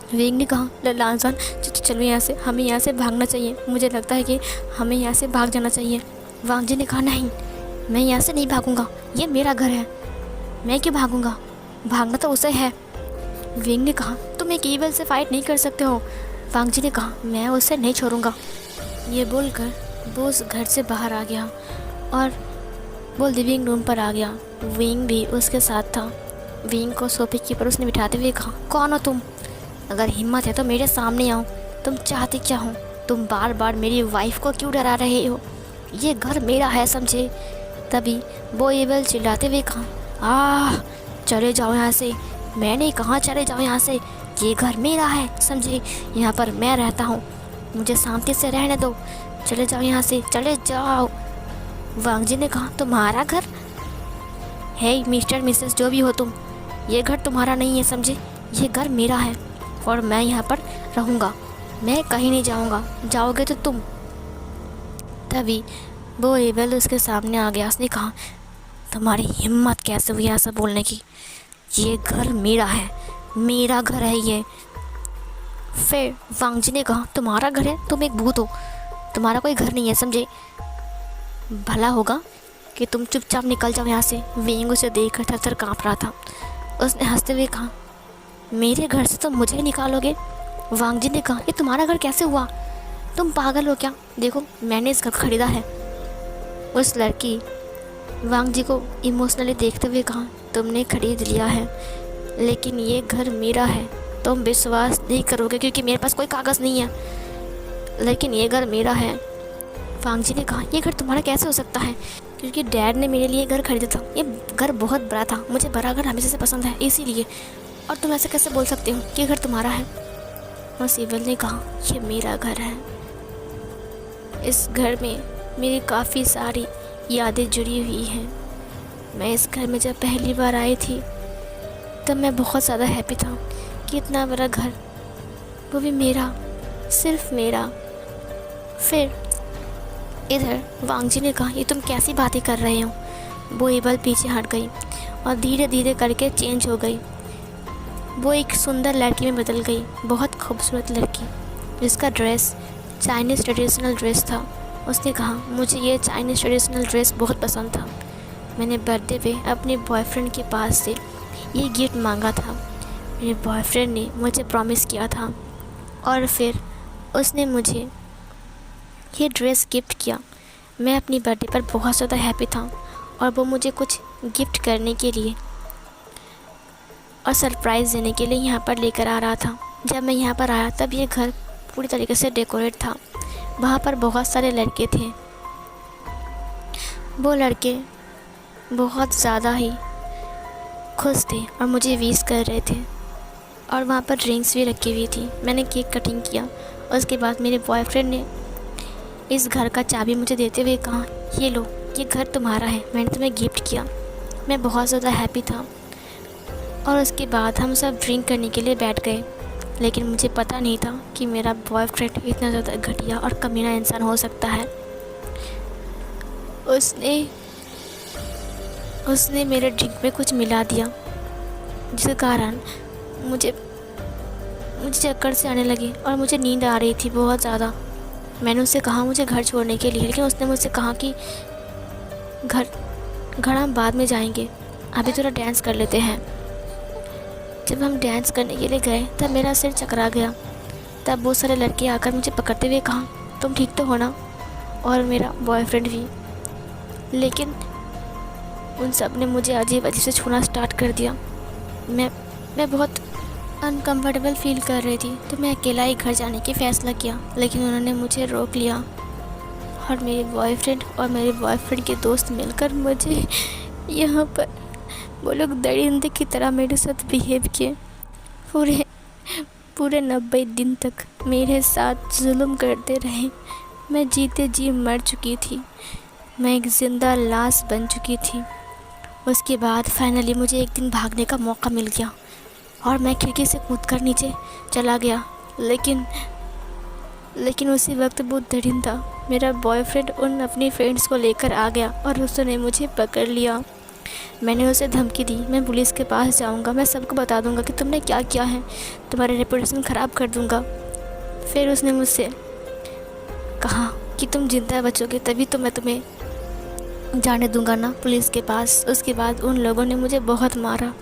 विंग ने कहा, लांजन चलो यहाँ से, हमें यहाँ से भागना चाहिए। मुझे लगता है कि हमें यहाँ से भाग जाना चाहिए। वांग जी ने कहा, नहीं, मैं यहाँ से नहीं भागूंगा, ये मेरा घर है, मैं क्यों भागूंगा? भागना तो उसे है। विंग ने कहा, तुम एक ईविल से फाइट नहीं कर सकते हो। वांग जी ने कहा, मैं उसे नहीं छोड़ूंगा। ये बोलकर वो उस घर से बाहर आ गया और वो लिविंग रूम पर आ गया। विंग भी उसके साथ था। विंग को सोफे के ऊपर उसने बिठाते हुए कहा, कौन हो तुम? अगर हिम्मत है तो मेरे सामने आओ। तुम चाहते क्या हो? तुम बार बार मेरी वाइफ को क्यों डरा रहे हो? ये घर मेरा है, समझे? तभी वो एविल चिल्लाते हुए कहा, चले जाओ यहाँ से। मैंने कहा चले जाओ यहाँ से, ये घर मेरा है, समझे? यहाँ पर मैं रहता हूँ, मुझे शांति से रहने दो। चले जाओ यहाँ से, चले जाओ। वांग जी ने कहा, तुम्हारा घर है? मिस्टर मिसेस जो भी हो तुम, ये घर तुम्हारा नहीं है, समझे? ये घर मेरा है और मैं यहाँ पर रहूँगा, मैं कहीं नहीं जाऊँगा। जाओगे तो तुम। तभी वो एविल उसके सामने आ गया। उसने कहा, तुम्हारी हिम्मत कैसे हुई ऐसा बोलने की? ये घर मेरा है, मेरा घर है ये। फिर वांग जी ने कहा, तुम्हारा घर है? तुम एक भूत हो, तुम्हारा कोई घर नहीं है, समझे? भला होगा कि तुम चुपचाप निकल जाओ यहाँ से। विंग उसे देखकर थर-थर काँप रहा था। उसने हंसते हुए कहा, मेरे घर से तुम मुझे निकालोगे? वांग जी ने कहा, ये तुम्हारा घर कैसे हुआ? तुम पागल हो क्या? देखो, मैंने इस घर को खरीदा है। उस लड़की वांग जी को इमोशनली देखते हुए कहा, तुमने खरीद लिया है, लेकिन ये घर मेरा है। तुम विश्वास नहीं करोगे क्योंकि मेरे पास कोई कागज़ नहीं है, लेकिन ये घर मेरा है। वांग जी ने कहा, ये घर तुम्हारा कैसे हो सकता है? क्योंकि डैड ने मेरे लिए घर खरीदा था। ये घर बहुत बड़ा था, मुझे बड़ा घर हमेशा से पसंद है, इसीलिए। और तुम ऐसे कैसे बोल सकते हो कि ये घर तुम्हारा है? उस एविल ने कहा, ये मेरा घर है। इस घर में मेरी काफ़ी सारी यादें जुड़ी हुई हैं। मैं इस घर में जब पहली बार आई थी तब मैं बहुत ज़्यादा हैप्पी था कि इतना बड़ा घर, वो भी मेरा, सिर्फ मेरा। फिर इधर वांग जी ने कहा, ये तुम कैसी बातें कर रहे हो? वो एविल पीछे हट गई और धीरे धीरे करके चेंज हो गई। वो एक सुंदर लड़की में बदल गई, बहुत खूबसूरत लड़की जिसका ड्रेस चाइनीज़ ट्रेडिशनल ड्रेस था। उसने कहा, मुझे ये चाइनीज़ ट्रेडिशनल ड्रेस बहुत पसंद था। मैंने बर्थडे पे अपने बॉयफ्रेंड के पास से ये गिफ्ट मांगा था। मेरे बॉयफ्रेंड ने मुझे प्रॉमिस किया था और फिर उसने मुझे ये ड्रेस गिफ्ट किया। मैं अपनी बर्थडे पर बहुत ज़्यादा हैप्पी था और वो मुझे कुछ गिफ्ट करने के लिए और सरप्राइज़ देने के लिए यहाँ पर लेकर आ रहा था। जब मैं यहाँ पर आया तब ये घर पूरी तरीके से डेकोरेट था। वहाँ पर बहुत सारे लड़के थे। वो लड़के बहुत ज़्यादा ही खुश थे और मुझे विश कर रहे थे और वहाँ पर ड्रिंक्स भी रखी हुई थी। मैंने केक कटिंग किया और उसके बाद मेरे बॉयफ्रेंड ने इस घर का चाबी मुझे देते हुए कहा, ये लो, ये घर तुम्हारा है, मैंने तुम्हें गिफ्ट किया। मैं बहुत ज़्यादा हैप्पी था और उसके बाद हम सब ड्रिंक करने के लिए बैठ गए। लेकिन मुझे पता नहीं था कि मेरा बॉयफ्रेंड इतना ज़्यादा घटिया और कमीना इंसान हो सकता है। उसने मेरे ड्रिंक में कुछ मिला दिया, जिसके कारण मुझे चक्कर से आने लगी और मुझे नींद आ रही थी बहुत ज़्यादा। मैंने उससे कहा मुझे घर छोड़ने के लिए, लेकिन उसने मुझसे कहा कि घर हम बाद में जाएंगे, अभी थोड़ा डांस कर लेते हैं। जब हम डांस करने के लिए गए तब मेरा सिर चकरा गया। तब बहुत सारे लड़के आकर मुझे पकड़ते हुए कहा, तुम ठीक तो हो ना? और मेरा बॉयफ्रेंड भी। लेकिन उन सब ने मुझे अजीब से छूना स्टार्ट कर दिया। मैं बहुत अनकंफर्टेबल फील कर रही थी, तो मैं अकेला ही घर जाने की फ़ैसला किया। लेकिन उन्होंने मुझे रोक लिया और मेरे बॉयफ्रेंड और मेरे बॉयफ्रेंड के दोस्त मिलकर मुझे यहाँ पर वो लोग दरिंदे की तरह मेरे साथ बिहेव किए। पूरे 90 दिन तक मेरे साथ जुल्म करते रहे। मैं जीते जी मर चुकी थी, मैं एक ज़िंदा लाश बन चुकी थी। उसके बाद फाइनली मुझे एक दिन भागने का मौका मिल गया और मैं खिड़की से कूदकर नीचे चला गया। लेकिन उसी वक्त वो दरिंदा मेरा बॉयफ्रेंड उन अपनी फ्रेंड्स को लेकर आ गया और उसने मुझे पकड़ लिया। मैंने उसे धमकी दी, मैं पुलिस के पास जाऊंगा, मैं सबको बता दूंगा कि तुमने क्या किया है, तुम्हारा रेपुटेशन ख़राब कर दूंगा। फिर उसने मुझसे कहा कि तुम जिंदा बचोगे तभी तो मैं तुम्हें जाने दूंगा ना पुलिस के पास। उसके बाद उन लोगों ने मुझे बहुत मारा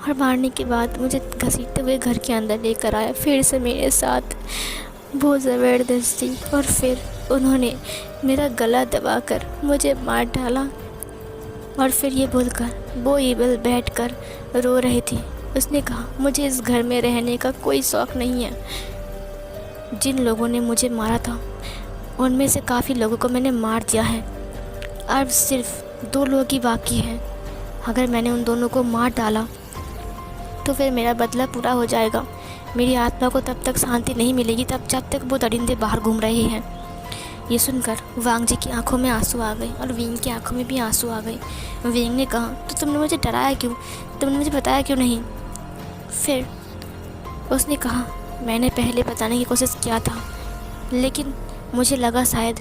और मारने के बाद मुझे घसीटते हुए घर के अंदर लेकर आया फिर से मेरे साथ बहुत ज़बरदस्ती। और फिर उन्होंने मेरा गला दबाकर मुझे मार डाला और फिर ये बोलकर वो ईबल बैठकर रो रही थी। उसने कहा मुझे इस घर में रहने का कोई शौक़ नहीं है। जिन लोगों ने मुझे मारा था उनमें से काफ़ी लोगों को मैंने मार दिया है, अब सिर्फ 2 लोग ही बाकी हैं। अगर मैंने उन दोनों को मार डाला तो फिर मेरा बदला पूरा हो जाएगा। मेरी आत्मा को तब तक शांति नहीं मिलेगी जब तक वो दरिंदे बाहर घूम रहे हैं। ये सुनकर वांग जी की आंखों में आंसू आ गए और विंग की आंखों में भी आंसू आ गए। विंग ने कहा, तो तुमने मुझे डराया क्यों, तुमने मुझे बताया क्यों नहीं? फिर उसने कहा, मैंने पहले बताने की कोशिश किया था, लेकिन मुझे लगा शायद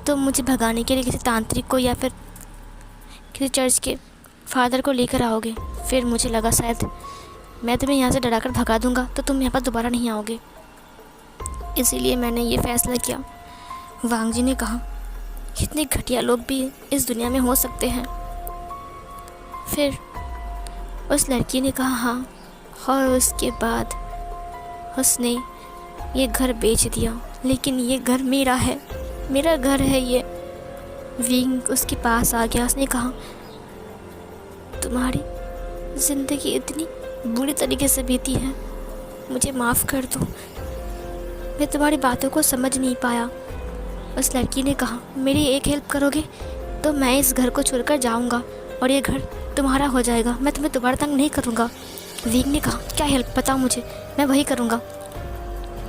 तुम मुझे भगाने के लिए किसी तांत्रिक को या फिर किसी चर्च के फादर को लेकर आओगे। फिर मुझे लगा शायद मैं तुम्हें यहाँ से डराकर भगा दूँगा तो तुम यहाँ पर दोबारा नहीं आओगे, इसीलिए मैंने ये फ़ैसला किया। वांग जी ने कहा, इतने घटिया लोग भी इस दुनिया में हो सकते हैं। फिर उस लड़की ने कहा हाँ, और उसके बाद उसने ये घर बेच दिया। लेकिन ये घर मेरा है, मेरा घर है ये। विंग उसके पास आ गया। उसने कहा, तुम्हारी ज़िंदगी इतनी बुरी तरीके से बीती है, मुझे माफ़ कर दो, मैं तुम्हारी बातों को समझ नहीं पाया। उस लड़की ने कहा, मेरी एक हेल्प करोगे तो मैं इस घर को छोड़कर जाऊंगा और ये घर तुम्हारा हो जाएगा, मैं तुम्हें दोबारा तंग नहीं करूंगा। विंग ने कहा, क्या हेल्प बताओ मुझे, मैं वही करूंगा।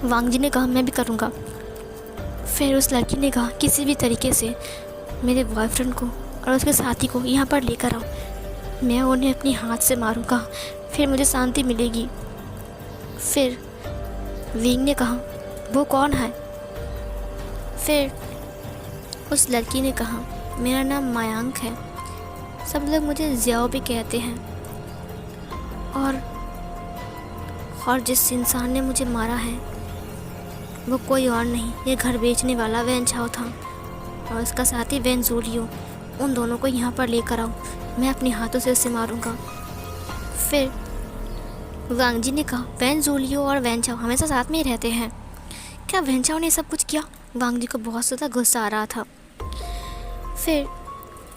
वांग जी ने कहा, मैं भी करूंगा। फिर उस लड़की ने कहा, किसी भी तरीके से मेरे बॉयफ्रेंड को और उसके साथी को यहाँ पर लेकर आओ, मैं उन्हें अपनी हाथ से मारूंगा, फिर मुझे शांति मिलेगी। फिर विंग ने कहा, वो कौन है? फिर उस लड़की ने कहा, मेरा नाम मयांक है, सब लोग मुझे ज़ियाओ भी कहते हैं। और जिस इंसान ने मुझे मारा है वो कोई और नहीं, ये घर बेचने वाला वैन छाओ था और उसका साथी वैन जूलियो। उन दोनों को यहाँ पर लेकर आओ, मैं अपने हाथों से उसे मारूंगा। फिर वांग जी ने कहा, वैन जूलियो और वैन छाओ हमेशा साथ में ही रहते हैं, क्या वैन छाओ ने सब कुछ किया? वांग जी को बहुत ज़्यादा गुस्सा आ रहा था। फिर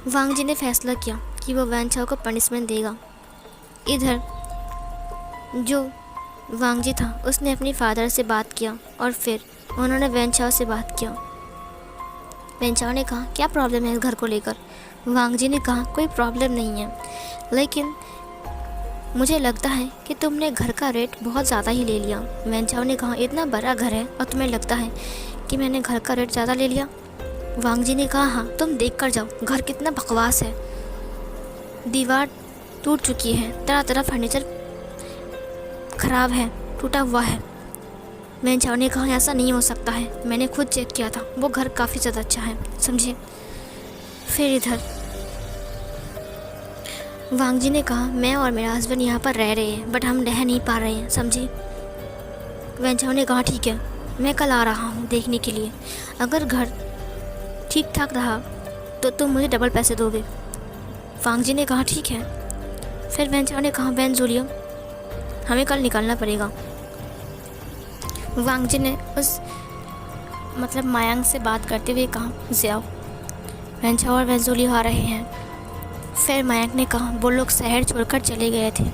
वांग जी ने फैसला किया कि वो वैन चाओ को पनिशमेंट देगा। इधर जो वांग जी था उसने अपनी फादर से बात किया और फिर उन्होंने वैन चाओ से बात किया। वैन चाओ ने कहा क्या प्रॉब्लम है इस घर को लेकर। वांग जी ने कहा कोई प्रॉब्लम नहीं है, लेकिन मुझे लगता है कि तुमने घर का रेट बहुत ज़्यादा ही ले लिया। वैन चाओ ने कहा इतना बड़ा घर है और तुम्हें लगता है कि मैंने घर का रेट ज़्यादा ले लिया। वांग जी ने कहा हाँ, तुम देख कर जाओ घर कितना बकवास है, दीवार टूट चुकी है, तरह तरह फर्नीचर ख़राब है, टूटा हुआ है। वैन चाओ ने कहा ऐसा नहीं हो सकता है, मैंने खुद चेक किया था, वो घर काफ़ी ज़्यादा अच्छा है, समझे। फिर इधर वांग जी ने कहा मैं और मेरा हस्बैंड यहाँ पर रह रहे हैं बट हम रह नहीं पा रहे हैं, समझे। वैन चाओ ने कहा ठीक है, मैं कल आ रहा हूँ देखने के लिए, अगर घर ठीक ठाक रहा तो तुम मुझे डबल पैसे दोगे। वांग जी ने कहा ठीक है। फिर वैन चाओ ने कहा वैन जूलियो हमें कल निकलना पड़ेगा। वांग जी ने उस मायांग से बात करते हुए कहा ज़ियाओ, वैन चाओ और वैन जूलियो आ रहे हैं। फिर मायांग ने कहा वो लोग शहर छोड़कर चले गए थे,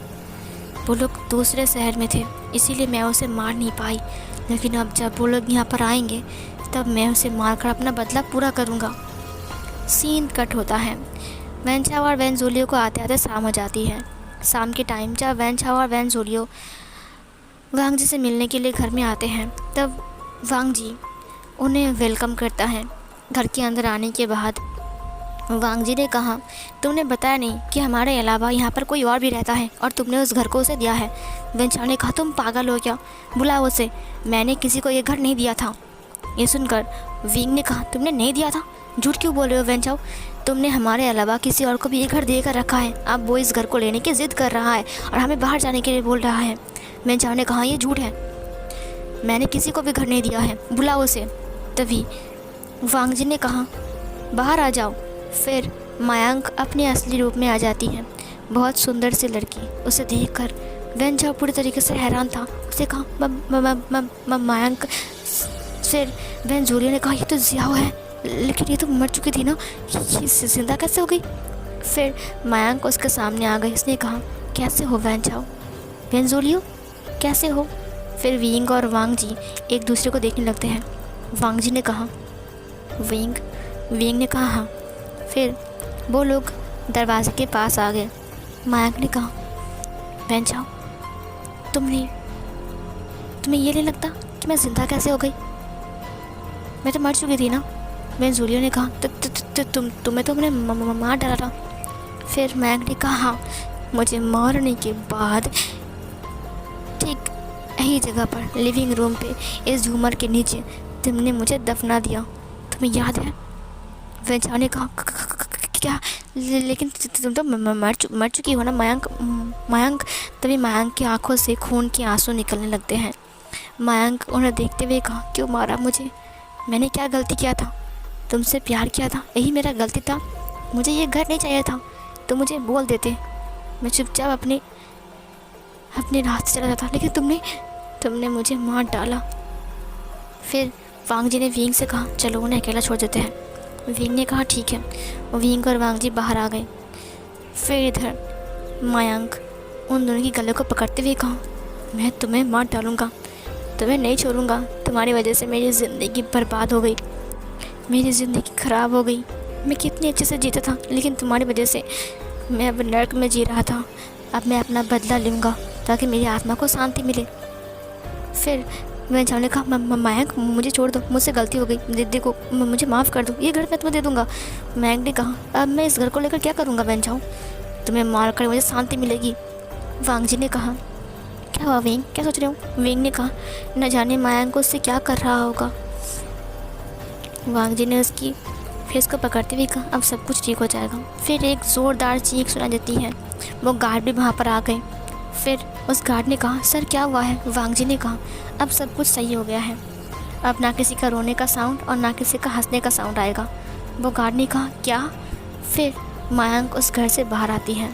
वो लोग दूसरे शहर में थे, इसीलिए मैं उसे मार नहीं पाई, लेकिन अब जब वो लोग यहाँ पर आएंगे तब मैं उसे मारकर अपना बदला पूरा करूँगा। सीन कट होता है। वैन चाओ और वैन जूलियो को आते आते शाम हो जाती है। शाम के टाइम जब वैन चाओ और वैन जूलियो वांग जी से मिलने के लिए घर में आते हैं तब वांग जी उन्हें वेलकम करता है। घर के अंदर आने के बाद वांग जी ने कहा तुमने बताया नहीं कि हमारे अलावा यहाँ पर कोई और भी रहता है और तुमने उस घर को उसे दिया है। वैन चाओ ने कहा तुम पागल हो क्या, बुलाओ उसे, मैंने किसी को ये घर नहीं दिया था। ये सुनकर विंग ने कहा तुमने नहीं दिया था, झूठ क्यों बोल रहे हो वैन चाओ, तुमने हमारे अलावा किसी और को भी ये घर देकर रखा है। अब वो इस घर को लेने की ज़िद कर रहा है और हमें बाहर जाने के लिए बोल रहा है। वैन चाओ ने कहा ये झूठ है, मैंने किसी को भी घर नहीं दिया है, बुलाओ उसे। तभी वांग जी ने कहा बाहर आ जाओ। फिर मायांग अपने असली रूप में आ जाती है, बहुत सुंदर सी लड़की। उसे देखकर वैन चाओ पूरी तरीके से हैरान था। उसे कहा मायांग। फिर वैन जूलियो ने कहा ये तो ज़ियाओ है, लेकिन ये तो मर चुकी थी ना, ये जिंदा कैसे हो गई। फिर मायांग उसके सामने आ गई। उसने कहा कैसे हो वैन चाओ, वैन जूलियो कैसे हो। फिर विंग और वांग जी एक दूसरे को देखने लगते हैं। वांग जी ने कहा विंग ने कहा हाँ। फिर वो लोग दरवाजे के पास आ गए। मायांग ने कहा वैन चाओ तुम्हें ये नहीं लगता कि मैं ज़िंदा कैसे हो गई, मैं तो मर चुकी थी ना। वैन जूलियो ने कहा तुम्हें तो मैंने मार डाला था। फिर मायांग ने कहा हाँ, मुझे मारने के बाद ठीक यही जगह पर लिविंग रूम पे इस झूमर के नीचे तुमने मुझे दफना दिया, तुम्हें याद है। वैन चाओ ने कहा क्या, लेकिन तुम तो मर चुकी हो ना मायांग। तभी मायांग की आंखों से खून के आंसू निकलने लगते हैं। मायांग उन्हें देखते हुए कहा क्यों मारा मुझे, मैंने क्या गलती किया था, तुमसे प्यार किया था, यही मेरा गलती था, मुझे ये घर नहीं चाहिए था तो मुझे बोल देते, मैं चुपचाप अपने रास्ते चला जाता, लेकिन तुमने मुझे मार डाला। फिर वांग जी ने विंग से कहा चलो उन्हें अकेला छोड़ देते हैं। विंग ने कहा ठीक है। विंग और वांग जी बाहर आ गए। फिर इधर मायांग उन दोनों की गले को पकड़ते हुए कहा मैं तुम्हें मार डालूँगा, तुम्हें नहीं छोड़ूंगा, तुम्हारी वजह से मेरी ज़िंदगी बर्बाद हो गई, मेरी ज़िंदगी ख़राब हो गई, मैं कितनी अच्छे से जीता था, लेकिन तुम्हारी वजह से मैं अब नर्क में जी रहा था। अब मैं अपना बदला लूँगा ताकि मेरी आत्मा को शांति मिले। फिर वैन चाओ ने कहा मायांग मुझे छोड़ दो, मुझसे गलती हो गई, दीदी को मुझे माफ़ कर दो, ये घर मैं तुम्हें दे दूँगा। मायांग ने कहा अब मैं इस घर को लेकर क्या करूँगा वैन चाओ, तुम्हें मार कर मुझे शांति मिलेगी। वांग जी ने कहा क्या हुआ विंग, क्या सोच रहे हो। विंग ने कहा न जाने मायांग को उससे क्या कर रहा होगा। वांग जी ने उसकी फेस को पकड़ते हुए कहा अब सब कुछ ठीक हो जाएगा। फिर एक ज़ोरदार चीख सुनाई देती है। वो गार्ड भी वहाँ पर आ गए। फिर उस गार्ड ने कहा सर क्या हुआ है। वांग जी ने कहा अब सब कुछ सही हो गया है, अब ना किसी का रोने का साउंड और ना किसी का हंसने का साउंड आएगा। वो गार्ड ने कहा क्या। फिर मायांग उस घर से बाहर आती है।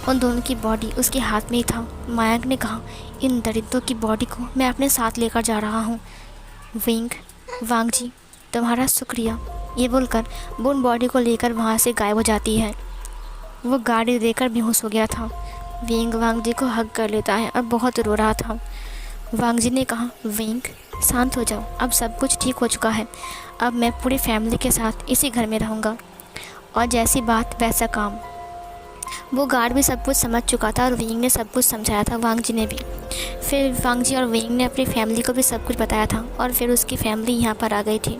उन दोनों की बॉडी उसके हाथ में ही था। मायांग ने कहा इन दरिद्रों की बॉडी को मैं अपने साथ लेकर जा रहा हूँ। विंग वांग जी तुम्हारा शुक्रिया, ये बोलकर वो उन बॉडी को लेकर वहाँ से गायब हो जाती है। वो गाड़ी देकर बेहोश हो गया था। विंग वांग जी को हग कर लेता है और बहुत रो रहा था। वांग जी ने कहा, विंग शांत हो जाओ, अब सब कुछ ठीक हो चुका है। अब मैं पूरी फैमिली के साथ इसी घर में रहूँगा। और जैसी बात वैसा काम। वो गार्ड भी सब कुछ समझ चुका था और विंग ने सब कुछ समझाया था, वांग जी ने भी। फिर वांग जी और विंग ने अपनी फैमिली को भी सब कुछ बताया था और फिर उसकी फैमिली यहाँ पर आ गई थी।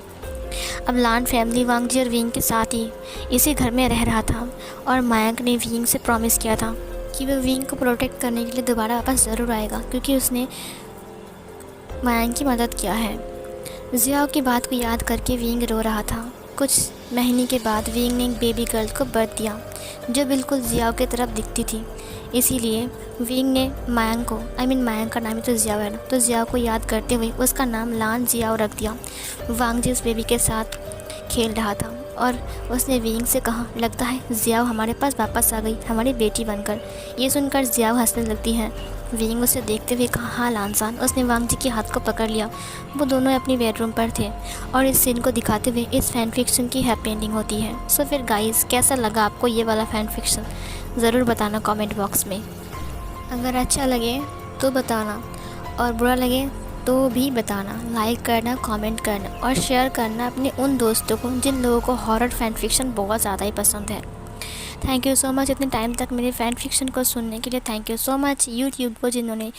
अब लान फैमिली वांग जी और विंग के साथ ही इसी घर में रह रहा था और मयंक ने विंग से प्रॉमिस किया था कि वो विंग को प्रोटेक्ट करने के लिए दोबारा वापस ज़रूर आएगा, क्योंकि उसने मयंक की मदद किया है। जियाओ की बात को याद करके विंग रो रहा था। कुछ महीने के बाद विंग ने एक बेबी गर्ल को बर्थ दिया जो बिल्कुल जियाओ की तरफ दिखती थी। इसीलिए विंग ने मयंक को, मयंक का नाम ही तो जियाओ है ना, तो जियाओ को याद करते हुए उसका नाम लान जियाओ रख दिया। वांग जी उस बेबी के साथ खेल रहा था और उसने विंग से कहा, लगता है जियाओ हमारे पास वापस आ गई, हमारी बेटी बनकर। ये सुनकर जियाओ हंसने लगती है। विंग उसे देखते हुए कहा, हाँ लानसान। उसने वांग जी के हाथ को पकड़ लिया। वो दोनों अपनी बेडरूम पर थे और इस सीन को दिखाते हुए इस फैन फिक्शन की हैप्पी एंडिंग होती है। सो फिर गाइस, कैसा लगा आपको ये वाला फैन फिक्शन, ज़रूर बताना कमेंट बॉक्स में। अगर अच्छा लगे तो बताना और बुरा लगे तो भी बताना। लाइक करना, कमेंट करना और शेयर करना अपने उन दोस्तों को जिन लोगों को हॉरर फैन फिक्शन बहुत ज़्यादा ही पसंद है। थैंक यू सो मच इतने टाइम तक मेरे फ़ैन फिक्शन को सुनने के लिए। Thank you so much YouTube को जिन्होंने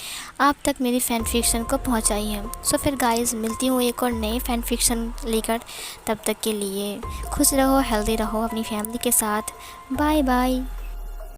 आप तक मेरी फ़ैन फिक्शन को पहुंचाई है। सो फिर गाइस, मिलती हूँ एक और नए फ़ैन फिक्शन लेकर। तब तक के लिए खुश रहो, हेल्दी रहो अपनी फैमिली के साथ। Bye bye.